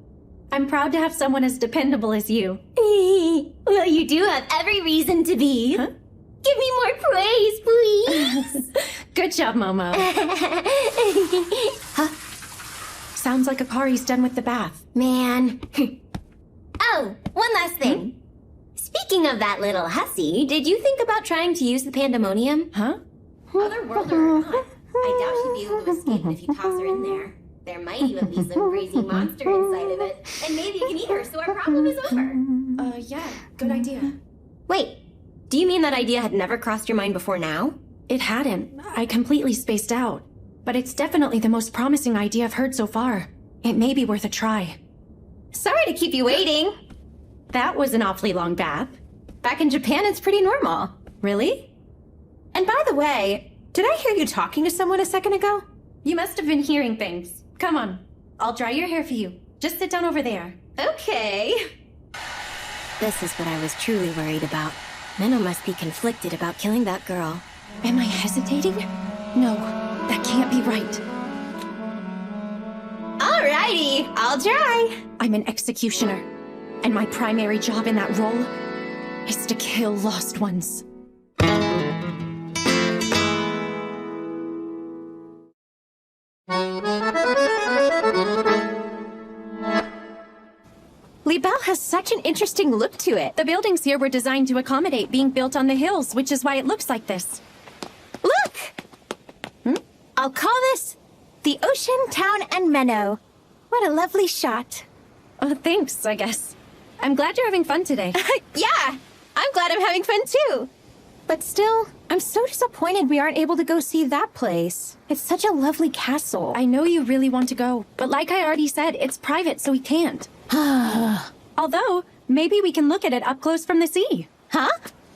I'm proud to have someone as dependable as you. Well, you do have every reason to be. Huh? Give me more praise, please. Good job, Momo. Huh? Sounds like Akari's done with the bath. Man. Oh, one last thing. Speaking of that little hussy, did you think about trying to use the pandemonium? Huh? Otherworldler or not, I doubt she'd be able to escape if you toss her in there. There might even be some crazy monster inside of it. And maybe you can eat her so our problem is over. Yeah, good idea. Wait, do you mean that idea had never crossed your mind before now? It hadn't. I completely spaced out. But it's definitely the most promising idea I've heard so far. It may be worth a try. Sorry to keep you waiting. That was an awfully long bath. Back in Japan, it's pretty normal. Really? And by the way, did I hear you talking to someone a second ago? You must have been hearing things. Come on, I'll dry your hair for you. Just sit down over there. Okay. This is what I was truly worried about. Menow must be conflicted about killing that girl. Am I hesitating? No, that can't be right. Alrighty, I'll try. I'm an executioner, and my primary job in that role is to kill lost ones. Libelle has such an interesting look to it. The buildings here were designed to accommodate being built on the hills, which is why it looks like this. Look! I'll call this the Ocean, Town, and Menow. What a lovely shot. Oh, thanks, I guess. I'm glad you're having fun today. Yeah, I'm glad I'm having fun too. But still, I'm so disappointed we aren't able to go see that place. It's such a lovely castle. I know you really want to go, but like I already said, it's private, so we can't. Although, maybe we can look at it up close from the sea. Huh?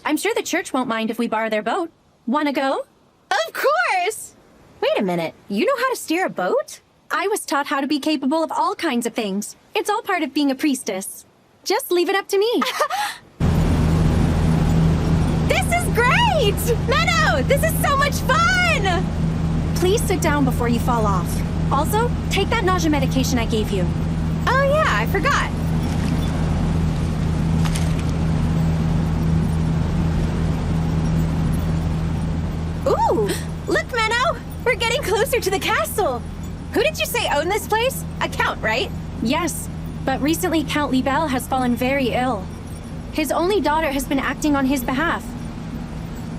I'm sure the church won't mind if we borrow their boat. Wanna go? Of course! Wait a minute, you know how to steer a boat? I was taught how to be capable of all kinds of things. It's all part of being a priestess. Just leave it up to me. This is great! Menow, this is so much fun! Please sit down before you fall off. Also, take that nausea medication I gave you. Oh yeah, I forgot. Ooh, look, Menow! We're getting closer to the castle. Who did you say owned this place? A count, right? Yes, but recently Count Libelle has fallen very ill. His only daughter has been acting on his behalf.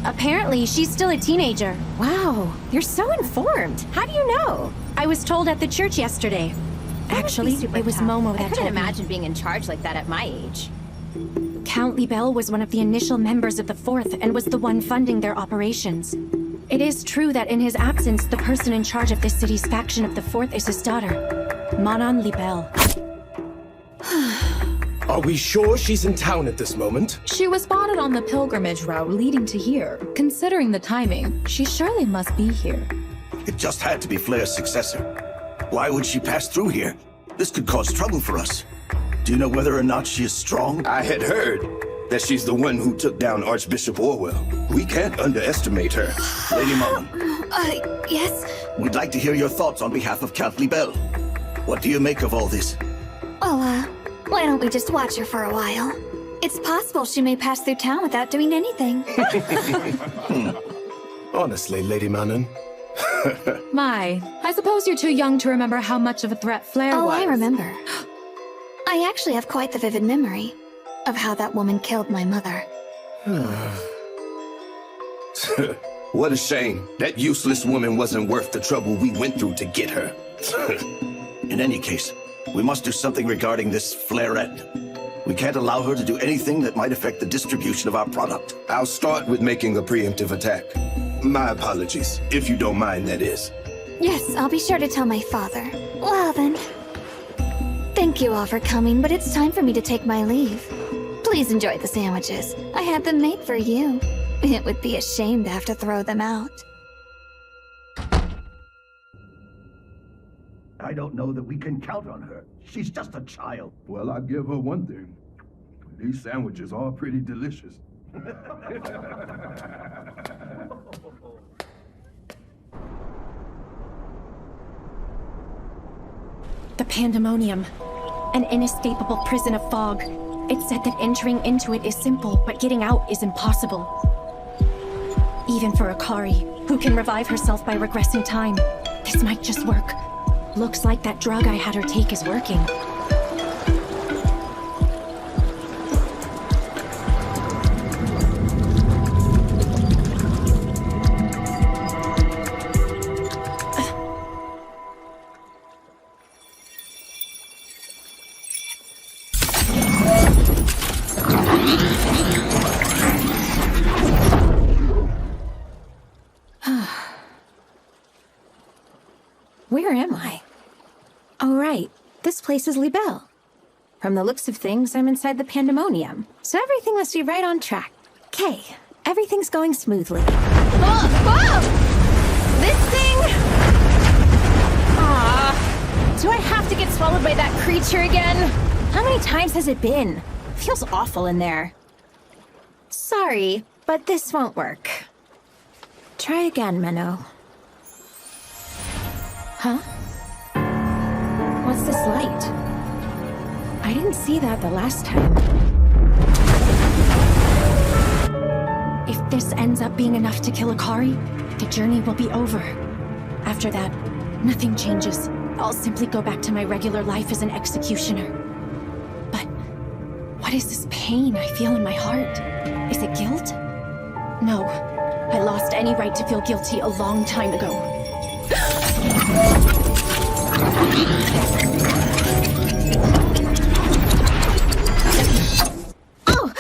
Apparently, she's still a teenager. Wow, you're so informed. How do you know? I was told at the church yesterday. Actually, it was Momo that told me. I couldn't imagine being in charge like that at my age. Count Libelle was one of the initial members of the Fourth and was the one funding their operations. It is true that in his absence, the person in charge of this city's faction of the Fourth is his daughter, Manon Libelle. Are we sure she's in town at this moment? She was spotted on the pilgrimage route leading to here. Considering the timing, she surely must be here. It just had to be Flair's successor. Why would she pass through here? This could cause trouble for us. Do you know whether or not she is strong? I had heard that she's the one who took down Archbishop Orwell. We can't underestimate her. Lady Momo. Yes? We'd like to hear your thoughts on behalf of Count Libelle. What do you make of all this? Well, why don't we just watch her for a while? It's possible she may pass through town without doing anything. Honestly, Lady Manon. My, I suppose you're too young to remember how much of a threat Flair was. Oh, I remember. I actually have quite the vivid memory of how that woman killed my mother. What a shame. That useless woman wasn't worth the trouble we went through to get her. In any case, we must do something regarding this Flairette. We can't allow her to do anything that might affect the distribution of our product. I'll start with making a preemptive attack. My apologies, if you don't mind, that is. Yes, I'll be sure to tell my father. Well then. Thank you all for coming, but it's time for me to take my leave. Please enjoy the sandwiches. I had them made for you. It would be a shame to have to throw them out. I don't know that we can count on her. She's just a child. Well, I give her one thing. These sandwiches are pretty delicious. The pandemonium. An inescapable prison of fog. It's said that entering into it is simple, but getting out is impossible. Even for Akari, who can revive herself by regressing time. This might just work. Looks like that drug I had her take is working. Where am I? Oh, right. This place is Libelle. From the looks of things, I'm inside the pandemonium. So everything must be right on track. Okay, everything's going smoothly. Whoa! This thing! Ah, do I have to get swallowed by that creature again? How many times has it been? Feels awful in there. Sorry, but this won't work. Try again, Menow. Huh? What's this light? I didn't see that the last time. If this ends up being enough to kill Akari, the journey will be over. After that, nothing changes. I'll simply go back to my regular life as an executioner. But what is this pain I feel in my heart? Is it guilt? No, I lost any right to feel guilty a long time ago. Oh!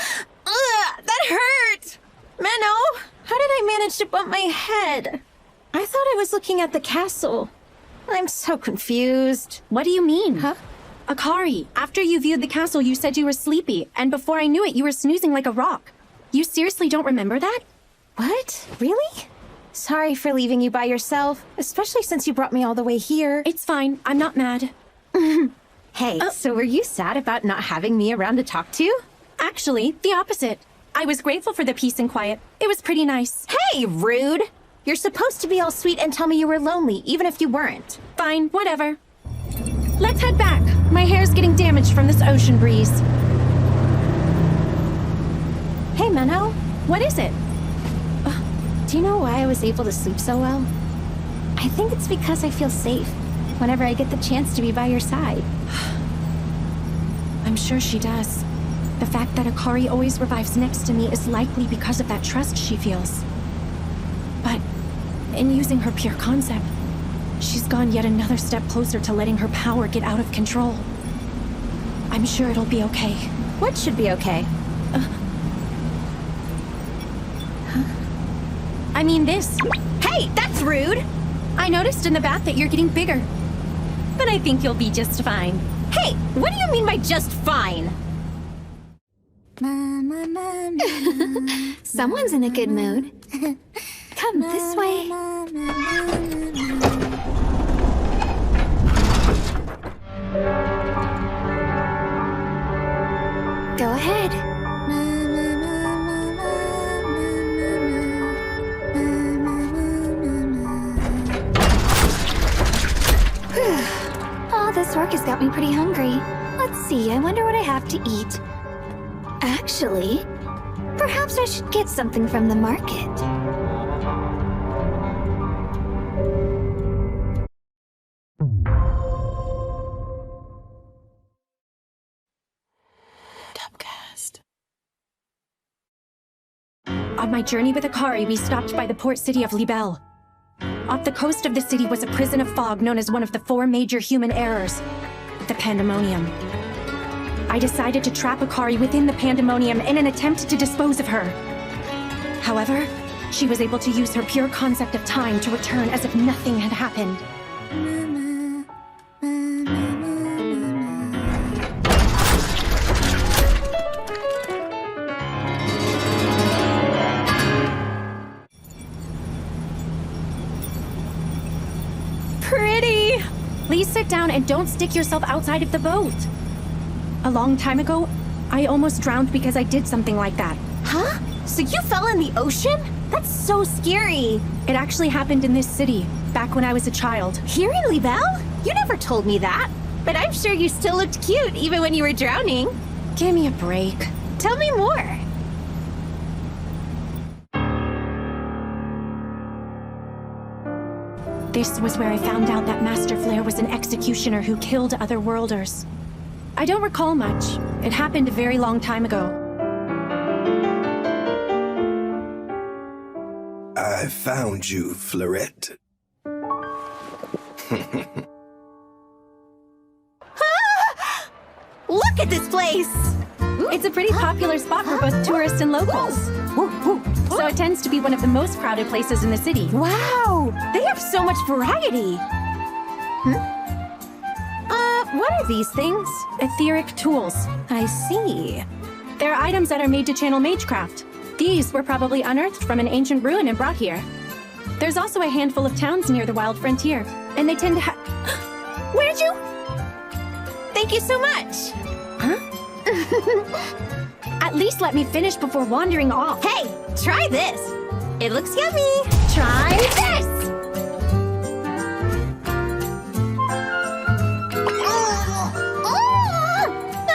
That hurt! Menow, how did I manage to bump my head? I thought I was looking at the castle. I'm so confused. What do you mean? Huh? Akari, after you viewed the castle, you said you were sleepy, and before I knew it, you were snoozing like a rock. You seriously don't remember that? What? Really? Sorry for leaving you by yourself, especially since you brought me all the way here. It's fine. I'm not mad. Hey, so were you sad about not having me around to talk to? Actually, the opposite. I was grateful for the peace and quiet. It was pretty nice. Hey, rude! You're supposed to be all sweet and tell me you were lonely, even if you weren't. Fine, whatever. Let's head back. My hair's getting damaged from this ocean breeze. Hey, Menow. What is it? Do you know why I was able to sleep so well? I think it's because I feel safe whenever I get the chance to be by your side. I'm sure she does. The fact that Akari always revives next to me is likely because of that trust she feels. But in using her pure concept, she's gone yet another step closer to letting her power get out of control. I'm sure it'll be okay. What should be okay? I mean this. Hey, that's rude! I noticed in the bath that you're getting bigger. But I think you'll be just fine. Hey, what do you mean by just fine? Someone's in a good mood. Come this way. Go ahead. Oh, this work has got me pretty hungry. Let's see, I wonder what I have to eat. Actually, perhaps I should get something from the market. On my journey with Akari, we stopped by the port city of Libelle. Off the coast of the city was a prison of fog known as one of the 4 major human errors, the pandemonium. I decided to trap Akari within the pandemonium in an attempt to dispose of her. However, she was able to use her pure concept of time to return as if nothing had happened. Pretty! Please sit down and don't stick yourself outside of the boat. A long time ago, I almost drowned because I did something like that. Huh? So you fell in the ocean? That's so scary. It actually happened in this city, back when I was a child. Here in Libelle? You never told me that. But I'm sure you still looked cute even when you were drowning. Give me a break. Tell me more. This was where I found out that Master Flare was an executioner who killed other worlders. I don't recall much. It happened a very long time ago. I found you, Fleurette. Look at this place! It's a pretty popular spot for both tourists and locals. So it tends to be one of the most crowded places in the city. Wow! They have so much variety! What are these things? Etheric tools. I see. They're items that are made to channel magecraft. These were probably unearthed from an ancient ruin and brought here. There's also a handful of towns near the wild frontier, and they tend to have... Where'd you... Thank you so much! Huh? At least let me finish before wandering off. Hey, try this! It looks yummy! Try this!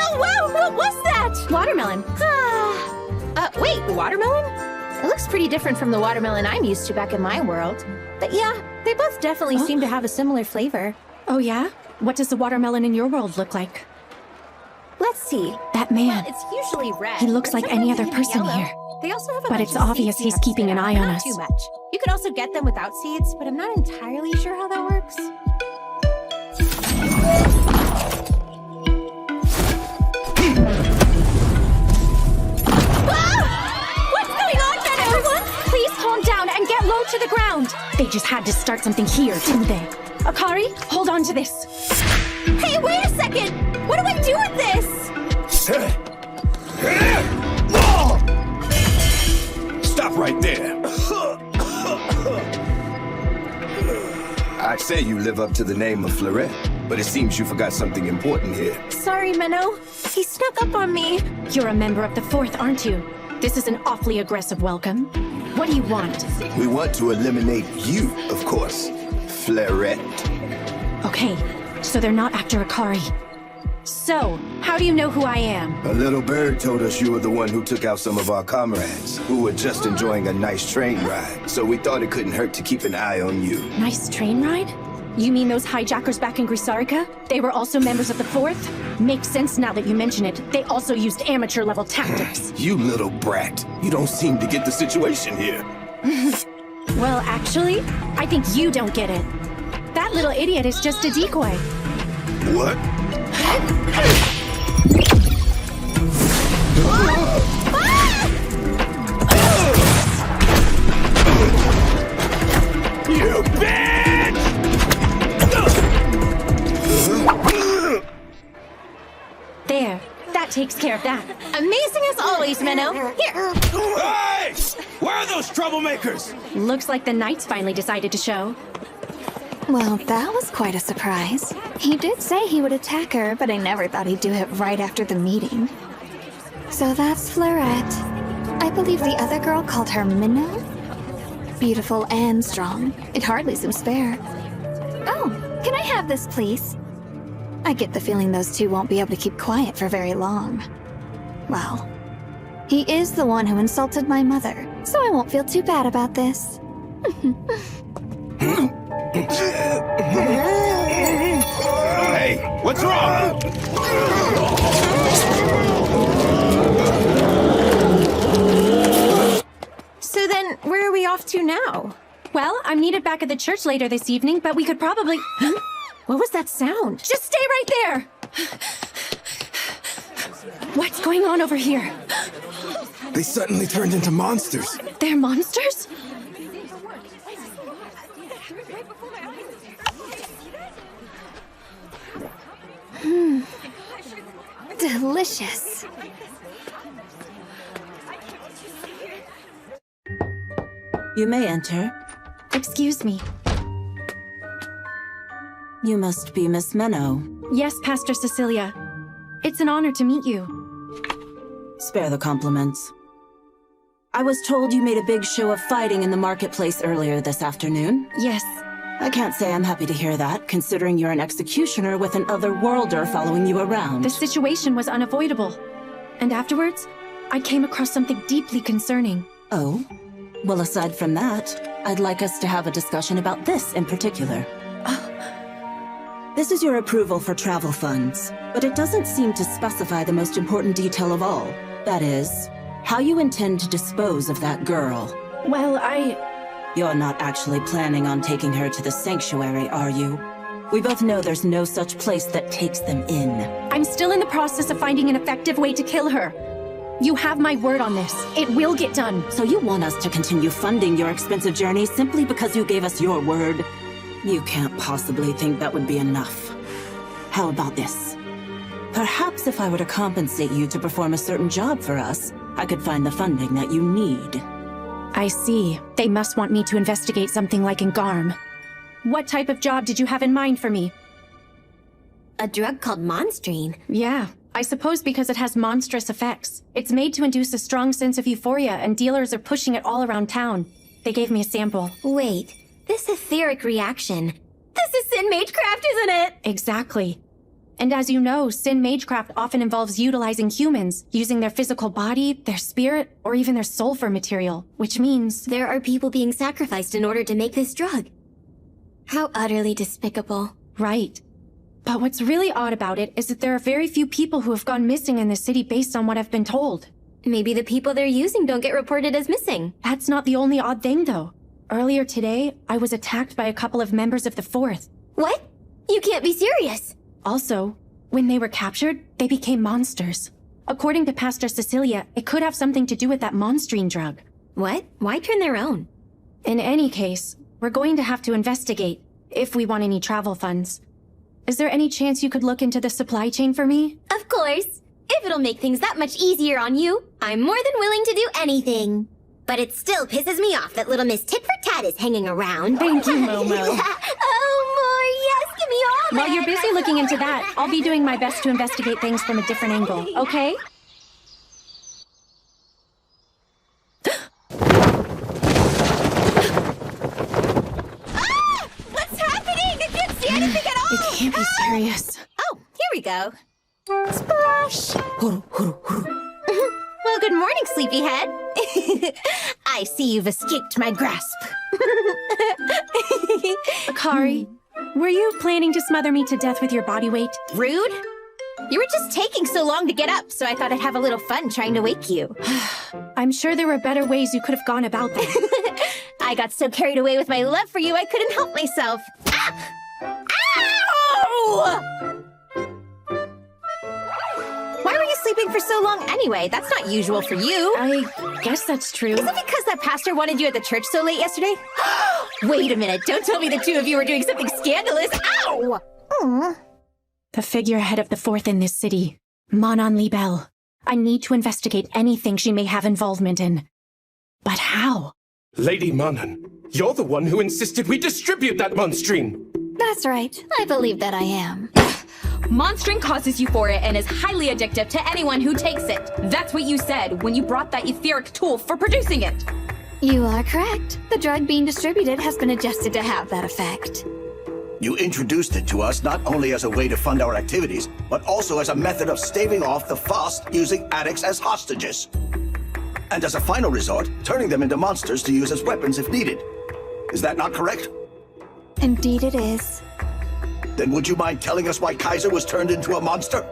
Oh, wow! What was that? Watermelon. Wait, watermelon? It looks pretty different from the watermelon I'm used to back in my world. But yeah, they both definitely seem to have a similar flavor. Oh yeah? What does the watermelon in your world look like? Let's see. That man. Well, it's usually red. He looks like any other person yellow. here. They also have a But bunch it's of obvious seed he's peanuts keeping an there, eye but on not us. too much. You could also get them without seeds, but I'm not entirely sure how that works. What's going on, then, everyone? Please calm down and get low to the ground. They just had to start something here, didn't they? Akari, hold on to this. Hey, wait a second! What do I do with this? Stop right there. I'd say you live up to the name of Fleurette, but it seems you forgot something important here. Sorry, Menow. He snuck up on me. You're a member of the 4th, aren't you? This is an awfully aggressive welcome. What do you want? We want to eliminate you, of course, Fleurette. Okay, so they're not after Akari. So, how do you know who I am? A little bird told us you were the one who took out some of our comrades, who were just enjoying a nice train ride. So we thought it couldn't hurt to keep an eye on you. Nice train ride? You mean those hijackers back in Grisarica? They were also members of the 4th? Makes sense now that you mention it. They also used amateur-level tactics. You little brat. You don't seem to get the situation here. Well, actually, I think you don't get it. That little idiot is just a decoy. What? You bitch! There. That takes care of that. Amazing as always, Menow. Here. Hey! Where are those troublemakers? Looks like the knights finally decided to show. Well, that was quite a surprise. He did say he would attack her, but I never thought he'd do it right after the meeting. So that's Fleurette. I believe the other girl called her Menow? Beautiful and strong. It hardly seems fair. Oh, can I have this, please? I get the feeling those two won't be able to keep quiet for very long. Well, he is the one who insulted my mother, so I won't feel too bad about this. Hey, what's wrong? So then, where are we off to now? Well, I'm needed back at the church later this evening, but we could probably... What was that sound? Just stay right there! What's going on over here? They suddenly turned into monsters. They're monsters? Delicious. You may enter. Excuse me. You must be Miss Menow. Yes, Pastor Cecilia. It's an honor to meet you. Spare the compliments. I was told you made a big show of fighting in the marketplace earlier this afternoon. Yes. I can't say I'm happy to hear that, considering you're an executioner with an otherworlder following you around. The situation was unavoidable. And afterwards, I came across something deeply concerning. Oh? Well, aside from that, I'd like us to have a discussion about this in particular. This is your approval for travel funds, but it doesn't seem to specify the most important detail of all. That is, how you intend to dispose of that girl. Well, You're not actually planning on taking her to the sanctuary, are you? We both know there's no such place that takes them in. I'm still in the process of finding an effective way to kill her. You have my word on this. It will get done. So you want us to continue funding your expensive journey simply because you gave us your word? You can't possibly think that would be enough. How about this? Perhaps if I were to compensate you to perform a certain job for us, I could find the funding that you need. I see. They must want me to investigate something like in Garm. What type of job did you have in mind for me? A drug called Monstrine. Yeah, I suppose because it has monstrous effects. It's made to induce a strong sense of euphoria, and dealers are pushing it all around town. They gave me a sample. Wait, this etheric reaction. This is Sin Magecraft, isn't it? Exactly. And as you know, Sin Magecraft often involves utilizing humans, using their physical body, their spirit, or even their soul for material, which means... There are people being sacrificed in order to make this drug. How utterly despicable. Right. But what's really odd about it is that there are very few people who have gone missing in the city based on what I've been told. Maybe the people they're using don't get reported as missing. That's not the only odd thing, though. Earlier today, I was attacked by a couple of members of the Fourth. What? You can't be serious. Also, when they were captured, they became monsters. According to Pastor Cecilia, it could have something to do with that monstrine drug. What? Why turn their own? In any case, we're going to have to investigate, if we want any travel funds. Is there any chance you could look into the supply chain for me? Of course. If it'll make things that much easier on you, I'm more than willing to do anything. But it still pisses me off that little Miss Tit-for-Tat is hanging around. Thank you, Momo. Oh, more, yes, give me all While you're busy looking into that, I'll be doing my best to investigate things from a different angle, okay? What's happening? I can't see anything at all! It can't be serious. Oh, here we go. Splash! Well, good morning, sleepyhead. I see you've escaped my grasp. Akari, were you planning to smother me to death with your body weight? Rude? You were just taking so long to get up, so I thought I'd have a little fun trying to wake you. I'm sure there were better ways you could have gone about that. I got so carried away with my love for you, I couldn't help myself. Ah! Ow! Why were you sleeping for so long anyway? That's not usual for you. I guess that's true. Is it because that pastor wanted you at the church so late yesterday? Wait a minute, don't tell me the two of you were doing something scandalous. Ow! Aww. The figurehead of the Fourth in this city, Manon Libel. I need to investigate anything she may have involvement in. But how? Lady Manon, you're the one who insisted we distribute that monstrine. That's right. I believe that I am. Monstering causes euphoria and is highly addictive to anyone who takes it. That's what you said when you brought that etheric tool for producing it. You are correct. The drug being distributed has been adjusted to have that effect. You introduced it to us not only as a way to fund our activities, but also as a method of staving off the Fast using addicts as hostages. And as a final resort, turning them into monsters to use as weapons if needed. Is that not correct? Indeed it is. Then would you mind telling us why Kaiser was turned into a monster?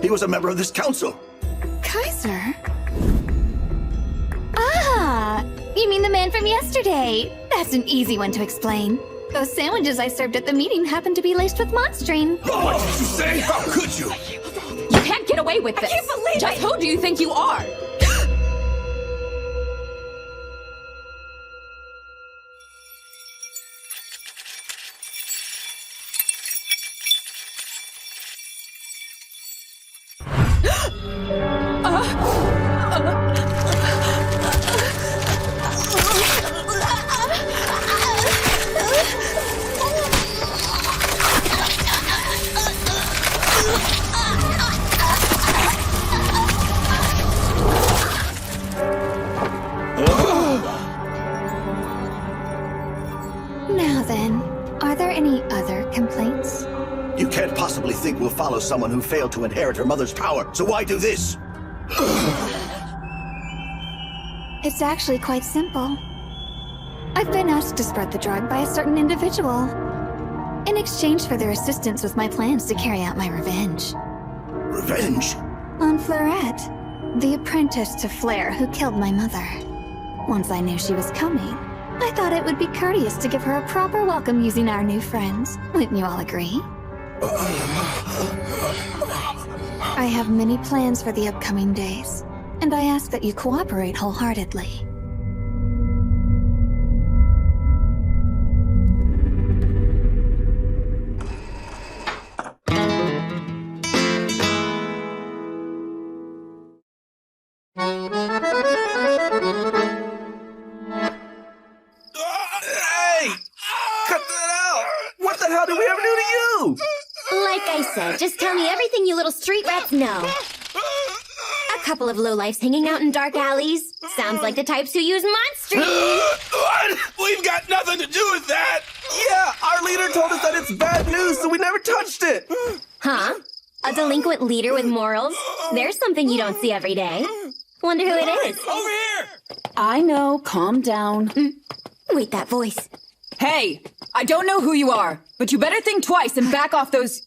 He was a member of this council. Kaiser? Ah! You mean the man from yesterday? That's an easy one to explain. Those sandwiches I served at the meeting happened to be laced with monstering. What did you say? How could you? You can't get away with this. I can't believe Just who do you think you are? Now then, are there any other complaints? You can't possibly think we'll follow someone who failed to inherit her mother's power, so why do this? It's actually quite simple. I've been asked to spread the drug by a certain individual, in exchange for their assistance with my plans to carry out my revenge. Revenge? On Fleurette, the apprentice to Flare who killed my mother. Once I knew she was coming, I thought it would be courteous to give her a proper welcome using our new friends. Wouldn't you all agree? I have many plans for the upcoming days, and I ask that you cooperate wholeheartedly. Like I said, just tell me everything you little street rats know. A couple of lowlifes hanging out in dark alleys. Sounds like the types who use monstering. What? We've got nothing to do with that! Yeah, our leader told us that it's bad news, so we never touched it! Huh? A delinquent leader with morals? There's something you don't see every day. Wonder who it is. Over here! I know, calm down. Wait, that voice. Hey, I don't know who you are, but you better think twice and back off those...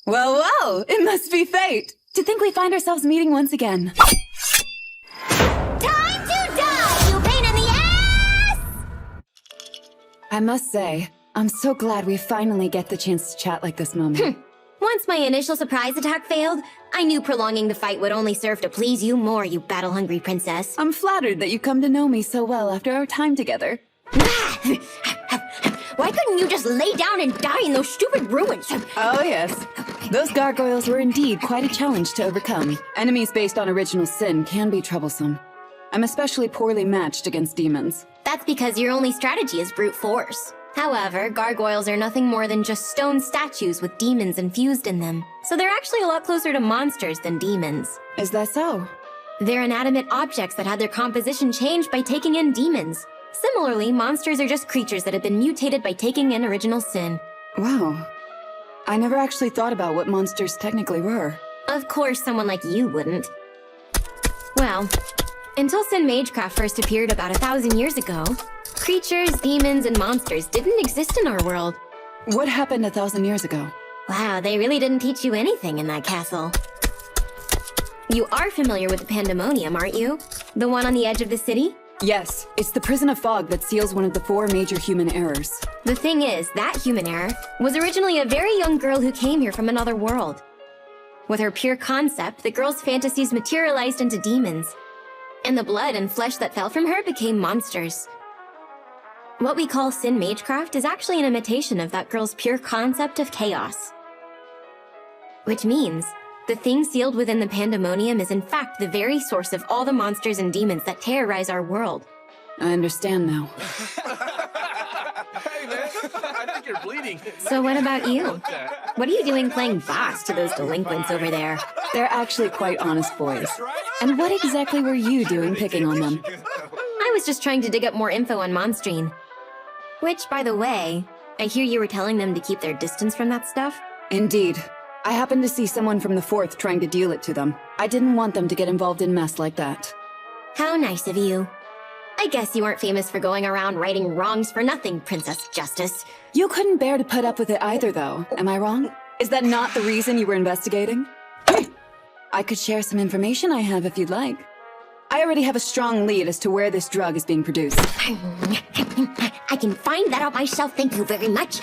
Well, it must be fate. To think we find ourselves meeting once again. Time to die, you pain in the ass! I must say, I'm so glad we finally get the chance to chat like this, Momo. Once my initial surprise attack failed, I knew prolonging the fight would only serve to please you more, you battle-hungry princess. I'm flattered that you come to know me so well after our time together. Why couldn't you just lay down and die in those stupid ruins? Oh, yes. Those gargoyles were indeed quite a challenge to overcome. Enemies based on original sin can be troublesome. I'm especially poorly matched against demons. That's because your only strategy is brute force. However, gargoyles are nothing more than just stone statues with demons infused in them. So they're actually a lot closer to monsters than demons. Is that so? They're inanimate objects that had their composition changed by taking in demons. Similarly, monsters are just creatures that have been mutated by taking in original sin. Wow. I never actually thought about what monsters technically were. Of course someone like you wouldn't. Well, until Sin Magecraft first appeared about 1,000 years ago, creatures, demons, and monsters didn't exist in our world. What happened 1,000 years ago? Wow, they really didn't teach you anything in that castle. You are familiar with the Pandemonium, aren't you? The one on the edge of the city? Yes, it's the prison of fog that seals one of the 4 major human errors. The thing is, that human error was originally a very young girl who came here from another world. With her pure concept, the girl's fantasies materialized into demons, and the blood and flesh that fell from her became monsters. What we call Sin Magecraft is actually an imitation of that girl's pure concept of chaos. Which means, the thing sealed within the Pandemonium is in fact the very source of all the monsters and demons that terrorize our world. I understand now. Hey, man. I think you're bleeding. So what about you? What are you doing playing boss to those delinquents over there? They're actually quite honest boys. And what exactly were you doing picking on them? I was just trying to dig up more info on Monstrine. Which, by the way, I hear you were telling them to keep their distance from that stuff? Indeed. I happened to see someone from the 4th trying to deal it to them. I didn't want them to get involved in mess like that. How nice of you. I guess you aren't famous for going around righting wrongs for nothing, Princess Justice. You couldn't bear to put up with it either, though. Am I wrong? Is that not the reason you were investigating? I could share some information I have if you'd like. I already have a strong lead as to where this drug is being produced. I can find that out myself, thank you very much.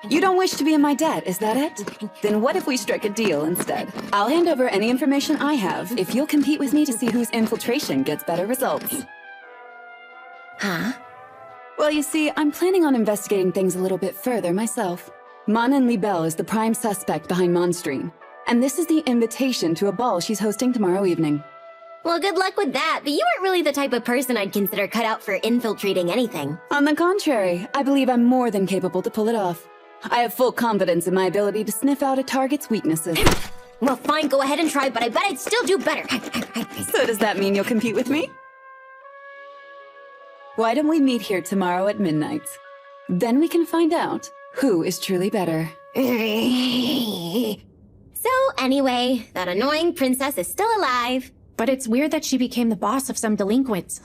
You don't wish to be in my debt, is that it? Then what if we strike a deal instead? I'll hand over any information I have if you'll compete with me to see whose infiltration gets better results. Huh? Well, you see, I'm planning on investigating things a little bit further myself. Mon and Libelle is the prime suspect behind Monstrine, and this is the invitation to a ball she's hosting tomorrow evening. Well, good luck with that, but you aren't really the type of person I'd consider cut out for infiltrating anything. On the contrary, I believe I'm more than capable to pull it off. I have full confidence in my ability to sniff out a target's weaknesses. Well, fine, go ahead and try, but I bet I'd still do better. So does that mean you'll compete with me? Why don't we meet here tomorrow at midnight? Then we can find out who is truly better. So, anyway, that annoying princess is still alive. But it's weird that she became the boss of some delinquents.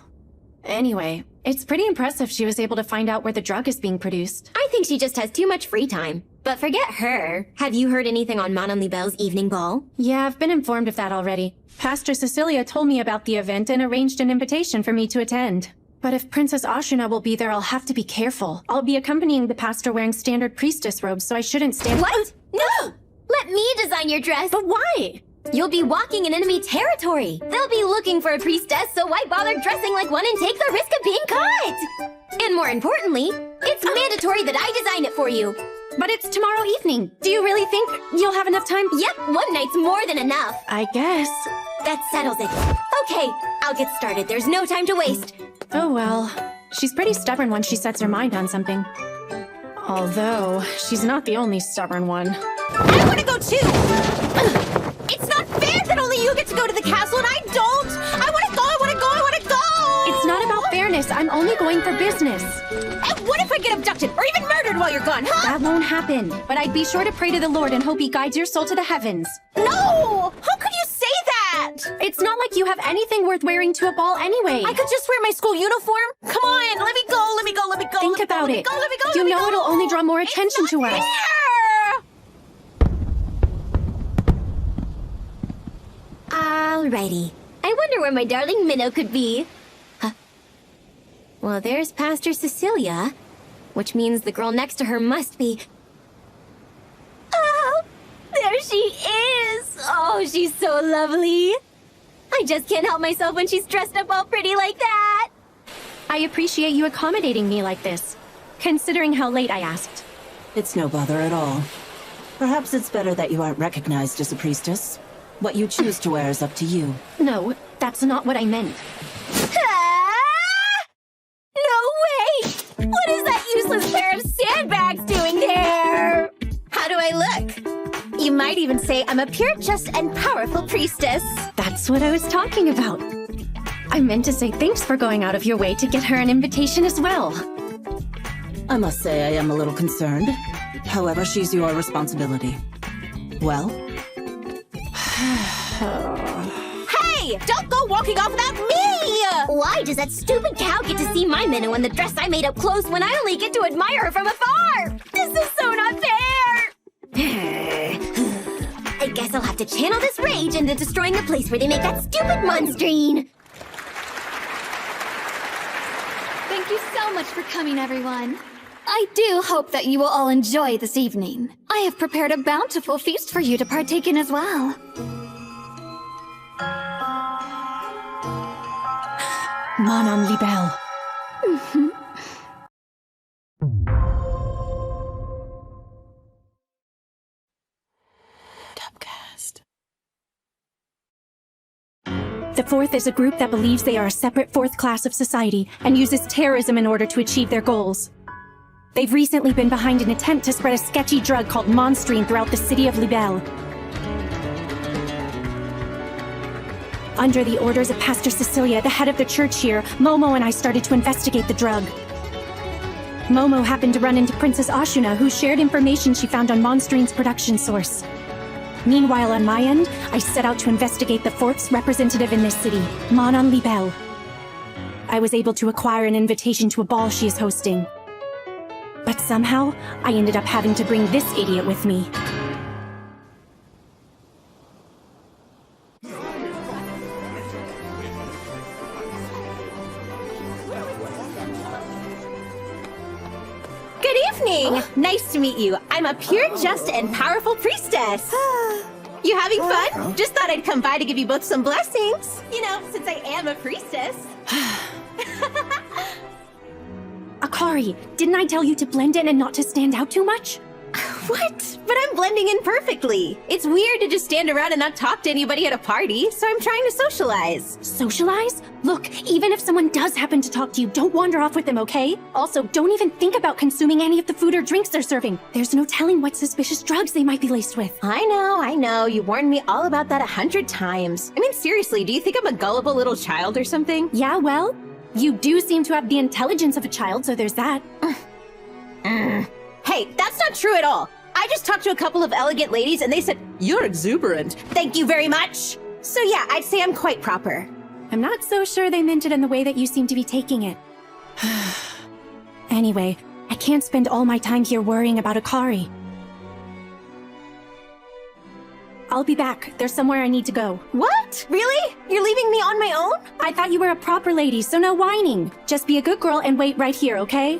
Anyway, it's pretty impressive she was able to find out where the drug is being produced. I think she just has too much free time. But forget her. Have you heard anything on Mon and Libelle's evening ball? Yeah, I've been informed of that already. Pastor Cecilia told me about the event and arranged an invitation for me to attend. But if Princess Ashuna will be there, I'll have to be careful. I'll be accompanying the pastor wearing standard priestess robes, so I shouldn't stand— What? No! Let me design your dress! But why? You'll be walking in enemy territory. They'll be looking for a priestess, so why bother dressing like one and take the risk of being caught? And more importantly, it's mandatory that I design it for you. But it's tomorrow evening. Do you really think you'll have enough time? Yep, one night's more than enough. I guess. That settles it. Okay, I'll get started. There's no time to waste. Oh well. She's pretty stubborn when she sets her mind on something. Although, she's not the only stubborn one. I want to go too! It's not fair that only you get to go to the castle and I don't! I want to go, I want to go, I want to go! It's not about fairness. I'm only going for business. And what if I get abducted or even murdered while you're gone, huh? That won't happen. But I'd be sure to pray to the Lord and hope he guides your soul to the heavens. No! How could you say that? It's not like you have anything worth wearing to a ball anyway. I could just wear my school uniform. Come on, let me go, let me go, let me go. Think about it. You know it'll only draw more attention to us. Alrighty. I wonder where my darling Menow could be. Huh? Well, there's Pastor Cecilia, which means the girl next to her must be... Oh, there she is! Oh, she's so lovely. I just can't help myself when she's dressed up all pretty like that. I appreciate you accommodating me like this, considering how late I asked. It's no bother at all. Perhaps it's better that you aren't recognized as a priestess. What you choose to wear is up to you. No, that's not what I meant. No way! What is that useless pair of sandbags doing there? How do I look? You might even say I'm a pure, just, and powerful priestess. That's what I was talking about. I meant to say thanks for going out of your way to get her an invitation as well. I must say I am a little concerned. However, she's your responsibility. Well? Hey! Don't go walking off without me! Why does that stupid cow get to see my Menow in the dress I made up close when I only get to admire her from afar? This is so not fair! I guess I'll have to channel this rage into destroying the place where they make that stupid monstrine. Thank you so much for coming, everyone. I do hope that you will all enjoy this evening. I have prepared a bountiful feast for you to partake in as well. Mon and Libelle. The 4th is a group that believes they are a separate 4th class of society and uses terrorism in order to achieve their goals. They've recently been behind an attempt to spread a sketchy drug called monstrine throughout the city of Libelle. Under the orders of Pastor Cecilia, the head of the church here, Momo and I started to investigate the drug. Momo happened to run into Princess Ashuna, who shared information she found on monstrine's production source. Meanwhile, on my end, I set out to investigate the fourth's representative in this city, Manon Libelle. I was able to acquire an invitation to a ball she is hosting. But somehow, I ended up having to bring this idiot with me. Good evening! Nice to meet you. I'm a pure, just, and powerful priestess. You having fun? Just thought I'd come by to give you both some blessings. You know, since I am a priestess. Akari, didn't I tell you to blend in and not to stand out too much? What? But I'm blending in perfectly. It's weird to just stand around and not talk to anybody at a party, so I'm trying to socialize. Socialize? Look, even if someone does happen to talk to you, don't wander off with them, okay? Also, don't even think about consuming any of the food or drinks they're serving. There's no telling what suspicious drugs they might be laced with. I know. You warned me all about that 100 times. I mean, seriously, do you think I'm a gullible little child or something? Yeah, well, you do seem to have the intelligence of a child, so there's that. Hey, that's not true at all. I just talked to a couple of elegant ladies and they said, "You're exuberant." Thank you very much. So yeah, I'd say I'm quite proper. I'm not so sure they meant it in the way that you seem to be taking it. Anyway, I can't spend all my time here worrying about Akari. I'll be back. There's somewhere I need to go. What? Really? You're leaving me on my own? I thought you were a proper lady, so no whining. Just be a good girl and wait right here, okay?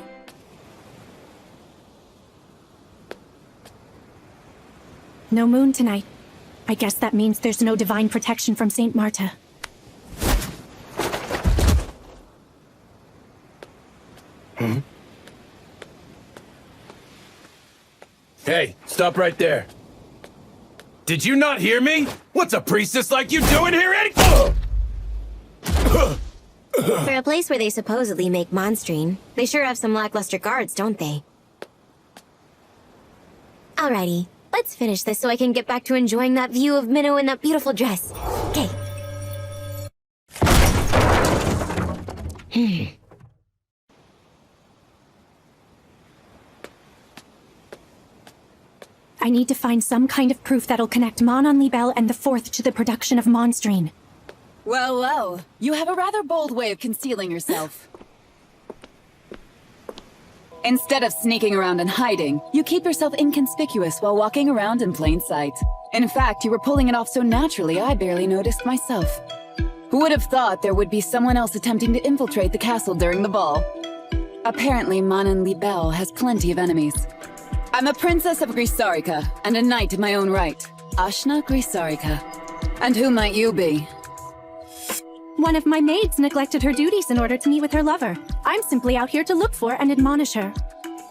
No moon tonight. I guess that means there's no divine protection from Saint Marta. Hey, stop right there. Did you not hear me? What's a priestess like you doing here For a place where they supposedly make monstrine, they sure have some lackluster guards, don't they? Alrighty, let's finish this so I can get back to enjoying that view of Menow in that beautiful dress. Okay. I need to find some kind of proof that'll connect Manon Libelle and the Fourth to the production of monstrine. Well, you have a rather bold way of concealing yourself. Instead of sneaking around and hiding, you keep yourself inconspicuous while walking around in plain sight. In fact, you were pulling it off so naturally I barely noticed myself. Who would have thought there would be someone else attempting to infiltrate the castle during the ball? Apparently, Manon Libelle has plenty of enemies. I'm a princess of Grisarica, and a knight in my own right. Ashna Grisarica. And who might you be? One of my maids neglected her duties in order to meet with her lover. I'm simply out here to look for and admonish her.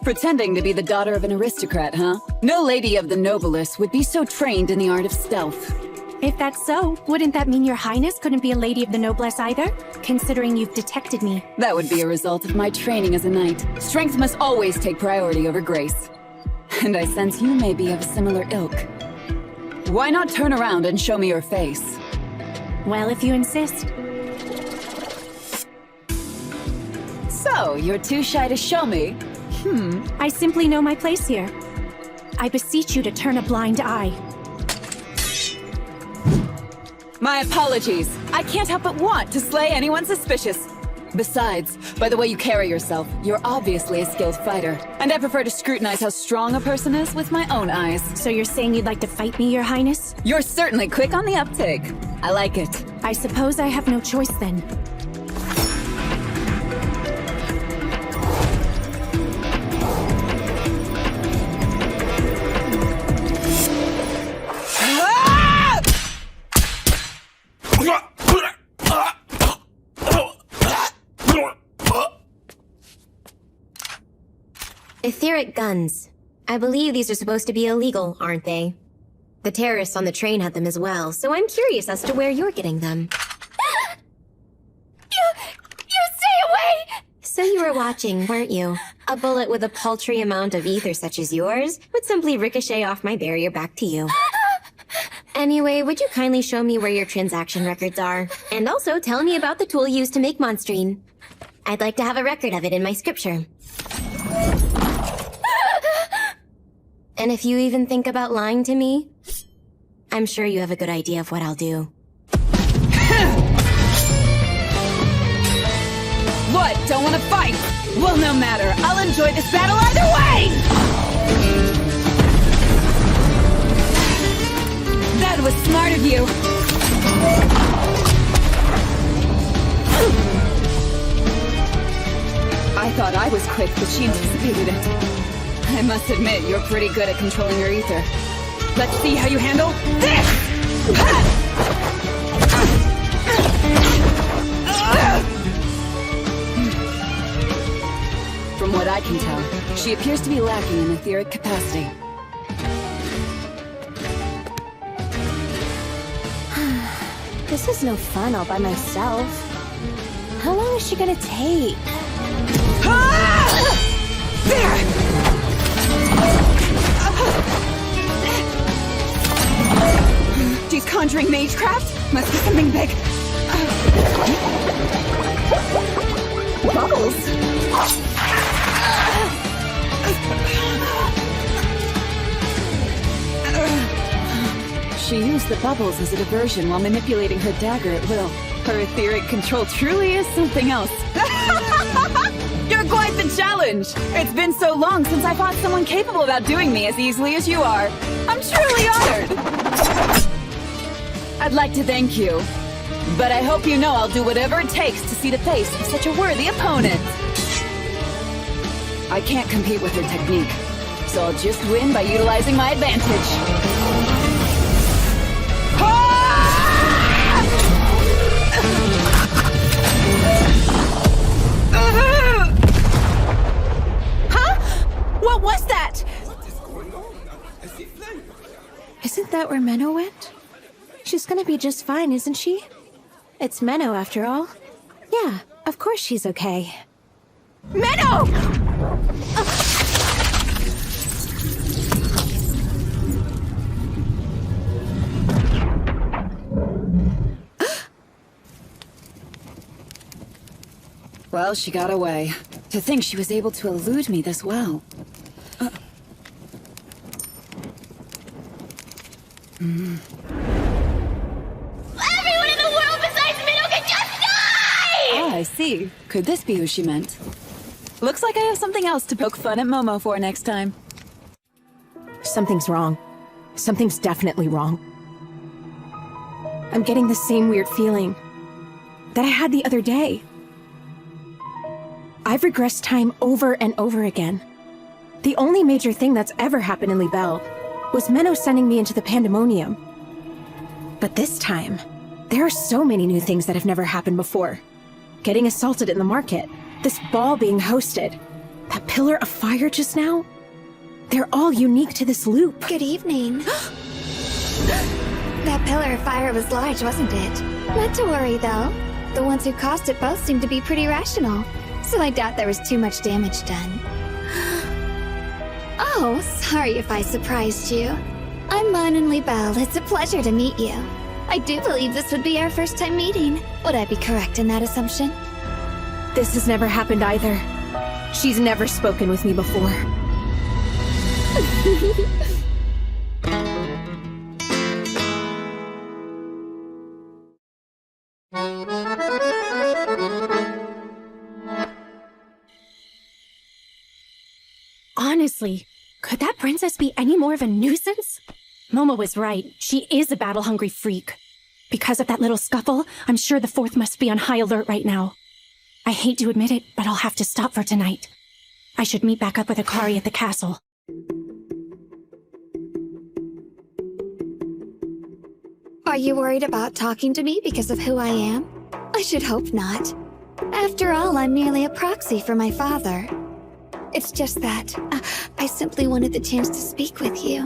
Pretending to be the daughter of an aristocrat, huh? No lady of the noblesse would be so trained in the art of stealth. If that's so, wouldn't that mean your highness couldn't be a lady of the noblesse either? Considering you've detected me. That would be a result of my training as a knight. Strength must always take priority over grace. And I sense you may be of a similar ilk. Why not turn around and show me your face? Well, if you insist. So, you're too shy to show me? I simply know my place here. I beseech you to turn a blind eye. My apologies. I can't help but want to slay anyone suspicious. Besides, by the way you carry yourself, you're obviously a skilled fighter. And I prefer to scrutinize how strong a person is with my own eyes. So you're saying you'd like to fight me, your highness? You're certainly quick on the uptake. I like it. I suppose I have no choice then. Etheric guns. I believe these are supposed to be illegal, aren't they? The terrorists on the train had them as well, so I'm curious as to where you're getting them. You stay away! So you were watching, weren't you? A bullet with a paltry amount of ether such as yours would simply ricochet off my barrier back to you. Anyway, would you kindly show me where your transaction records are? And also tell me about the tool used to make Monstrine. I'd like to have a record of it in my scripture. And if you even think about lying to me, I'm sure you have a good idea of what I'll do. What? Don't want to fight? Well, no matter. I'll enjoy this battle either way! That was smart of you. I thought I was quick, but she anticipated it. I must admit, you're pretty good at controlling your ether. Let's see how you handle this! From what I can tell, she appears to be lacking in etheric capacity. This is no fun all by myself. How long is she gonna take? There! She's conjuring magecraft? Must be something big. Bubbles? She used the bubbles as a diversion while manipulating her dagger at will. Her etheric control truly is something else. You're quite the challenge! It's been so long since I fought someone capable of outdoing me as easily as you are. I'm truly honored! I'd like to thank you, but I hope you know I'll do whatever it takes to see the face of such a worthy opponent. I can't compete with her technique, so I'll just win by utilizing my advantage. What was that? Isn't that where Menow went? She's gonna be just fine, isn't she? It's Menow, after all. Yeah, of course she's okay. Menow! Well, she got away. To think she was able to elude me this well. Everyone in the world besides Menow can just die! Ah, I see. Could this be who she meant? Looks like I have something else to poke fun at Momo for next time. Something's wrong. Something's definitely wrong. I'm getting the same weird feeling that I had the other day. I've regressed time over and over again. The only major thing that's ever happened in Libelle was Menow sending me into the pandemonium. But this time, there are so many new things that have never happened before. Getting assaulted in the market, this ball being hosted, that pillar of fire just now. They're all unique to this loop. Good evening. That pillar of fire was large, wasn't it? Not to worry, though. The ones who caused it both seemed to be pretty rational, so I doubt there was too much damage done. Oh, sorry if I surprised you. I'm Mon and Libelle. It's a pleasure to meet you. I do believe this would be our first time meeting. Would I be correct in that assumption? This has never happened either. She's never spoken with me before. Honestly, could that princess be any more of a nuisance? Momo was right. She is a battle-hungry freak. Because of that little scuffle, I'm sure the fourth must be on high alert right now. I hate to admit it, but I'll have to stop for tonight. I should meet back up with Akari at the castle. Are you worried about talking to me because of who I am? I should hope not. After all, I'm merely a proxy for my father. It's just that I simply wanted the chance to speak with you.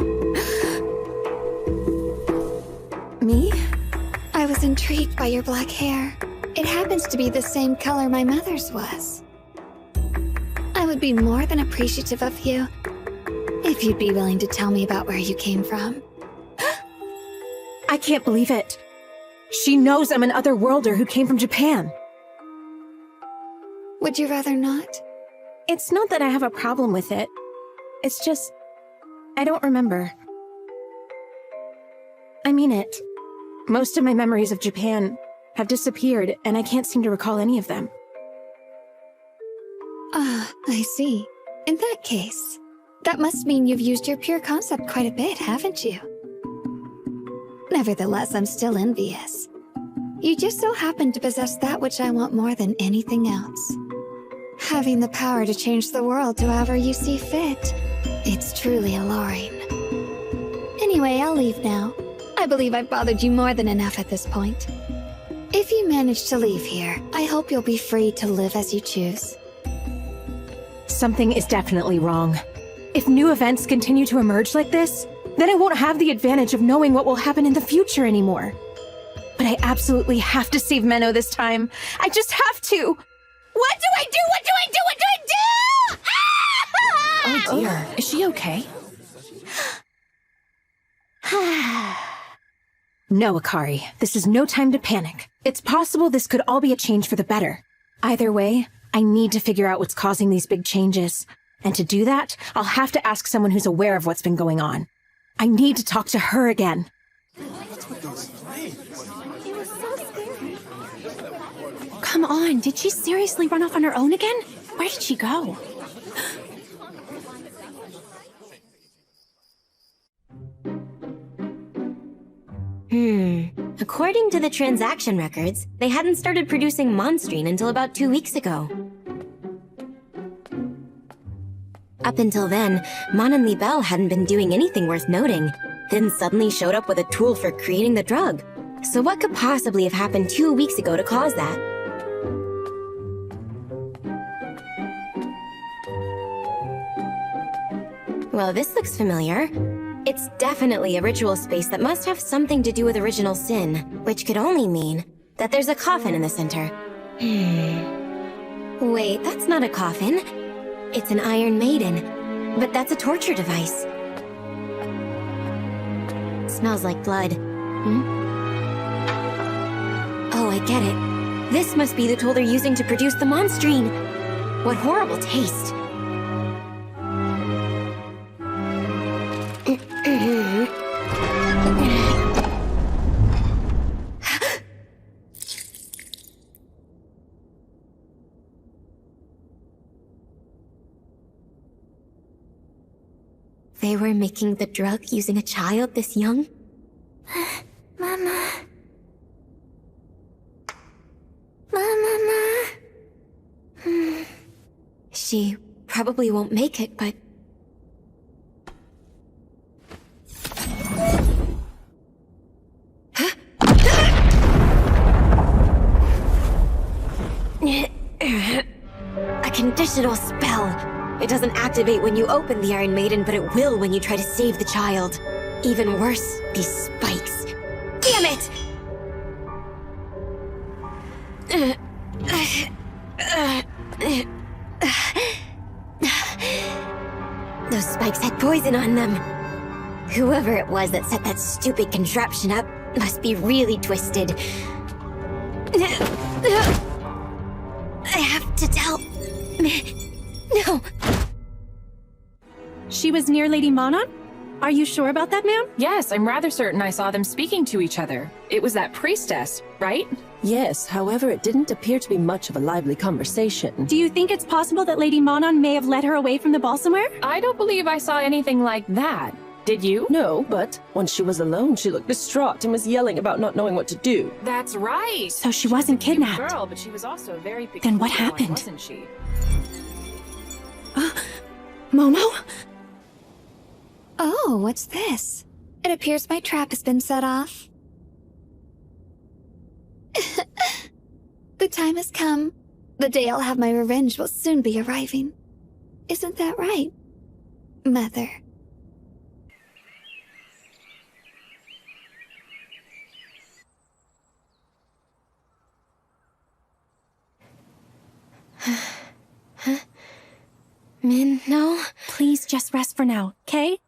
Me? I was intrigued by your black hair. It happens to be the same color my mother's was. I would be more than appreciative of you if you'd be willing to tell me about where you came from. I can't believe it. She knows I'm an otherworlder who came from Japan. Would you rather not? It's not that I have a problem with it. It's just... I don't remember. I mean it. Most of my memories of Japan have disappeared, and I can't seem to recall any of them. Ah, I see. In that case, that must mean you've used your pure concept quite a bit, haven't you? Nevertheless, I'm still envious. You just so happen to possess that which I want more than anything else. Having the power to change the world to however you see fit. It's truly alluring. Anyway, I'll leave now. I believe I've bothered you more than enough at this point. If you manage to leave here, I hope you'll be free to live as you choose. Something is definitely wrong. If new events continue to emerge like this, then I won't have the advantage of knowing what will happen in the future anymore. But I absolutely have to save Menow this time. I just have to! What do I do? What do I do? What do I do? Oh dear, is she okay? No, Akari. This is no time to panic. It's possible this could all be a change for the better. Either way, I need to figure out what's causing these big changes. And to do that, I'll have to ask someone who's aware of what's been going on. I need to talk to her again. Come on, did she seriously run off on her own again? Where did she go? According to the transaction records, they hadn't started producing Monstrine until about 2 weeks ago. Up until then, Mon and Libelle hadn't been doing anything worth noting, then suddenly showed up with a tool for creating the drug. So what could possibly have happened 2 weeks ago to cause that? Well, this looks familiar. It's definitely a ritual space that must have something to do with original sin, which could only mean that there's a coffin in the center. Wait, that's not a coffin. It's an Iron Maiden, but that's a torture device. Smells like blood. Oh, I get it. This must be the tool they're using to produce the Monstrine. What horrible taste. They were making the drug using a child this young? Mama. Mama. She probably won't make it, but... A conditional spell. It doesn't activate when you open the Iron Maiden, but it will when you try to save the child. Even worse, these spikes. Damn it! Those spikes had poison on them. Whoever it was that set that stupid contraption up must be really twisted. I have to tell... No. She was near Lady Manon? Are you sure about that, ma'am? Yes, I'm rather certain I saw them speaking to each other. It was that priestess, right? Yes, however, it didn't appear to be much of a lively conversation. Do you think it's possible that Lady Manon may have led her away from the ball somewhere? I don't believe I saw anything like that. Did you? No, but once she was alone, she looked distraught and was yelling about not knowing what to do. That's right. So she wasn't kidnapped. Girl, but she was also very Then what happened? Wasn't she? Momo? Oh, what's this? It appears my trap has been set off. The time has come. The day I'll have my revenge will soon be arriving. Isn't that right, Mother? Menow? Please just rest for now, okay?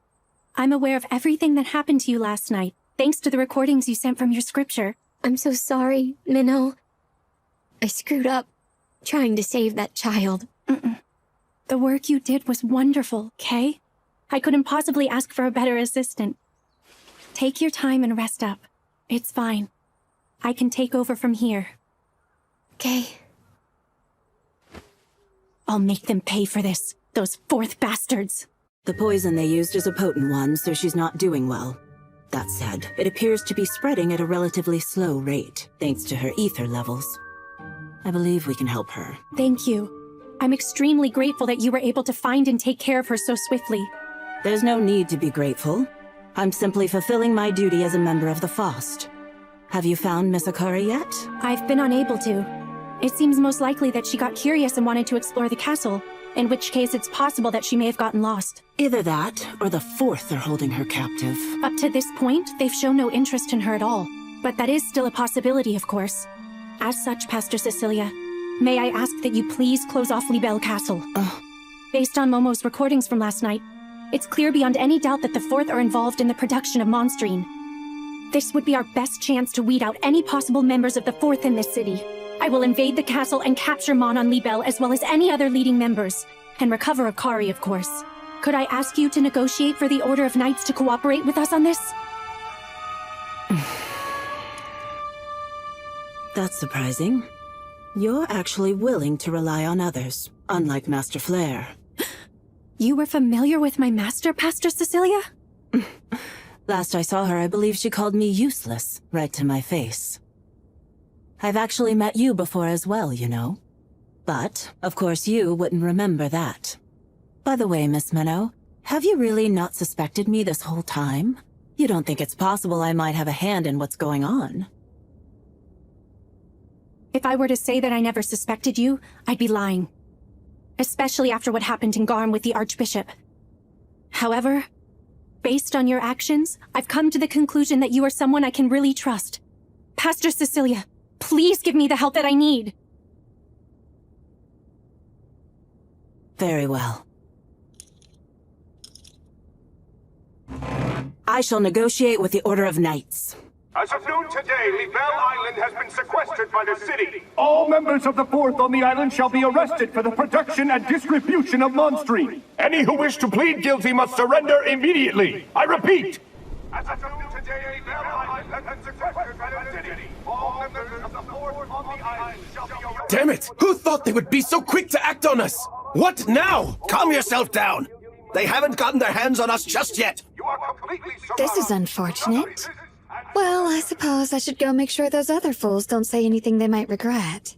I'm aware of everything that happened to you last night, thanks to the recordings you sent from your scripture. I'm so sorry, Menow. I screwed up, trying to save that child. The work you did was wonderful, okay? I couldn't possibly ask for a better assistant. Take your time and rest up. It's fine. I can take over from here. Okay. I'll make them pay for this. Those fourth bastards. The poison they used is a potent one, so she's not doing well. That said, it appears to be spreading at a relatively slow rate, thanks to her ether levels. I believe we can help her. Thank you. I'm extremely grateful that you were able to find and take care of her so swiftly. There's no need to be grateful. I'm simply fulfilling my duty as a member of the FOST. Have you found Miss Akari yet? I've been unable to. It seems most likely that she got curious and wanted to explore the castle, in which case it's possible that she may have gotten lost. Either that, or the fourth are holding her captive. Up to this point, they've shown no interest in her at all. But that is still a possibility, of course. As such, Pastor Cecilia, may I ask that you please close off Libelle Castle? Based on Momo's recordings from last night, it's clear beyond any doubt that the Fourth are involved in the production of Monstrine. This would be our best chance to weed out any possible members of the Fourth in this city. I will invade the castle and capture Mon on Libelle as well as any other leading members, and recover Akari, of course. Could I ask you to negotiate for the Order of Knights to cooperate with us on this? That's surprising. You're actually willing to rely on others, unlike Master Flare. You were familiar with my master, Pastor Cecilia? Last I saw her, I believe she called me useless, right to my face. I've actually met you before as well, you know. But, of course, you wouldn't remember that. By the way, Miss Menow, have you really not suspected me this whole time? You don't think it's possible I might have a hand in what's going on? If I were to say that I never suspected you, I'd be lying. Especially after what happened in Garm with the Archbishop. However, based on your actions, I've come to the conclusion that you are someone I can really trust. Pastor Cecilia, please give me the help that I need. Very well. I shall negotiate with the Order of Knights. As of noon today, Libelle Island has been sequestered by the city. All members of the Fourth on the island shall be arrested for the production and distribution of Monstrine. Any who wish to plead guilty must surrender immediately. I repeat. As of noon today, Libelle Island has been sequestered by the city. All members of the Fourth on the island shall be arrested. Damn it! Who thought they would be so quick to act on us? What now? Calm yourself down. They haven't gotten their hands on us just yet. This is unfortunate. Well, I suppose I should go make sure those other fools don't say anything they might regret.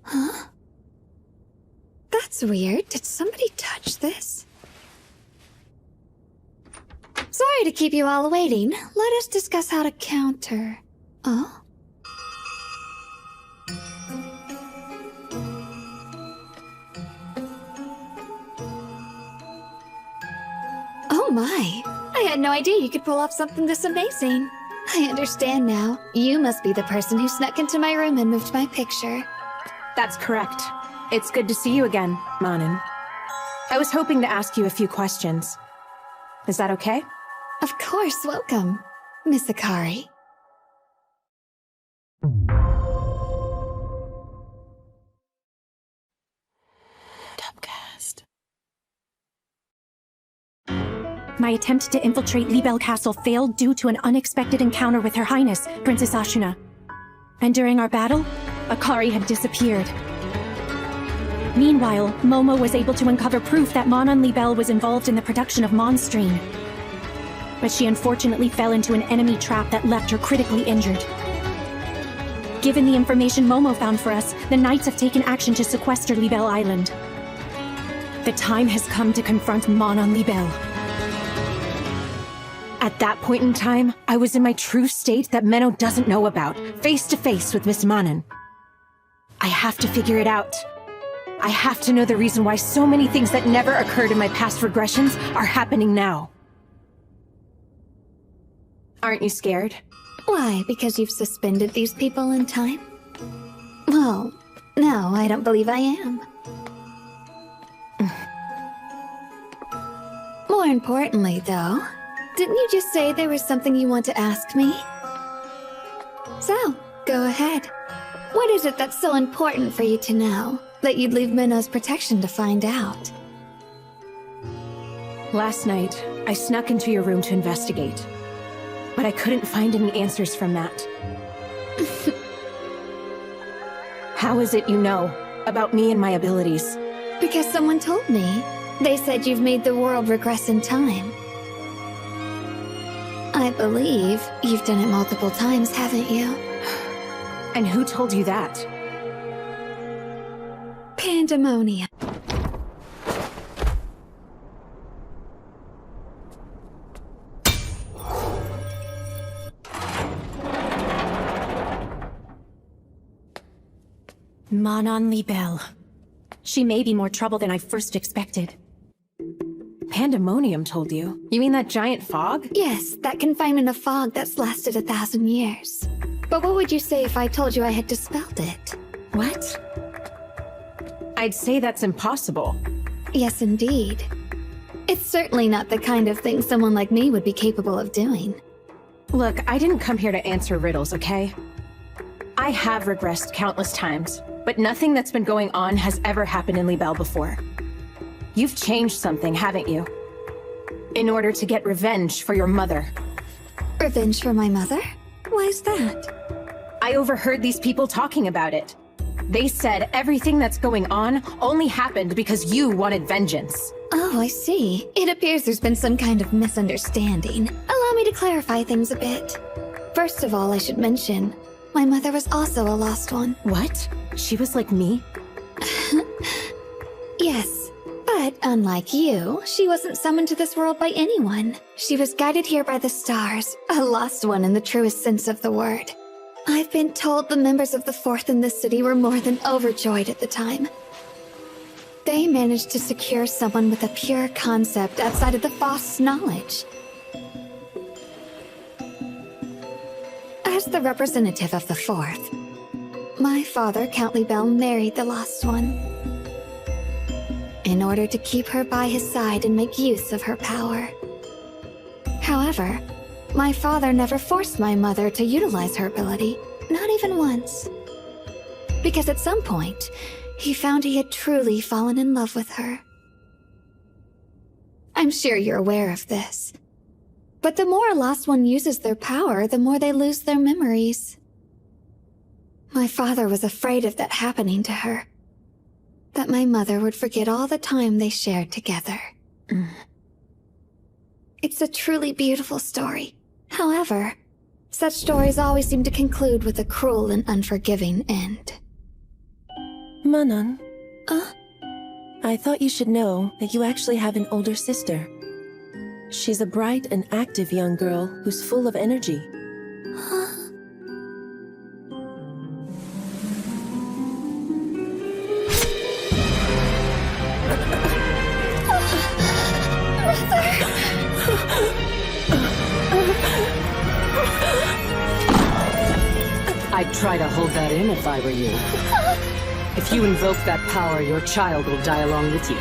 Huh? That's weird. Did somebody touch this? Sorry to keep you all waiting. Let us discuss how to counter. Oh? Oh my. I had no idea you could pull off something this amazing. I understand now. You must be the person who snuck into my room and moved my picture. That's correct. It's good to see you again, Manon. I was hoping to ask you a few questions. Is that okay? Of course, welcome, Miss Akari. My attempt to infiltrate Libelle Castle failed due to an unexpected encounter with Her Highness, Princess Ashuna. And during our battle, Akari had disappeared. Meanwhile, Momo was able to uncover proof that Mon on Libelle was involved in the production of Monstrine. But she unfortunately fell into an enemy trap that left her critically injured. Given the information Momo found for us, the Knights have taken action to sequester Libelle Island. The time has come to confront Mon on Libelle. At that point in time, I was in my true state that Menow doesn't know about, face to face with Miss Manon. I have to figure it out. I have to know the reason why so many things that never occurred in my past regressions are happening now. Aren't you scared? Why, because you've suspended these people in time? Well, no, I don't believe I am. More importantly, though, didn't you just say there was something you want to ask me? So, go ahead. What is it that's so important for you to know, that you'd leave Menow's protection to find out? Last night, I snuck into your room to investigate, but I couldn't find any answers from that. How is it you know about me and my abilities? Because someone told me. They said you've made the world regress in time. I believe you've done it multiple times, haven't you? And who told you that? Pandemonium. Manon Libelle. She may be more trouble than I first expected. Pandemonium told you? You mean that giant fog? Yes, that confinement of fog that's lasted 1,000 years. But what would you say if I told you I had dispelled it? What? I'd say that's impossible. Yes, indeed. It's certainly not the kind of thing someone like me would be capable of doing. Look, I didn't come here to answer riddles, okay? I have regressed countless times, but nothing that's been going on has ever happened in Libelle before. You've changed something, haven't you? In order to get revenge for your mother. Revenge for my mother? Why is that? I overheard these people talking about it. They said everything that's going on only happened because you wanted vengeance. Oh, I see. It appears there's been some kind of misunderstanding. Allow me to clarify things a bit. First of all, I should mention, my mother was also a lost one. What? She was like me? Yes. But unlike you, she wasn't summoned to this world by anyone. She was guided here by the stars, a lost one in the truest sense of the word. I've been told the members of the Fourth in this city were more than overjoyed at the time. They managed to secure someone with a pure concept outside of the Fost's knowledge. As the representative of the Fourth, my father, Count Libelle, married the lost one in order to keep her by his side and make use of her power. However, my father never forced my mother to utilize her ability, not even once. Because at some point, he found he had truly fallen in love with her. I'm sure you're aware of this. But the more a lost one uses their power, the more they lose their memories. My father was afraid of that happening to her. That my mother would forget all the time they shared together. It's a truly beautiful story. However, such stories always seem to conclude with a cruel and unforgiving end. Manon. I thought you should know that you actually have an older sister. She's a bright and active young girl who's full of energy. I'd try to hold that in if I were you. If you invoke that power, your child will die along with you.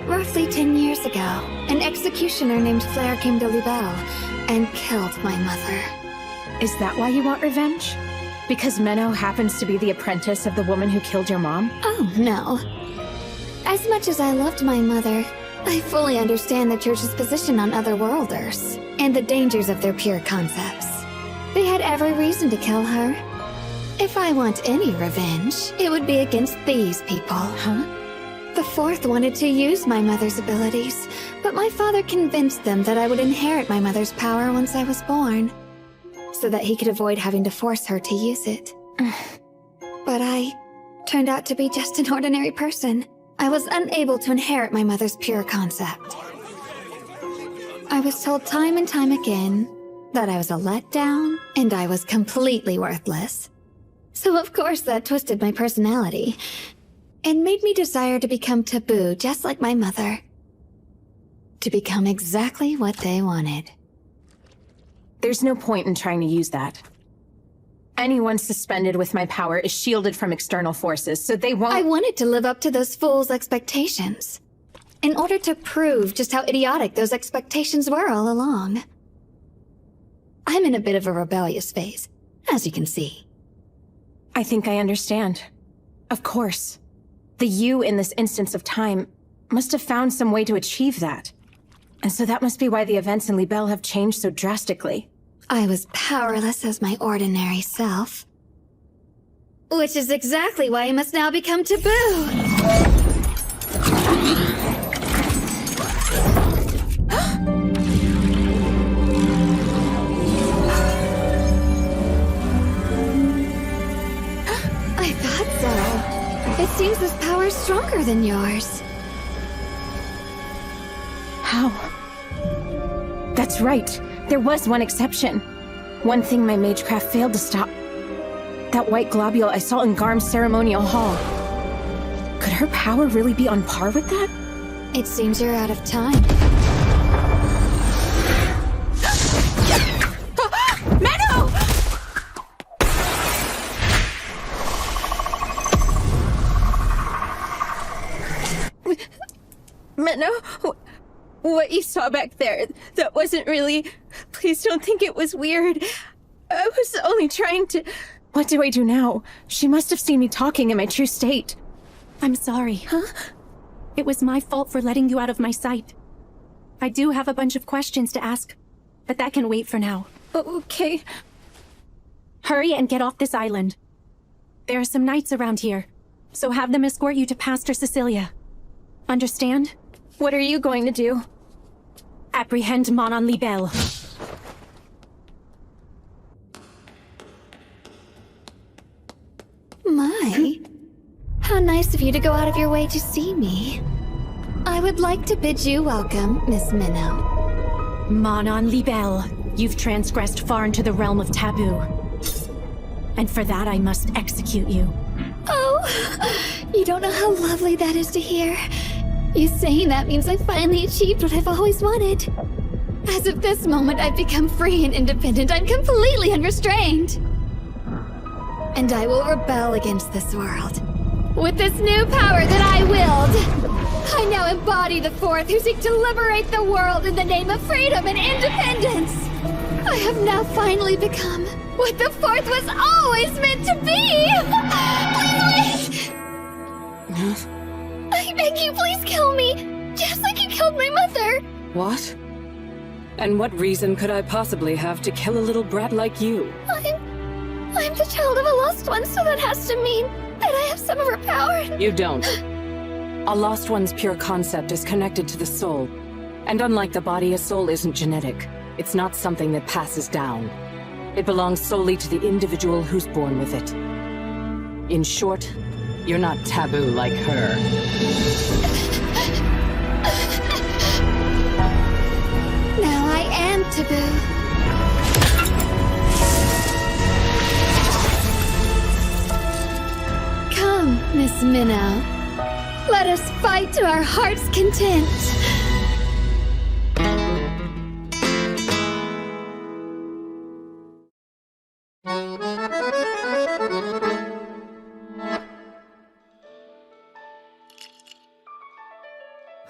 Roughly 10 years ago, an executioner named Flair came to Libelle and killed my mother. Is that why you want revenge? Because Menow happens to be the apprentice of the woman who killed your mom? Oh, no. As much as I loved my mother, I fully understand the Church's position on otherworlders and the dangers of their pure concepts. They had every reason to kill her. If I want any revenge, it would be against these people. Huh? The Fourth wanted to use my mother's abilities, but my father convinced them that I would inherit my mother's power once I was born, so that he could avoid having to force her to use it. But I turned out to be just an ordinary person. I was unable to inherit my mother's pure concept. I was told time and time again that I was a letdown and I was completely worthless. So of course that twisted my personality and made me desire to become taboo just like my mother. to become exactly what they wanted. There's no point in trying to use that. Anyone suspended with my power is shielded from external forces, so they won't— I wanted to live up to those fools' expectations. In order to prove just how idiotic those expectations were all along. I'm in a bit of a rebellious phase, as you can see. I think I understand. Of course. The you in this instance of time must have found some way to achieve that. And so that must be why the events in Libelle have changed so drastically. I was powerless as my ordinary self. Which is exactly why I must now become taboo. I thought so. It seems this power is stronger than yours. How? That's right. There was one exception. One thing my magecraft failed to stop. That white globule I saw in Garm's ceremonial hall. Could her power really be on par with that? It seems you're out of time. Menow! Menow? What you saw back there, that wasn't really... Please don't think it was weird. I was only trying to... What do I do now? She must have seen me talking in my true state. I'm sorry. Huh? It was my fault for letting you out of my sight. I do have a bunch of questions to ask, but that can wait for now. Okay. Hurry and get off this island. There are some knights around here, so have them escort you to Pastor Cecilia. Understand? What are you going to do? Apprehend Manon Libelle. My, how nice of you to go out of your way to see me. I would like to bid you welcome, Miss Menow. Manon Libelle, you've transgressed far into the realm of taboo. And for that I must execute you. Oh, you don't know how lovely that is to hear. You saying that means I finally achieved what I've always wanted. As of this moment, I've become free and independent. I'm completely unrestrained. And I will rebel against this world. With this new power that I willed. I now embody the Fourth who seek to liberate the world in the name of freedom and independence. I have now finally become what the Fourth was always meant to be. Please wait! I beg you, please kill me! Just like you killed my mother! What? And what reason could I possibly have to kill a little brat like you? I'm the child of a lost one, so that has to mean that I have some of her power. You don't. A lost one's pure concept is connected to the soul. And unlike the body, a soul isn't genetic. It's not something that passes down. It belongs solely to the individual who's born with it. In short, you're not taboo like her. Now I am taboo. Come, Miss Menow. Let us fight to our heart's content.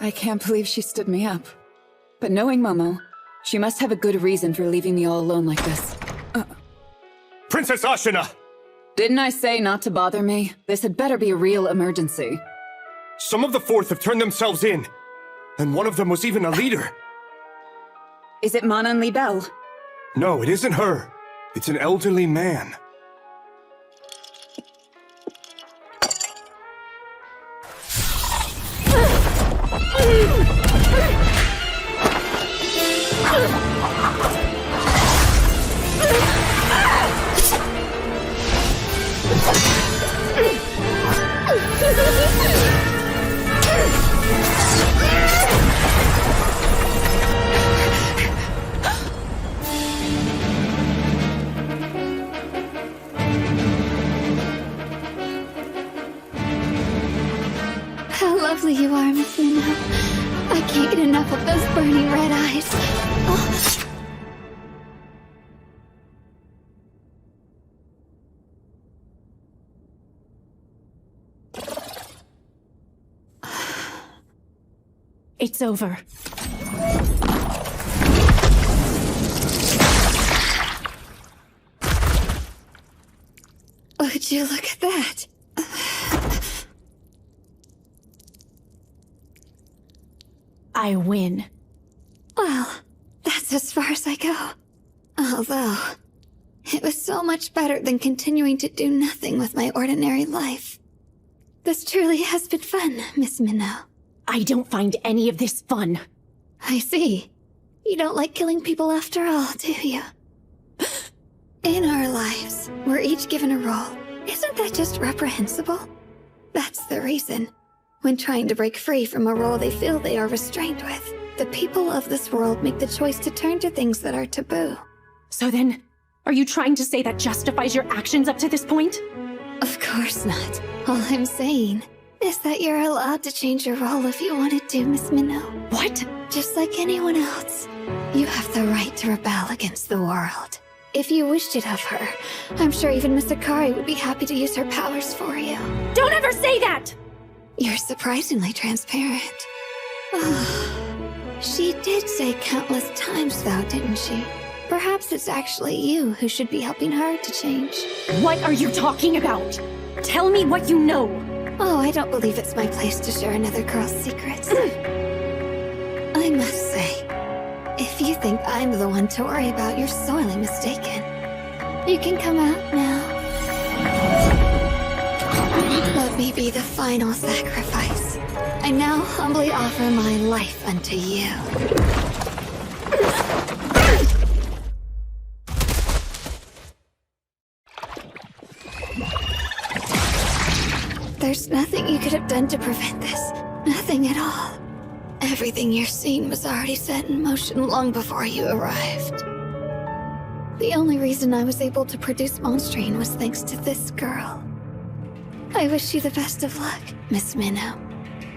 I can't believe she stood me up. But knowing Momo, she must have a good reason for leaving me all alone like this. Princess Ashina! Didn't I say not to bother me? This had better be a real emergency. Some of the Fourth have turned themselves in. And one of them was even a leader. Is it Manon Libelle? No, it isn't her. It's an elderly man. How lovely you are, Miss Menow. I can't get enough of those burning red eyes. Oh. It's over. Would you look at that? I win. Well, that's as far as I go. Although, it was so much better than continuing to do nothing with my ordinary life. This truly has been fun, Miss Menow. I don't find any of this fun. I see. You don't like killing people after all, do you? In our lives, we're each given a role. Isn't that just reprehensible? That's the reason. When trying to break free from a role they feel they are restrained with, the people of this world make the choice to turn to things that are taboo. So then, are you trying to say that justifies your actions up to this point? Of course not. All I'm saying is that you're allowed to change your role if you wanted to, Miss Menow. What? Just like anyone else, you have the right to rebel against the world. If you wished it of her, I'm sure even Miss Isekai would be happy to use her powers for you. Don't ever say that! You're surprisingly transparent. She did say countless times, though, didn't she? Perhaps it's actually you who should be helping her to change. What are you talking about? Tell me what you know. Oh, I don't believe it's my place to share another girl's secrets. I must say, if you think I'm the one to worry about, you're sorely mistaken. You can come out now. Let me be the final sacrifice. I now humbly offer my life unto you. There's nothing you could have done to prevent this. Nothing at all. Everything you're seeing was already set in motion long before you arrived. The only reason I was able to produce Monstrine was thanks to this girl. I wish you the best of luck, Miss Menow.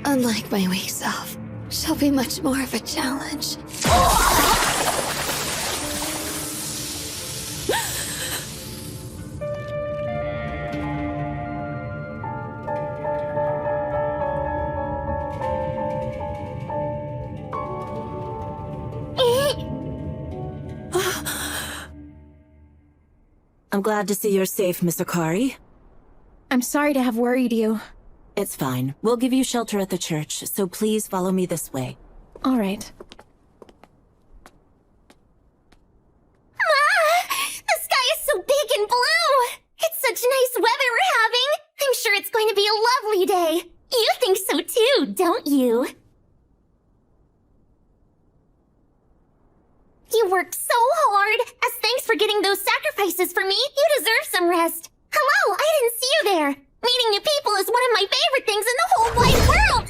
Unlike my weak self, she'll be much more of a challenge. I'm glad to see you're safe, Miss Isekai. I'm sorry to have worried you. It's fine. We'll give you shelter at the church, so please follow me this way. All right. The sky is so big and blue! It's such nice weather we're having! I'm sure it's going to be a lovely day! You think so too, don't you? You worked so hard! As thanks for getting those sacrifices for me, you deserve some rest! Hello, I didn't see you there! Meeting new people is one of my favorite things in the whole wide world!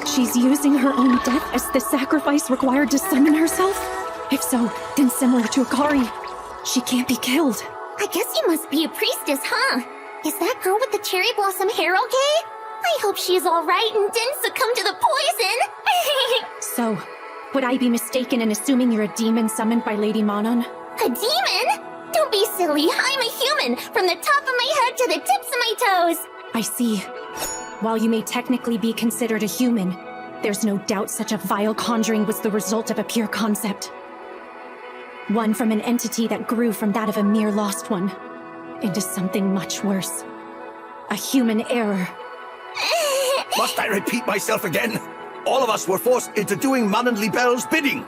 She's using her own death as the sacrifice required to summon herself? If so, then similar to Akari, she can't be killed. I guess you must be a priestess, huh? Is that girl with the cherry blossom hair okay? I hope she's alright and didn't succumb to the poison! So, would I be mistaken in assuming you're a demon summoned by Lady Manon? A demon? Don't be silly, I'm a human, from the top of my head to the tips of my toes! I see. While you may technically be considered a human, there's no doubt such a vile conjuring was the result of a pure concept. One from an entity that grew from that of a mere lost one, into something much worse. A human error. Must I repeat myself again? All of us were forced into doing Manon Libelle's bidding.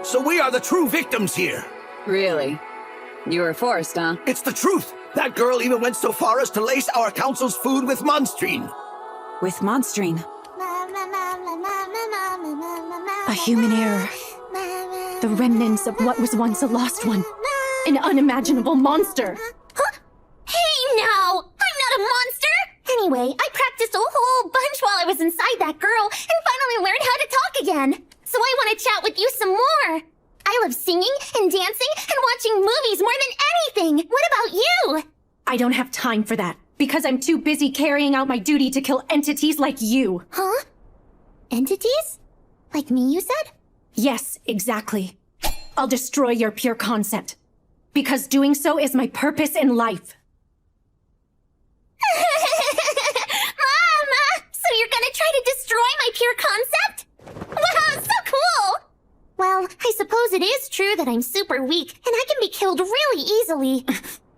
So we are the true victims here. Really? You were forced, huh? It's the truth. That girl even went so far as to lace our council's food with Monstrine. With Monstrine? A human error. The remnants of what was once a lost one. An unimaginable monster. Huh? Hey, no! I'm not a monster! Anyway, I practiced a whole bunch while I was inside that girl, and finally learned how to talk again. So I want to chat with you some more. I I love singing and dancing and watching movies more than anything. What about you? I don't have time for that, because I'm too busy carrying out my duty to kill entities like you. Huh? Entities? Like me, you said? Yes, exactly. I'll destroy your pure concept, because doing so is my purpose in life. Mom! So you're gonna try to destroy my pure concept? Wow, so cool! Well, I suppose it is true that I'm super weak, and I can be killed really easily.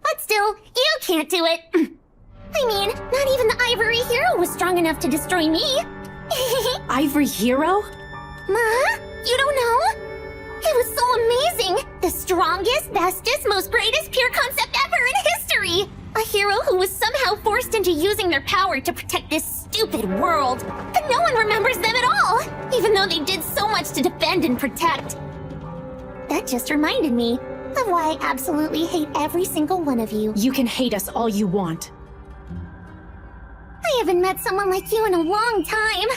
But still, you can't do it. I mean, not even the Ivory Hero was strong enough to destroy me. Ivory Hero? Ma? You don't know? It was so amazing! The strongest, bestest, most greatest pure concept ever in history! A hero who was somehow forced into using their power to protect this stupid world. But no one remembers them at all, even though they did so much to defend and protect. That just reminded me of why I absolutely hate every single one of you. You can hate us all you want. I haven't met someone like you in a long time.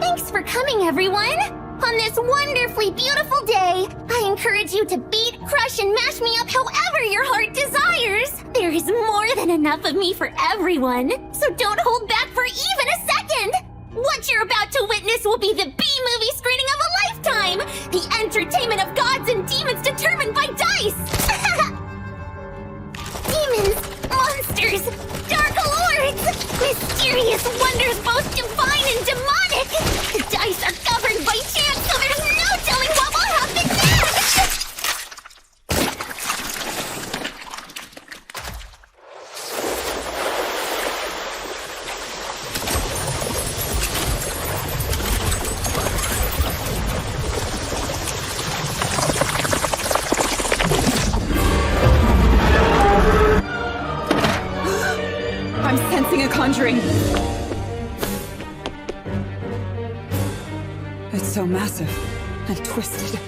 Thanks for coming, everyone! On this wonderfully beautiful day, I encourage you to beat, crush, and mash me up however your heart desires! There is more than enough of me for everyone, so don't hold back for even a second! What you're about to witness will be the B-movie screening of a lifetime! The entertainment of gods and demons determined by dice! Demons, monsters, dark lords, mysterious wonders both divine and demonic! The dice are governed by chance, so there's no telling what will happen next! I'm sensing a conjuring. It's so massive and twisted.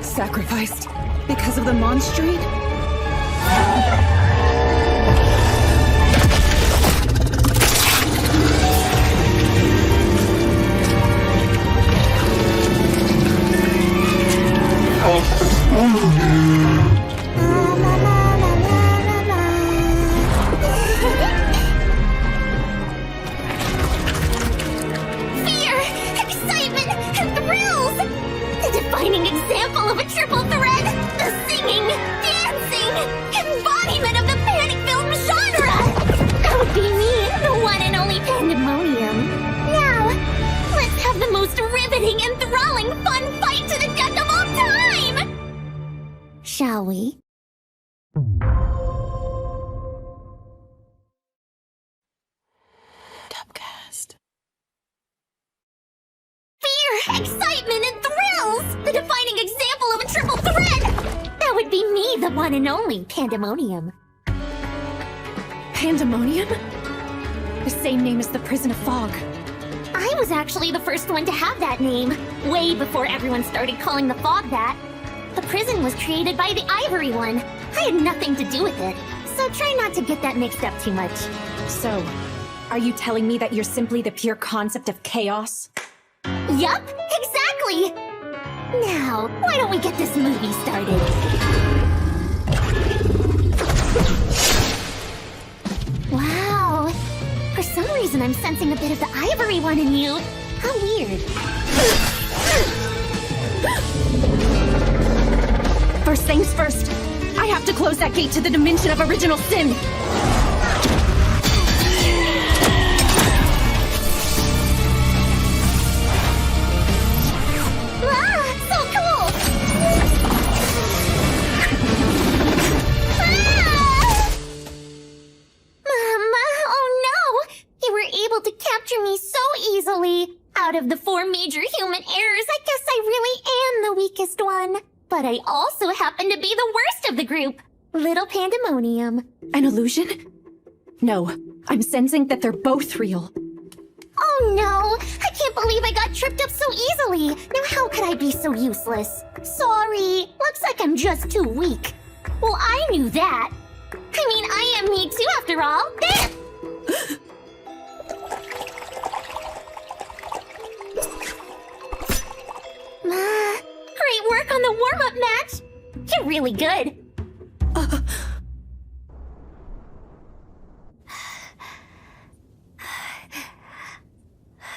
Sacrificed because of the monstrine? Defining example of a triple threat! The singing, dancing, embodiment of the panic-filled genre! That would be me, the one and only Pandemonium. Now, let's have the most riveting, enthralling, fun fight to the death of all time! Shall we? Fear, excitement, and thrills! The defining example of a triple threat! That would be me, the one and only Pandemonium. Pandemonium? The same name as the Prison of Fog. I was actually the first one to have that name, way before everyone started calling the Fog that. The prison was created by the Ivory One. I had nothing to do with it, so try not to get that mixed up too much. So, are you telling me that you're simply the pure concept of chaos? Yup, exactly! Now, why don't we get this movie started? Wow! For some reason, I'm sensing a bit of the Ivory One in you. How weird. First things first, I have to close that gate to the dimension of original sin! To capture me so easily. Out of the 4 major human errors, I guess I really am the weakest one. But I also happen to be the worst of the group. Little Pandemonium. An illusion? No, I'm sensing that they're both real. Oh no! I can't believe I got tripped up so easily! Now how could I be so useless? Sorry, looks like I'm just too weak. Well, I knew that. I mean, I am me too after all. You're really good.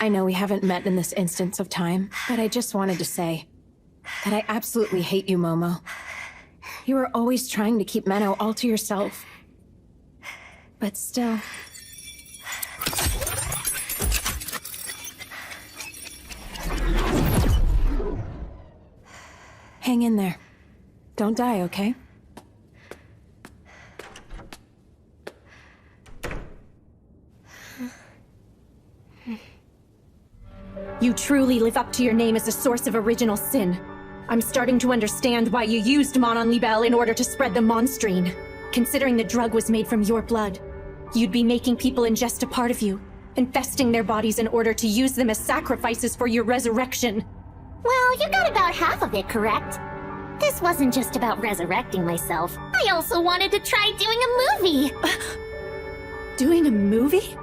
I know we haven't met in this instance of time, but I just wanted to say that I absolutely hate you, Momo. You were always trying to keep Menow all to yourself. But still... Hang in there. Don't die, okay? You truly live up to your name as a source of original sin. I'm starting to understand why you used Monon Libelle in order to spread the monstrine. Considering the drug was made from your blood, you'd be making people ingest a part of you, infesting their bodies in order to use them as sacrifices for your resurrection. Well, you got about half of it correct. This wasn't just about resurrecting myself. I also wanted to try doing a movie. Doing a movie?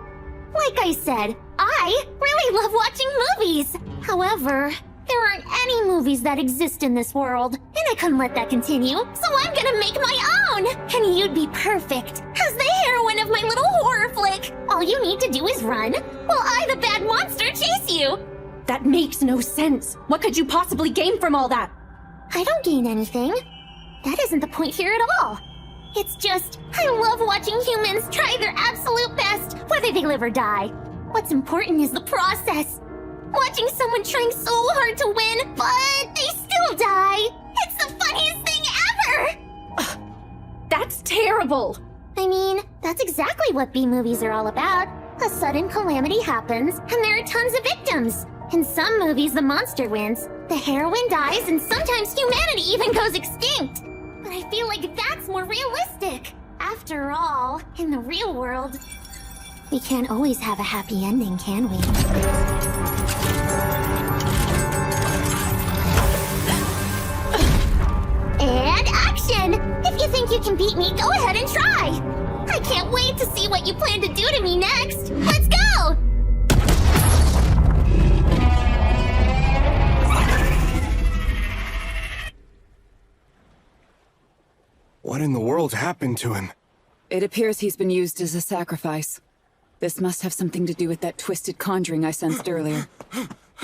Like I said, I really love watching movies. However, there aren't any movies that exist in this world, and I couldn't let that continue, so I'm gonna make my own! And you'd be perfect as the heroine of my little horror flick. All you need to do is run, while I, the bad monster, chase you. That makes no sense. What could you possibly gain from all that? I don't gain anything. That isn't the point here at all. It's just, I love watching humans try their absolute best, whether they live or die. What's important is the process. Watching someone trying so hard to win, but they still die. It's the funniest thing ever! That's terrible! I mean, that's exactly what B-movies are all about. A sudden calamity happens, and there are tons of victims. In some movies, the monster wins, the heroine dies, and sometimes humanity even goes extinct. But I feel like that's more realistic. After all, in the real world, we can't always have a happy ending, can we? And action! If you think you can beat me, go ahead and try! I can't wait to see what you plan to do to me next! Let's go! What in the world happened to him? It appears he's been used as a sacrifice. This must have something to do with that twisted conjuring I sensed earlier.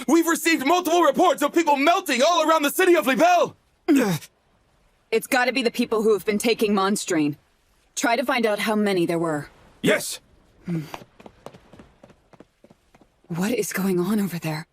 We've received multiple reports of people melting all around the city of Libelle! It's gotta be the people who have been taking monstrine. Try to find out how many there were. Yes! What is going on over there?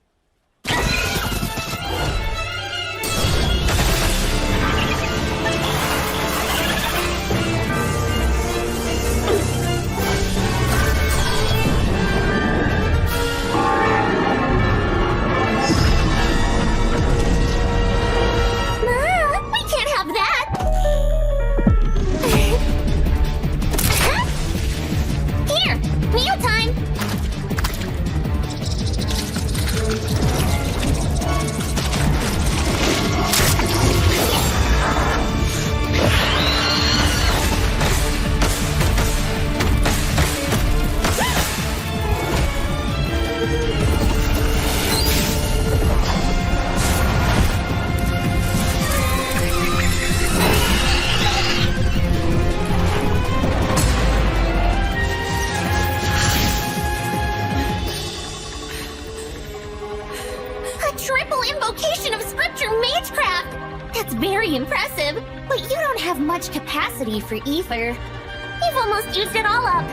Capacity for ether. You've almost used it all up.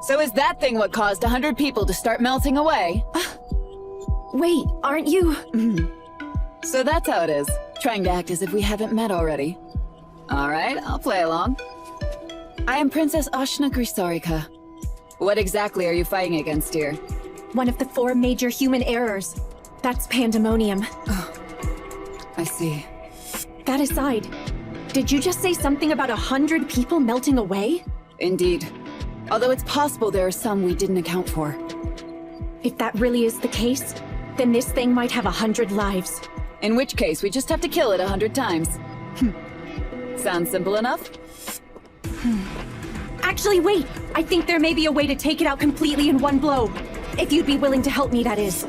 So is that thing what caused 100 people to start melting away? Wait, aren't you... So that's how it is. Trying to act as if we haven't met already. Alright, I'll play along. I am Princess Ashna Grisarika. What exactly are you fighting against here? One of the 4 major human errors. That's pandemonium. I see. That aside, did you just say something about 100 people melting away? Indeed. Although it's possible there are some we didn't account for. If that really is the case, then this thing might have 100 lives. In which case, we just have to kill it 100 times. Sounds simple enough? Actually, wait! I think there may be a way to take it out completely in one blow. If you'd be willing to help me, that is.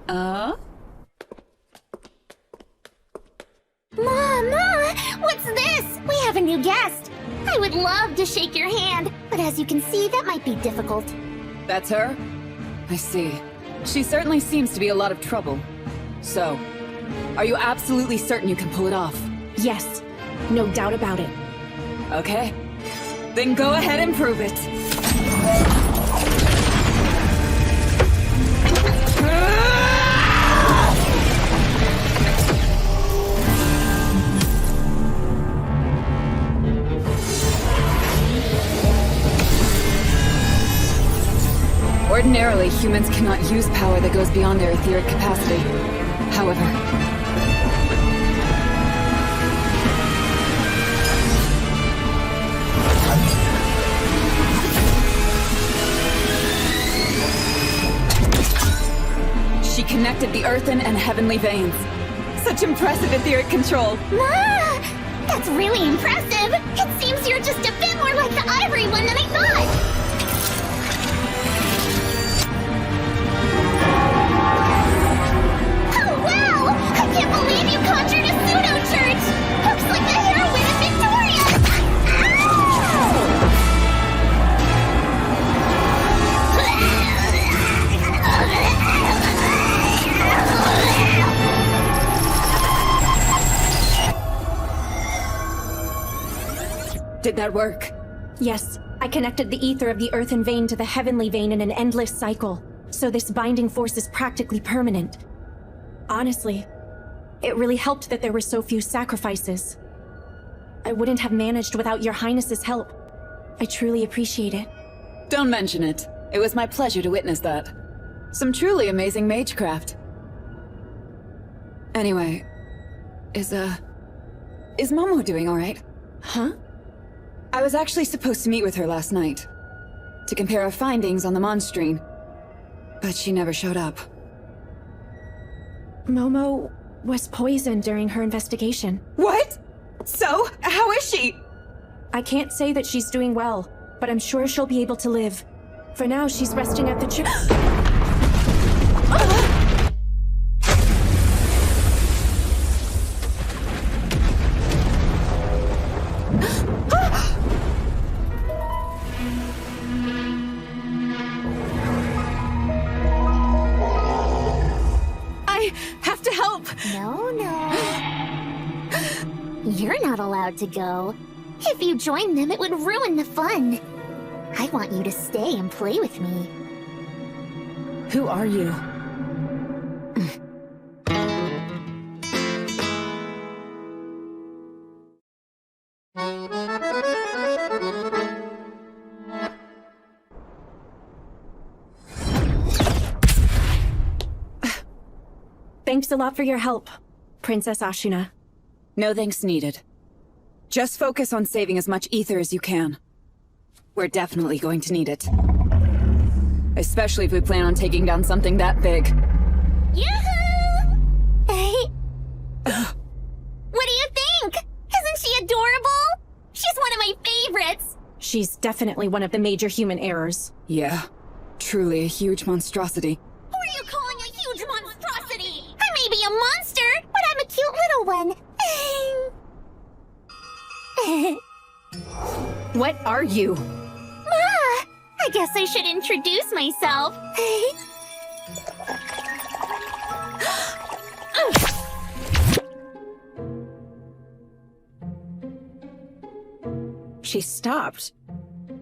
Mama! What's this? We have a new guest. I would love to shake your hand, but as you can see, that might be difficult. That's her? I see. She certainly seems to be a lot of trouble. So, are you absolutely certain you can pull it off? Yes. No doubt about it. Okay. Then go ahead and prove it. Ordinarily, humans cannot use power that goes beyond their etheric capacity. However, she connected the earthen and heavenly veins. Such impressive etheric control. Ma! That's really impressive! It seems you're just a bit more like the ivory one than I thought! I can't believe you conjured a pseudo-church! Looks like the heroine of Victoria! Did that work? Yes. I connected the ether of the earthen vein to the heavenly vein in an endless cycle. So this binding force is practically permanent. Honestly, it really helped that there were so few sacrifices. I wouldn't have managed without your highness's help. I truly appreciate it. Don't mention it. It was my pleasure to witness that. Some truly amazing magecraft. Anyway, is Momo doing alright? Huh? I was actually supposed to meet with her last night, to compare our findings on the monstrine, but she never showed up. Momo was poisoned during her investigation. What? So, how is she? I can't say that she's doing well, but I'm sure she'll be able to live. For now, she's resting at the I have to help! No. You're not allowed to go. If you join them, it would ruin the fun. I want you to stay and play with me. Who are you? Thanks a lot for your help, Princess Ashuna. No thanks needed. Just focus on saving as much ether as you can. We're definitely going to need it. Especially if we plan on taking down something that big. Yoo-hoo! What do you think? Isn't she adorable? She's one of my favorites! She's definitely one of the major human errors. Yeah, truly a huge monstrosity. Who are you calling a huge monstrosity? I may be a monster, but I'm a cute little one. What are you? Ma! I guess I should introduce myself. She stopped.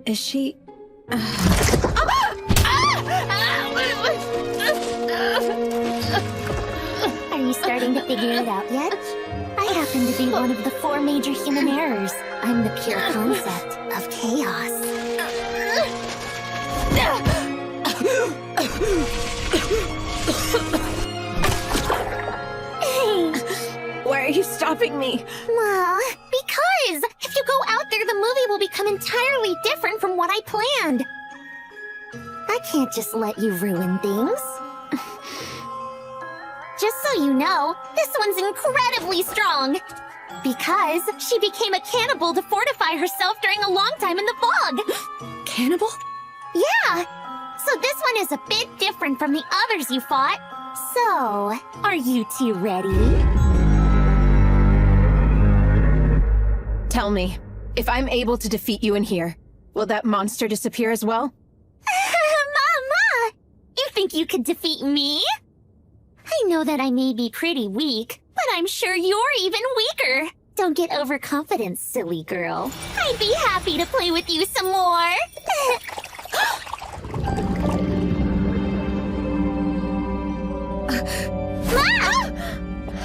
Is she... Are you starting to figure it out yet? I happen to be one of the 4 major human errors. I'm the pure concept of chaos. Why are you stopping me? Well, because if you go out there, the movie will become entirely different from what I planned. I can't just let you ruin things. Just so you know, this one's incredibly strong. Because she became a cannibal to fortify herself during a long time in the fog. Cannibal? Yeah. So this one is a bit different from the others you fought. So, are you two ready? Tell me, if I'm able to defeat you in here, will that monster disappear as well? Mama! You think you could defeat me? I know that I may be pretty weak, but I'm sure you're even weaker. Don't get overconfident, silly girl. I'd be happy to play with you some more. Ma!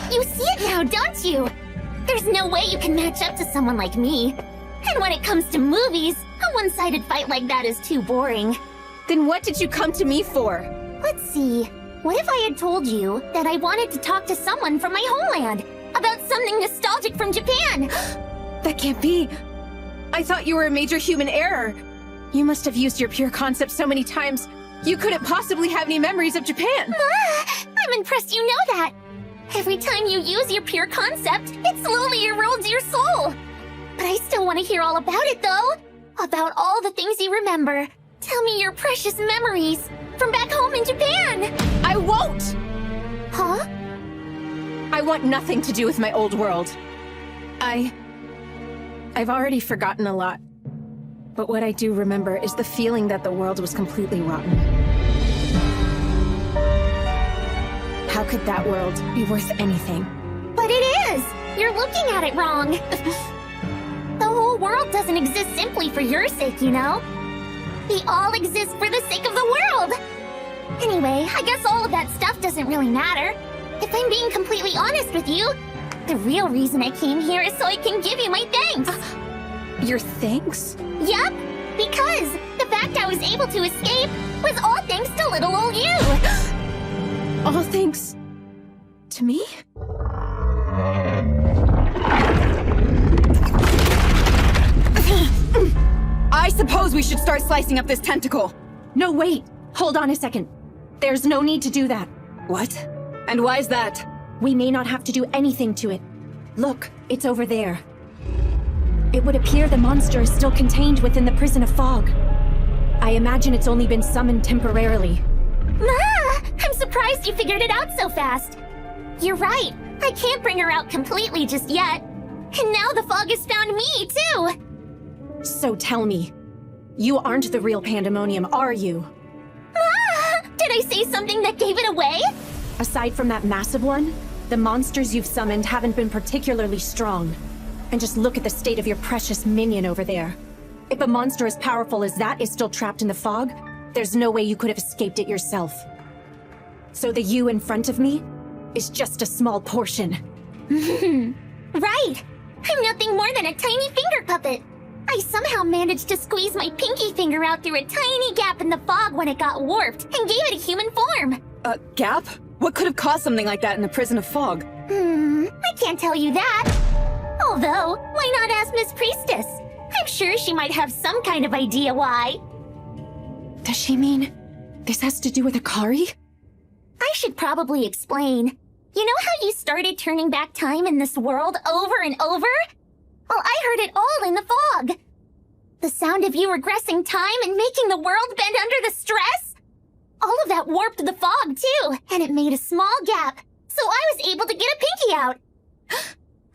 You see it now, don't you? There's no way you can match up to someone like me. And when it comes to movies, a one-sided fight like that is too boring. Then what did you come to me for? Let's see. What if I had told you that I wanted to talk to someone from my homeland about something nostalgic from Japan? That can't be. I thought you were a major human error. You must have used your pure concept so many times. You couldn't possibly have any memories of Japan. I'm impressed you know that. Every time you use your pure concept, it slowly erodes your soul. But I still want to hear all about it, though. About all the things you remember. Tell me your precious memories from back home in Japan. I won't! Huh? I want nothing to do with my old world. I've already forgotten a lot. But what I do remember is the feeling that the world was completely rotten. How could that world be worth anything? But it is! You're looking at it wrong. The whole world doesn't exist simply for your sake, you know? We all exist for the sake of the world! Anyway, I guess all of that stuff doesn't really matter. If I'm being completely honest with you, the real reason I came here is so I can give you my thanks. Your thanks? Yup, because the fact I was able to escape was all thanks to little old you. All thanks to me? I suppose we should start slicing up this tentacle. No, wait. Hold on a second. There's no need to do that. What? And why is that? We may not have to do anything to it. Look, it's over there. It would appear the monster is still contained within the prison of fog. I imagine it's only been summoned temporarily. Ma! I'm surprised you figured it out so fast. You're right. I can't bring her out completely just yet. And now the fog has found me, too. So tell me, you aren't the real pandemonium, are you? Ma! Did I say something that gave it away? Aside from that massive one, the monsters you've summoned haven't been particularly strong. And just look at the state of your precious minion over there. If a monster as powerful as that is still trapped in the fog, there's no way you could have escaped it yourself. So the you in front of me is just a small portion. Right! I'm nothing more than a tiny finger puppet. I somehow managed to squeeze my pinky finger out through a tiny gap in the fog when it got warped, and gave it a human form. A gap? What could have caused something like that in the prison of fog? I can't tell you that. Although, why not ask Miss Priestess? I'm sure she might have some kind of idea why. Does she mean this has to do with Akari? I should probably explain. You know how you started turning back time in this world over and over? Well, I heard it all in the fog. The sound of you regressing time and making the world bend under the stress? All of that warped the fog, too, and it made a small gap. So I was able to get a pinky out.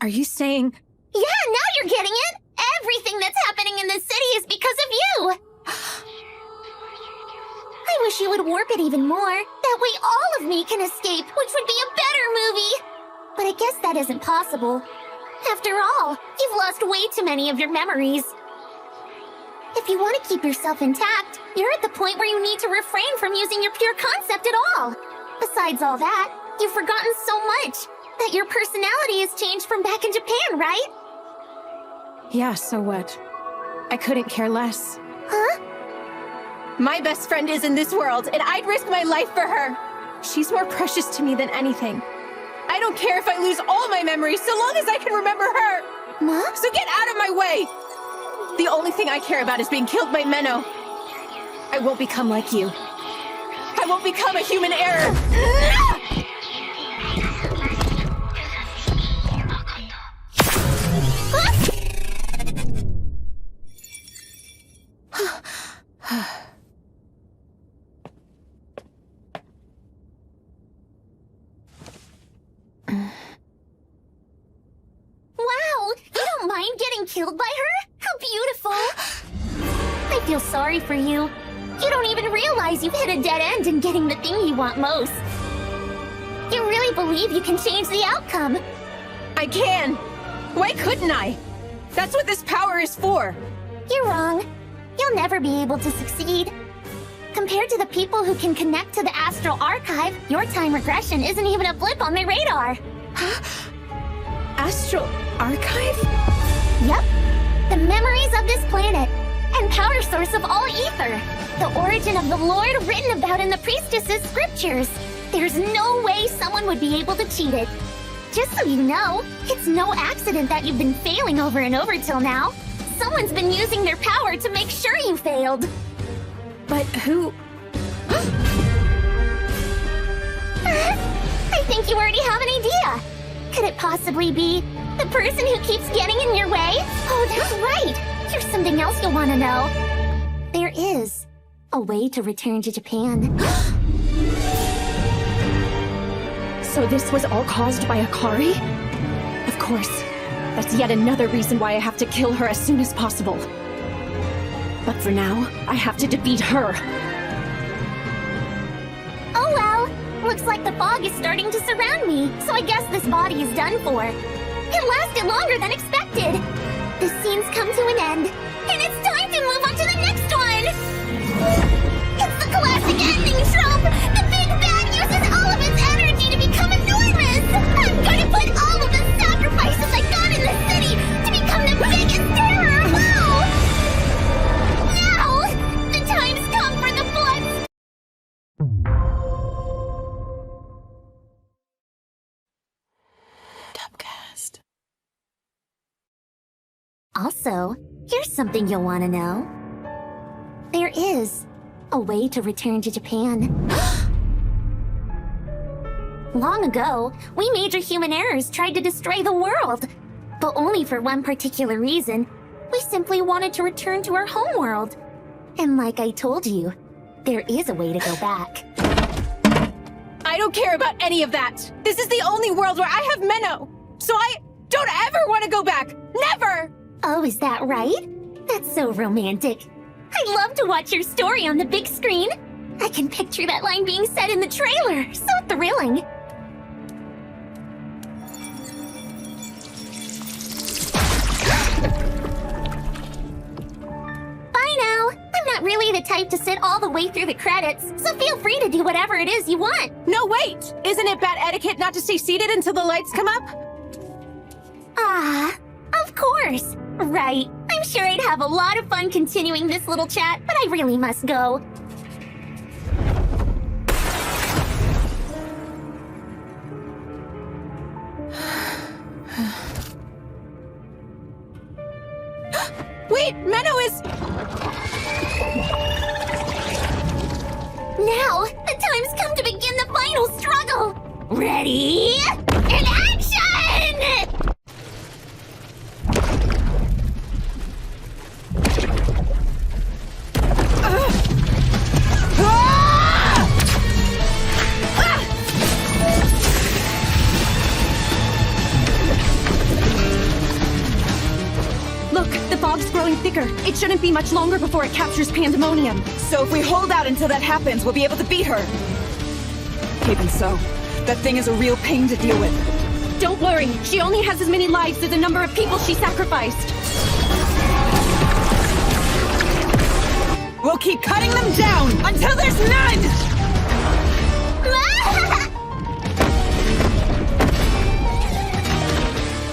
Are you saying... Yeah, now you're getting it! Everything that's happening in this city is because of you! I wish you would warp it even more. That way all of me can escape, which would be a better movie! But I guess that isn't possible. After all, you've lost way too many of your memories. If you want to keep yourself intact, you're at the point where you need to refrain from using your pure concept at all. Besides all that, you've forgotten so much. That your personality has changed from back in Japan, right? Yeah, so what? I couldn't care less. Huh? My best friend is in this world, and I'd risk my life for her. She's more precious to me than anything. I don't care if I lose all my memories, so long as I can remember her. Mom? So get out of my way! The only thing I care about is being killed by Menow. I won't become like you. I won't become a human error. Wow! You don't mind getting killed by her? How beautiful! I feel sorry for you. You don't even realize you've hit a dead end in getting the thing you want most. You really believe you can change the outcome? I can! Why couldn't I? That's what this power is for! You're wrong. You'll never be able to succeed. Compared to the people who can connect to the Astral Archive, your time regression isn't even a blip on their radar. Astral Archive? Yep. The memories of this planet, and power source of all ether. The origin of the Lord written about in the priestess's scriptures. There's no way someone would be able to cheat it. Just so you know, it's no accident that you've been failing over and over till now. Someone's been using their power to make sure you failed. But who... I think you already have an idea. Could it possibly be the person who keeps getting in your way? Oh, that's right. Here's something else you'll want to know. There is a way to return to Japan. So this was all caused by Akari? Of course. That's yet another reason why I have to kill her as soon as possible. But for now, I have to defeat her. Oh well, looks like the fog is starting to surround me, so I guess this body is done for. It lasted longer than expected. The scene's come to an end, and it's time to move on to the next one! It's the classic ending trope! The big bad uses all of its energy to become enormous! I'm gonna put all of the sacrifices I got in the city to become the biggest terror of all! Now, the time's come for the blood. Dubcast. Also, here's something you'll want to know. There is a way to return to Japan. Long ago, we major human errors tried to destroy the world. But only for one particular reason. We simply wanted to return to our homeworld. And like I told you, there is a way to go back. I don't care about any of that! This is the only world where I have Menow! So I don't ever want to go back! Never! Oh, is that right? That's so romantic. I'd love to watch your story on the big screen. I can picture that line being said in the trailer. So thrilling. Bye now. I'm not really the type to sit all the way through the credits, so feel free to do whatever it is you want. No, wait! Isn't it bad etiquette not to stay seated until the lights come up? Ah, of course. Right. I'm sure I'd have a lot of fun continuing this little chat, but I really must go. Wait, Menow is... Now, the time's come to begin the final struggle! Ready? And action! Look, the fog's growing thicker. It shouldn't be much longer before it captures Pandemonium. So if we hold out until that happens, we'll be able to beat her. Even so, that thing is a real pain to deal with. Don't worry, she only has as many lives as the number of people she sacrificed. We'll keep cutting them down until there's none!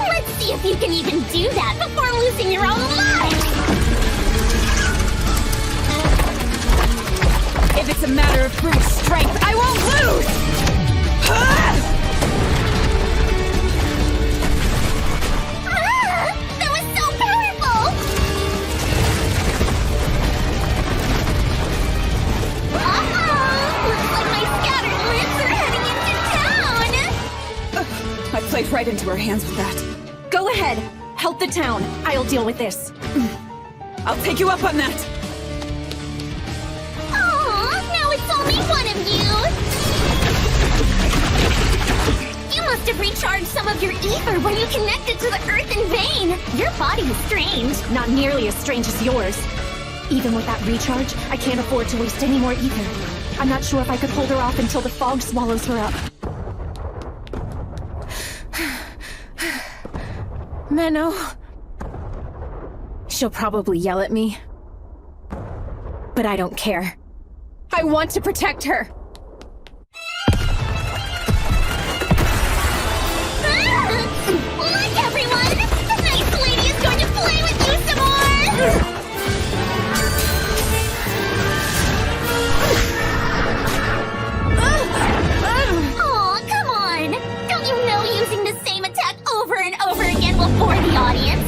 Let's see if you can even do that before losing your own life! If it's a matter of brute strength, I won't lose! That was so powerful! Looks like my scattered limbs are heading into town! I played right into her hands with that. Go ahead, help the town. I'll deal with this. I'll take you up on that. every one of you! You must have recharged some of your ether when you connected to the earth in vain! Your body is strange. Not nearly as strange as yours. Even with that recharge, I can't afford to waste any more ether. I'm not sure if I could hold her off until the fog swallows her up. Menow. She'll probably yell at me. But I don't care. I want to protect her! Look, everyone! The nice lady is going to play with you some more! Aw, come on! Don't you know using the same attack over and over again will bore the audience?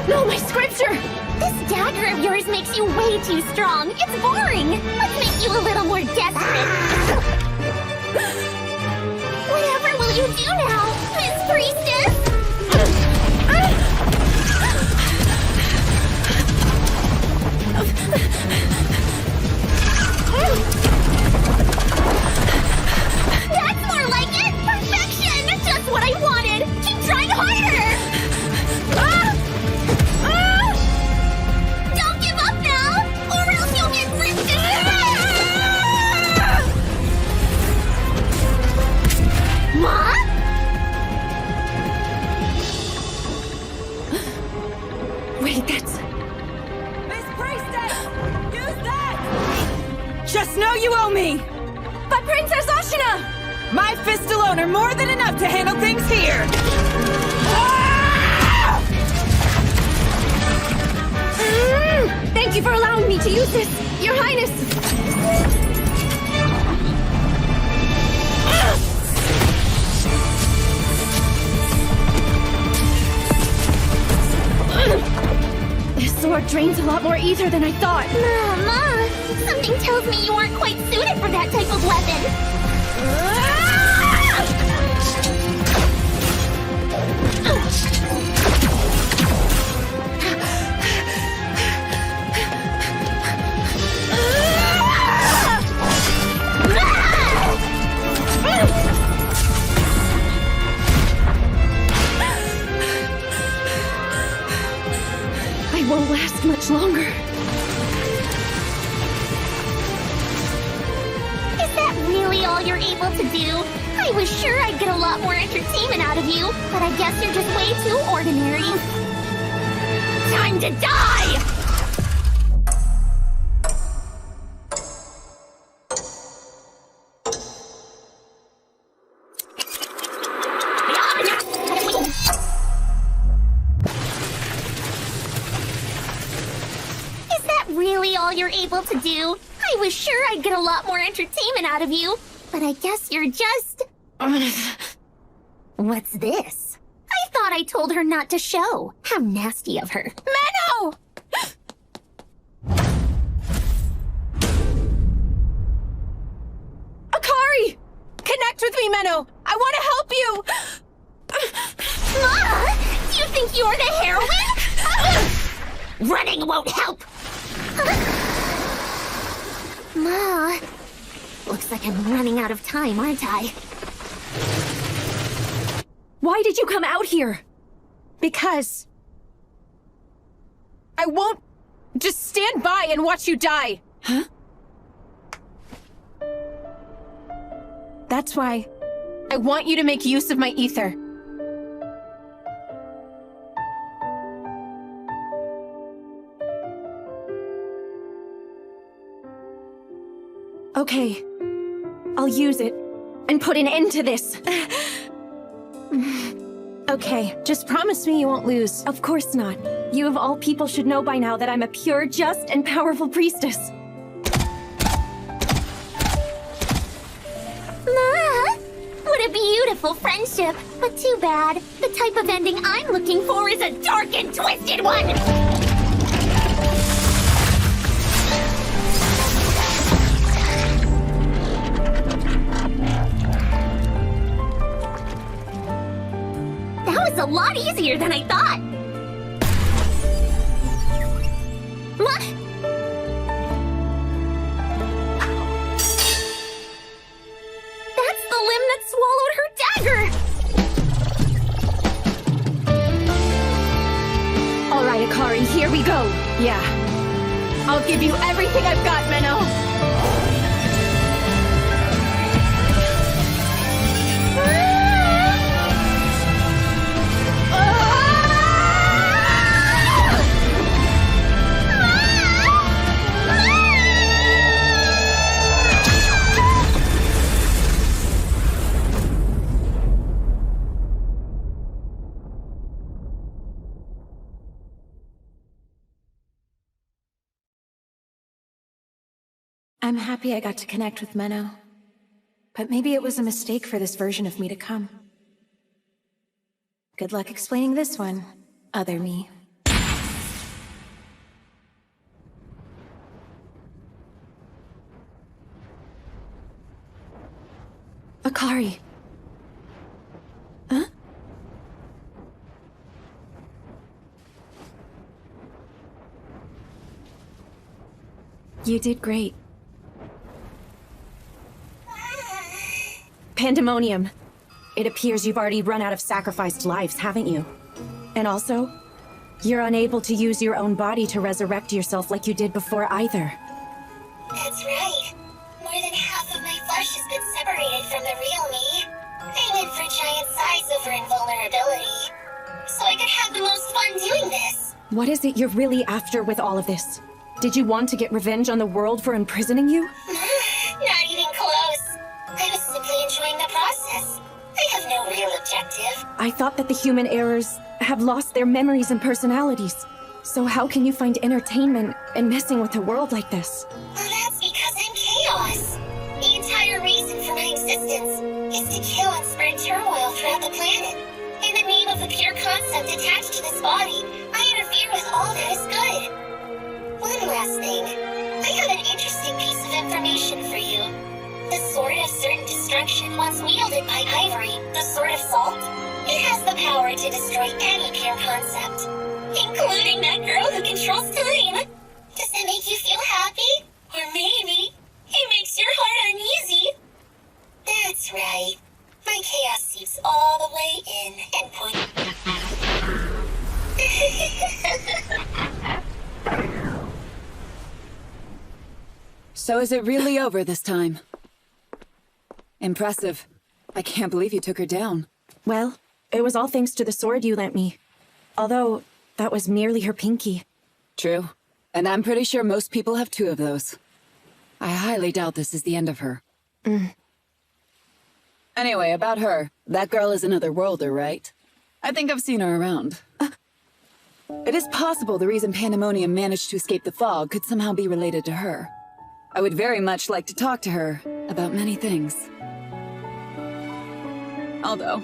No, my scripture! This dagger of yours makes you way too strong. It's boring. Let's make you a little more desperate. Whatever will you do now, Miss Priestess? That's more like it! Perfection! Just what I wanted! Keep trying harder! Don't give up now, or else you'll get ripped in half! Ma? Wait, that's... Miss Priestess! Use that! Just know you owe me! But Princess Ashina! My fists alone are more than enough to handle things here! Thank you for allowing me to use this, Your Highness! This sword drains a lot more ether than I thought. Mama, something tells me you aren't quite suited for that type of weapon. I won't last much longer. Is that really all you're able to do? I was sure I'd get a lot more entertainment out of you, but I guess you're just way too ordinary. Time to die! Is that really all you're able to do? I was sure I'd get a lot more entertainment out of you, but I guess you're just... What's this? I thought I told her not to show. How nasty of her. Menow! Akari! Connect with me, Menow! I want to help you! Ma! Do you think you're the heroine? Running won't help! Ma... Looks like I'm running out of time, aren't I? Why did you come out here? Because... I won't just stand by and watch you die. Huh? That's why I want you to make use of my ether. Okay, I'll use it and put an end to this. Okay, just promise me you won't lose. Of course not. You of all people should know by now that I'm a pure, just, and powerful priestess. Ma! What a beautiful friendship. But too bad. The type of ending I'm looking for is a dark and twisted one! That was a lot easier than I thought. What? That's the limb that swallowed her dagger! Alright, Akari, here we go. Yeah. I'll give you everything I've got, Menow. I'm happy I got to connect with Menow. But maybe it was a mistake for this version of me to come. Good luck explaining this one, other me. Akari. Huh? You did great. Pandemonium. It appears you've already run out of sacrificed lives, haven't you? And also, you're unable to use your own body to resurrect yourself like you did before either. That's right. More than half of my flesh has been separated from the real me. I went for giant size over invulnerability, so I could have the most fun doing this. What is it you're really after with all of this? Did you want to get revenge on the world for imprisoning you? Not even close. I was simply enjoying the process. I have no real objective. I thought that the human errors have lost their memories and personalities. So how can you find entertainment in messing with the world like this? Well, that's because I'm chaos. The entire reason for my existence is to kill and spread turmoil throughout the planet. In the name of the pure concept attached to this body, I interfere with all that is good. One last thing. I have an interesting piece of information for you. The Sword of Certain Destruction, once wielded by Ivory, the Sword of Salt, it has the power to destroy any pure concept, including that girl who controls time. Does that make you feel happy? Or maybe it makes your heart uneasy? That's right. My chaos seeps all the way in and So is it really over this time? Impressive. I can't believe you took her down. Well, it was all thanks to the sword you lent me. Although, that was merely her pinky. True. And I'm pretty sure most people have two of those. I highly doubt this is the end of her. Anyway, about her. That girl is another worlder, right? I think I've seen her around. It is possible the reason Pandemonium managed to escape the fog could somehow be related to her. I would very much like to talk to her about many things. Although,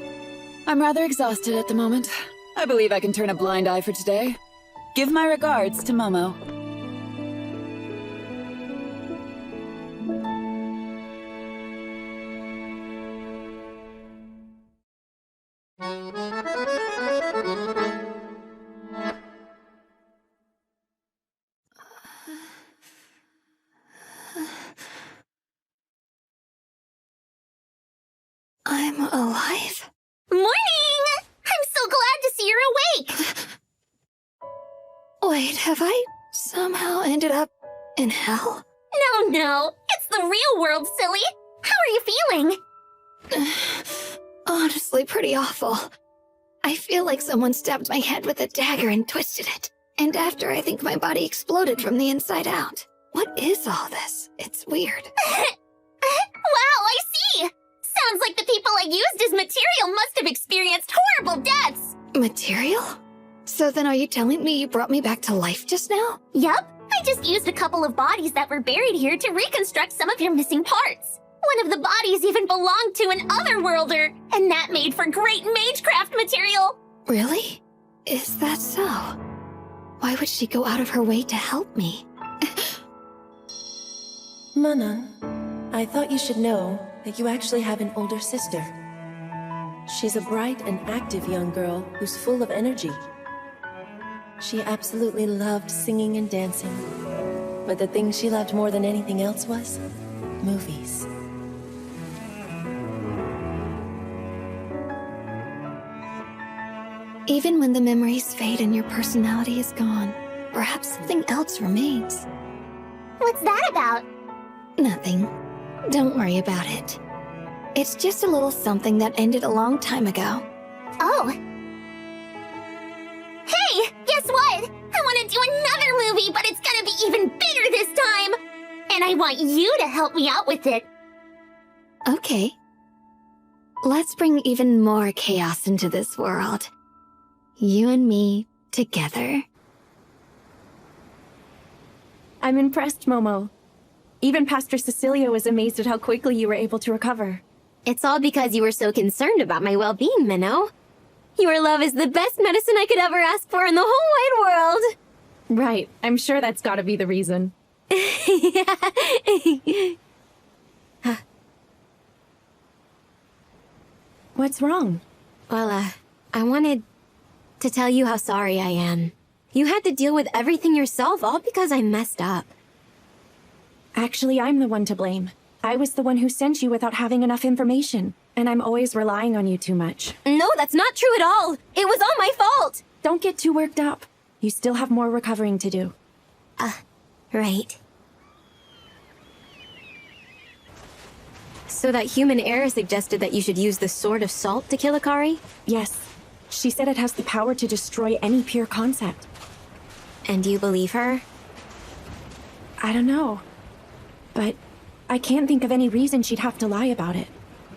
I'm rather exhausted at the moment. I believe I can turn a blind eye for today. Give my regards to Momo. I'm alive? Morning! I'm so glad to see you're awake! Wait, have I somehow ended up in hell? No, it's the real world, silly! How are you feeling? Honestly, pretty awful. I feel like someone stabbed my head with a dagger and twisted it. And after, I think my body exploded from the inside out. What is all this? It's weird. Wow, I see! Sounds like the people I used as material must have experienced horrible deaths! Material? So then are you telling me you brought me back to life just now? Yup. I just used a couple of bodies that were buried here to reconstruct some of your missing parts. One of the bodies even belonged to an otherworlder, and that made for great magecraft material! Really? Is that so? Why would she go out of her way to help me? Manan, I thought you should know that you actually have an older sister. She's a bright and active young girl who's full of energy. She absolutely loved singing and dancing. But the thing she loved more than anything else was movies. Even when the memories fade and your personality is gone, perhaps something else remains. What's that about? Nothing. Don't worry about it. It's just a little something that ended a long time ago. Oh. Hey, guess what? I want to do another movie, but it's gonna be even bigger this time! And I want you to help me out with it. Okay. Let's bring even more chaos into this world. You and me together. I'm impressed, Momo. Even Pastor Cecilia was amazed at how quickly you were able to recover. It's all because you were so concerned about my well-being, Menow. Your love is the best medicine I could ever ask for in the whole wide world. Right. I'm sure that's gotta be the reason. What's wrong? Well, I wanted to tell you how sorry I am. You had to deal with everything yourself, all because I messed up. Actually, I'm the one to blame. I was the one who sent you without having enough information, and I'm always relying on you too much. No, that's not true at all! It was all my fault! Don't get too worked up. You still have more recovering to do. Right. So that human heir suggested that you should use the Sword of Salt to kill Akari? Yes. She said it has the power to destroy any pure concept. And you believe her? I don't know. But I can't think of any reason she'd have to lie about it.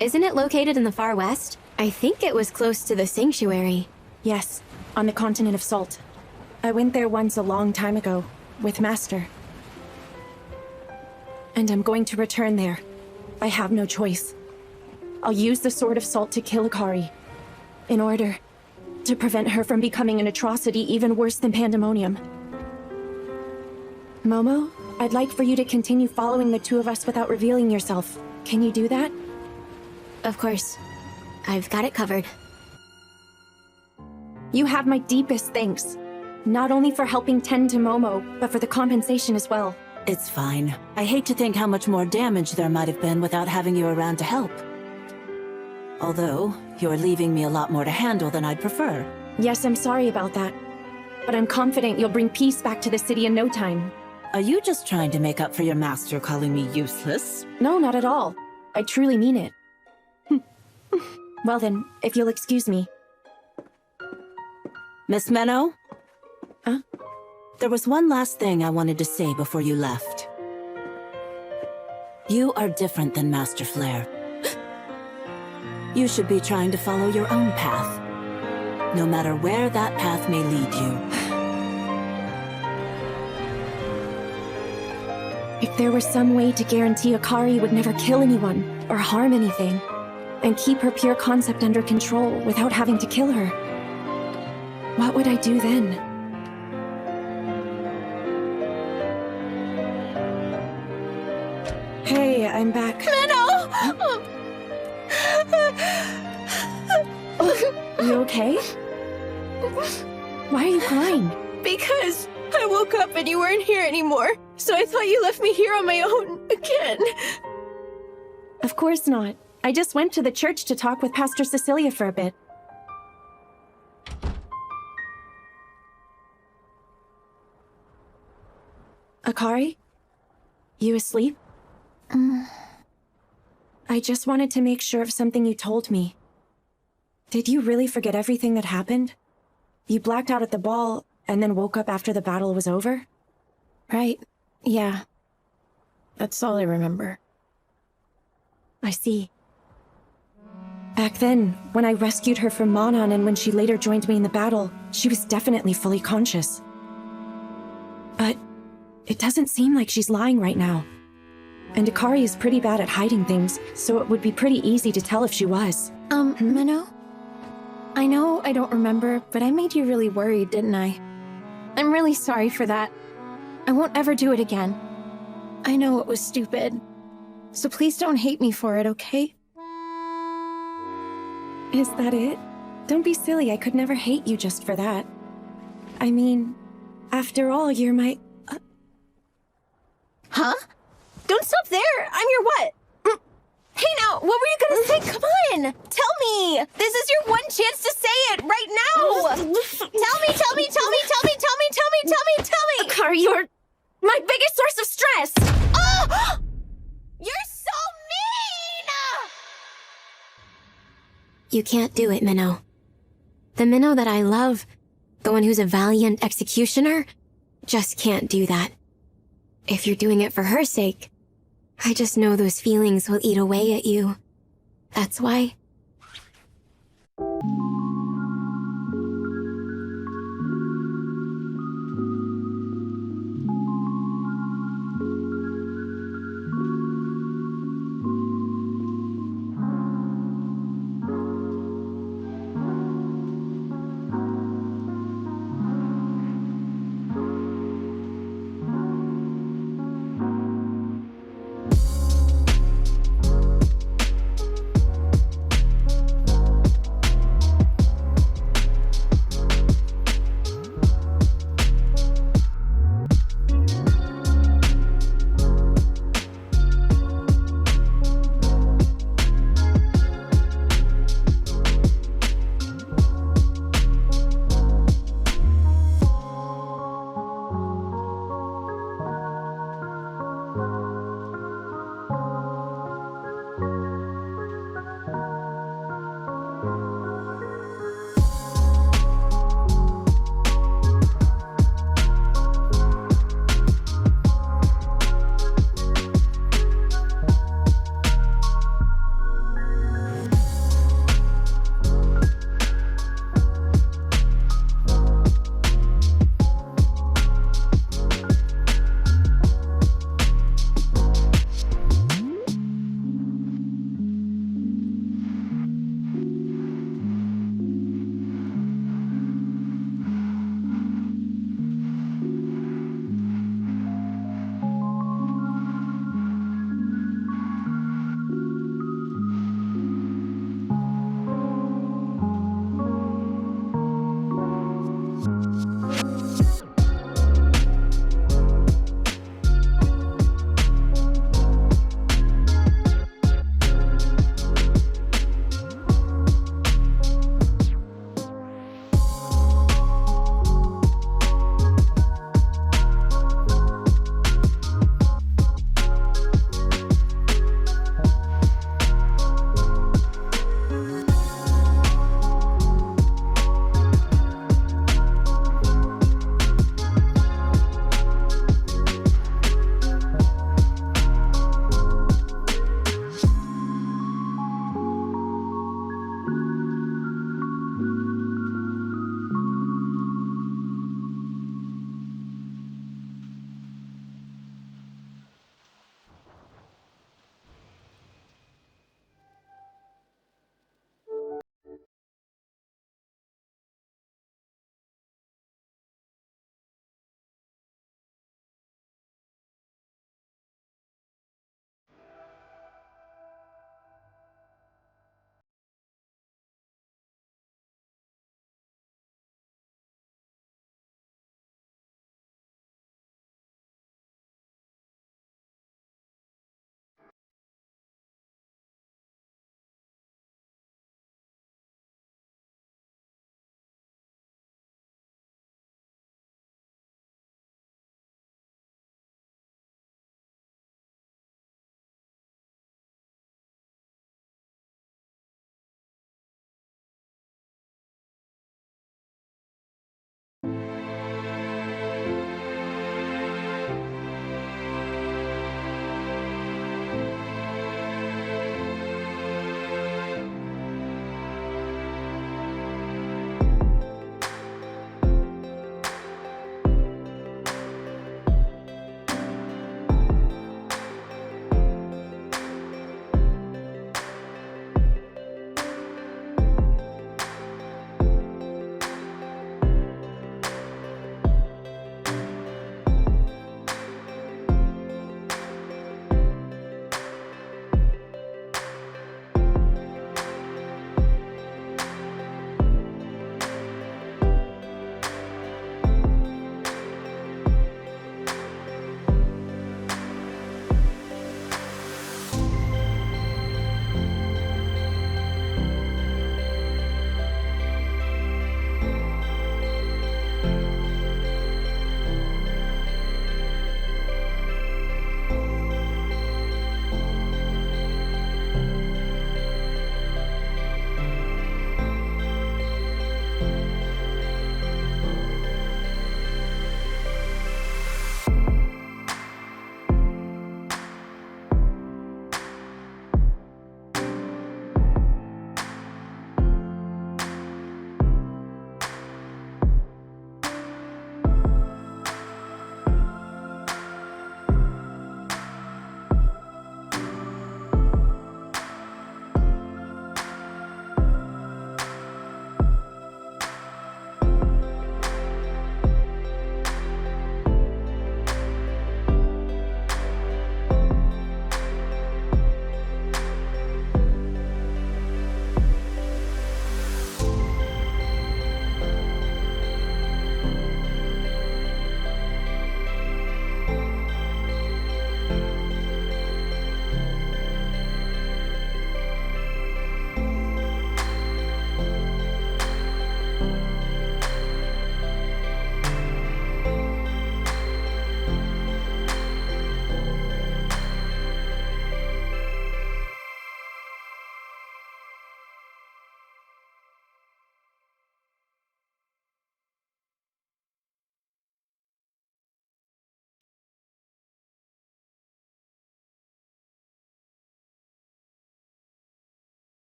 Isn't it located in the far west? I think it was close to the sanctuary. Yes, on the continent of Salt. I went there once a long time ago, with Master. And I'm going to return there. I have no choice. I'll use the Sword of Salt to kill Akari, in order to prevent her from becoming an atrocity even worse than pandemonium. Momo, I'd like for you to continue following the two of us without revealing yourself. Can you do that? Of course. I've got it covered. You have my deepest thanks. Not only for helping tend to Momo, but for the compensation as well. It's fine. I hate to think how much more damage there might have been without having you around to help. Although, you're leaving me a lot more to handle than I'd prefer. Yes, I'm sorry about that. But I'm confident you'll bring peace back to the city in no time. Are you just trying to make up for your master calling me useless? No, not at all. I truly mean it. Well then, if you'll excuse me. Miss Menow? Huh? There was one last thing I wanted to say before you left. You are different than Master Flare. You should be trying to follow your own path, no matter where that path may lead you. If there was some way to guarantee Akari would never kill anyone or harm anything, and keep her pure concept under control without having to kill her, what would I do then? Hey, I'm back. Menow! You okay? Why are you crying? Because I woke up and you weren't here anymore, so I thought you left me here on my own again. Of course not. I just went to the church to talk with Pastor Cecilia for a bit. Akari? You asleep? I just wanted to make sure of something you told me. Did you really forget everything that happened? You blacked out at the ball, and then woke up after the battle was over? Right. Yeah. That's all I remember. I see. Back then, when I rescued her from Manon and when she later joined me in the battle, she was definitely fully conscious. But it doesn't seem like she's lying right now. And Akari is pretty bad at hiding things, so it would be pretty easy to tell if she was. Menow? I know I don't remember, but I made you really worried, didn't I? I'm really sorry for that. I won't ever do it again. I know it was stupid. So please don't hate me for it, okay? Is that it? Don't be silly, I could never hate you just for that. I mean, after all, you're my... Huh? Don't stop there! I'm your what? Hey now, what were you gonna say? Come on! Tell me! This is your one chance to say it right now! Tell me! Akari, you're my biggest source of stress! Oh! You're so mean! You can't do it, Menow. The Menow that I love, the one who's a valiant executioner, just can't do that. If you're doing it for her sake, I just know those feelings will eat away at you. That's why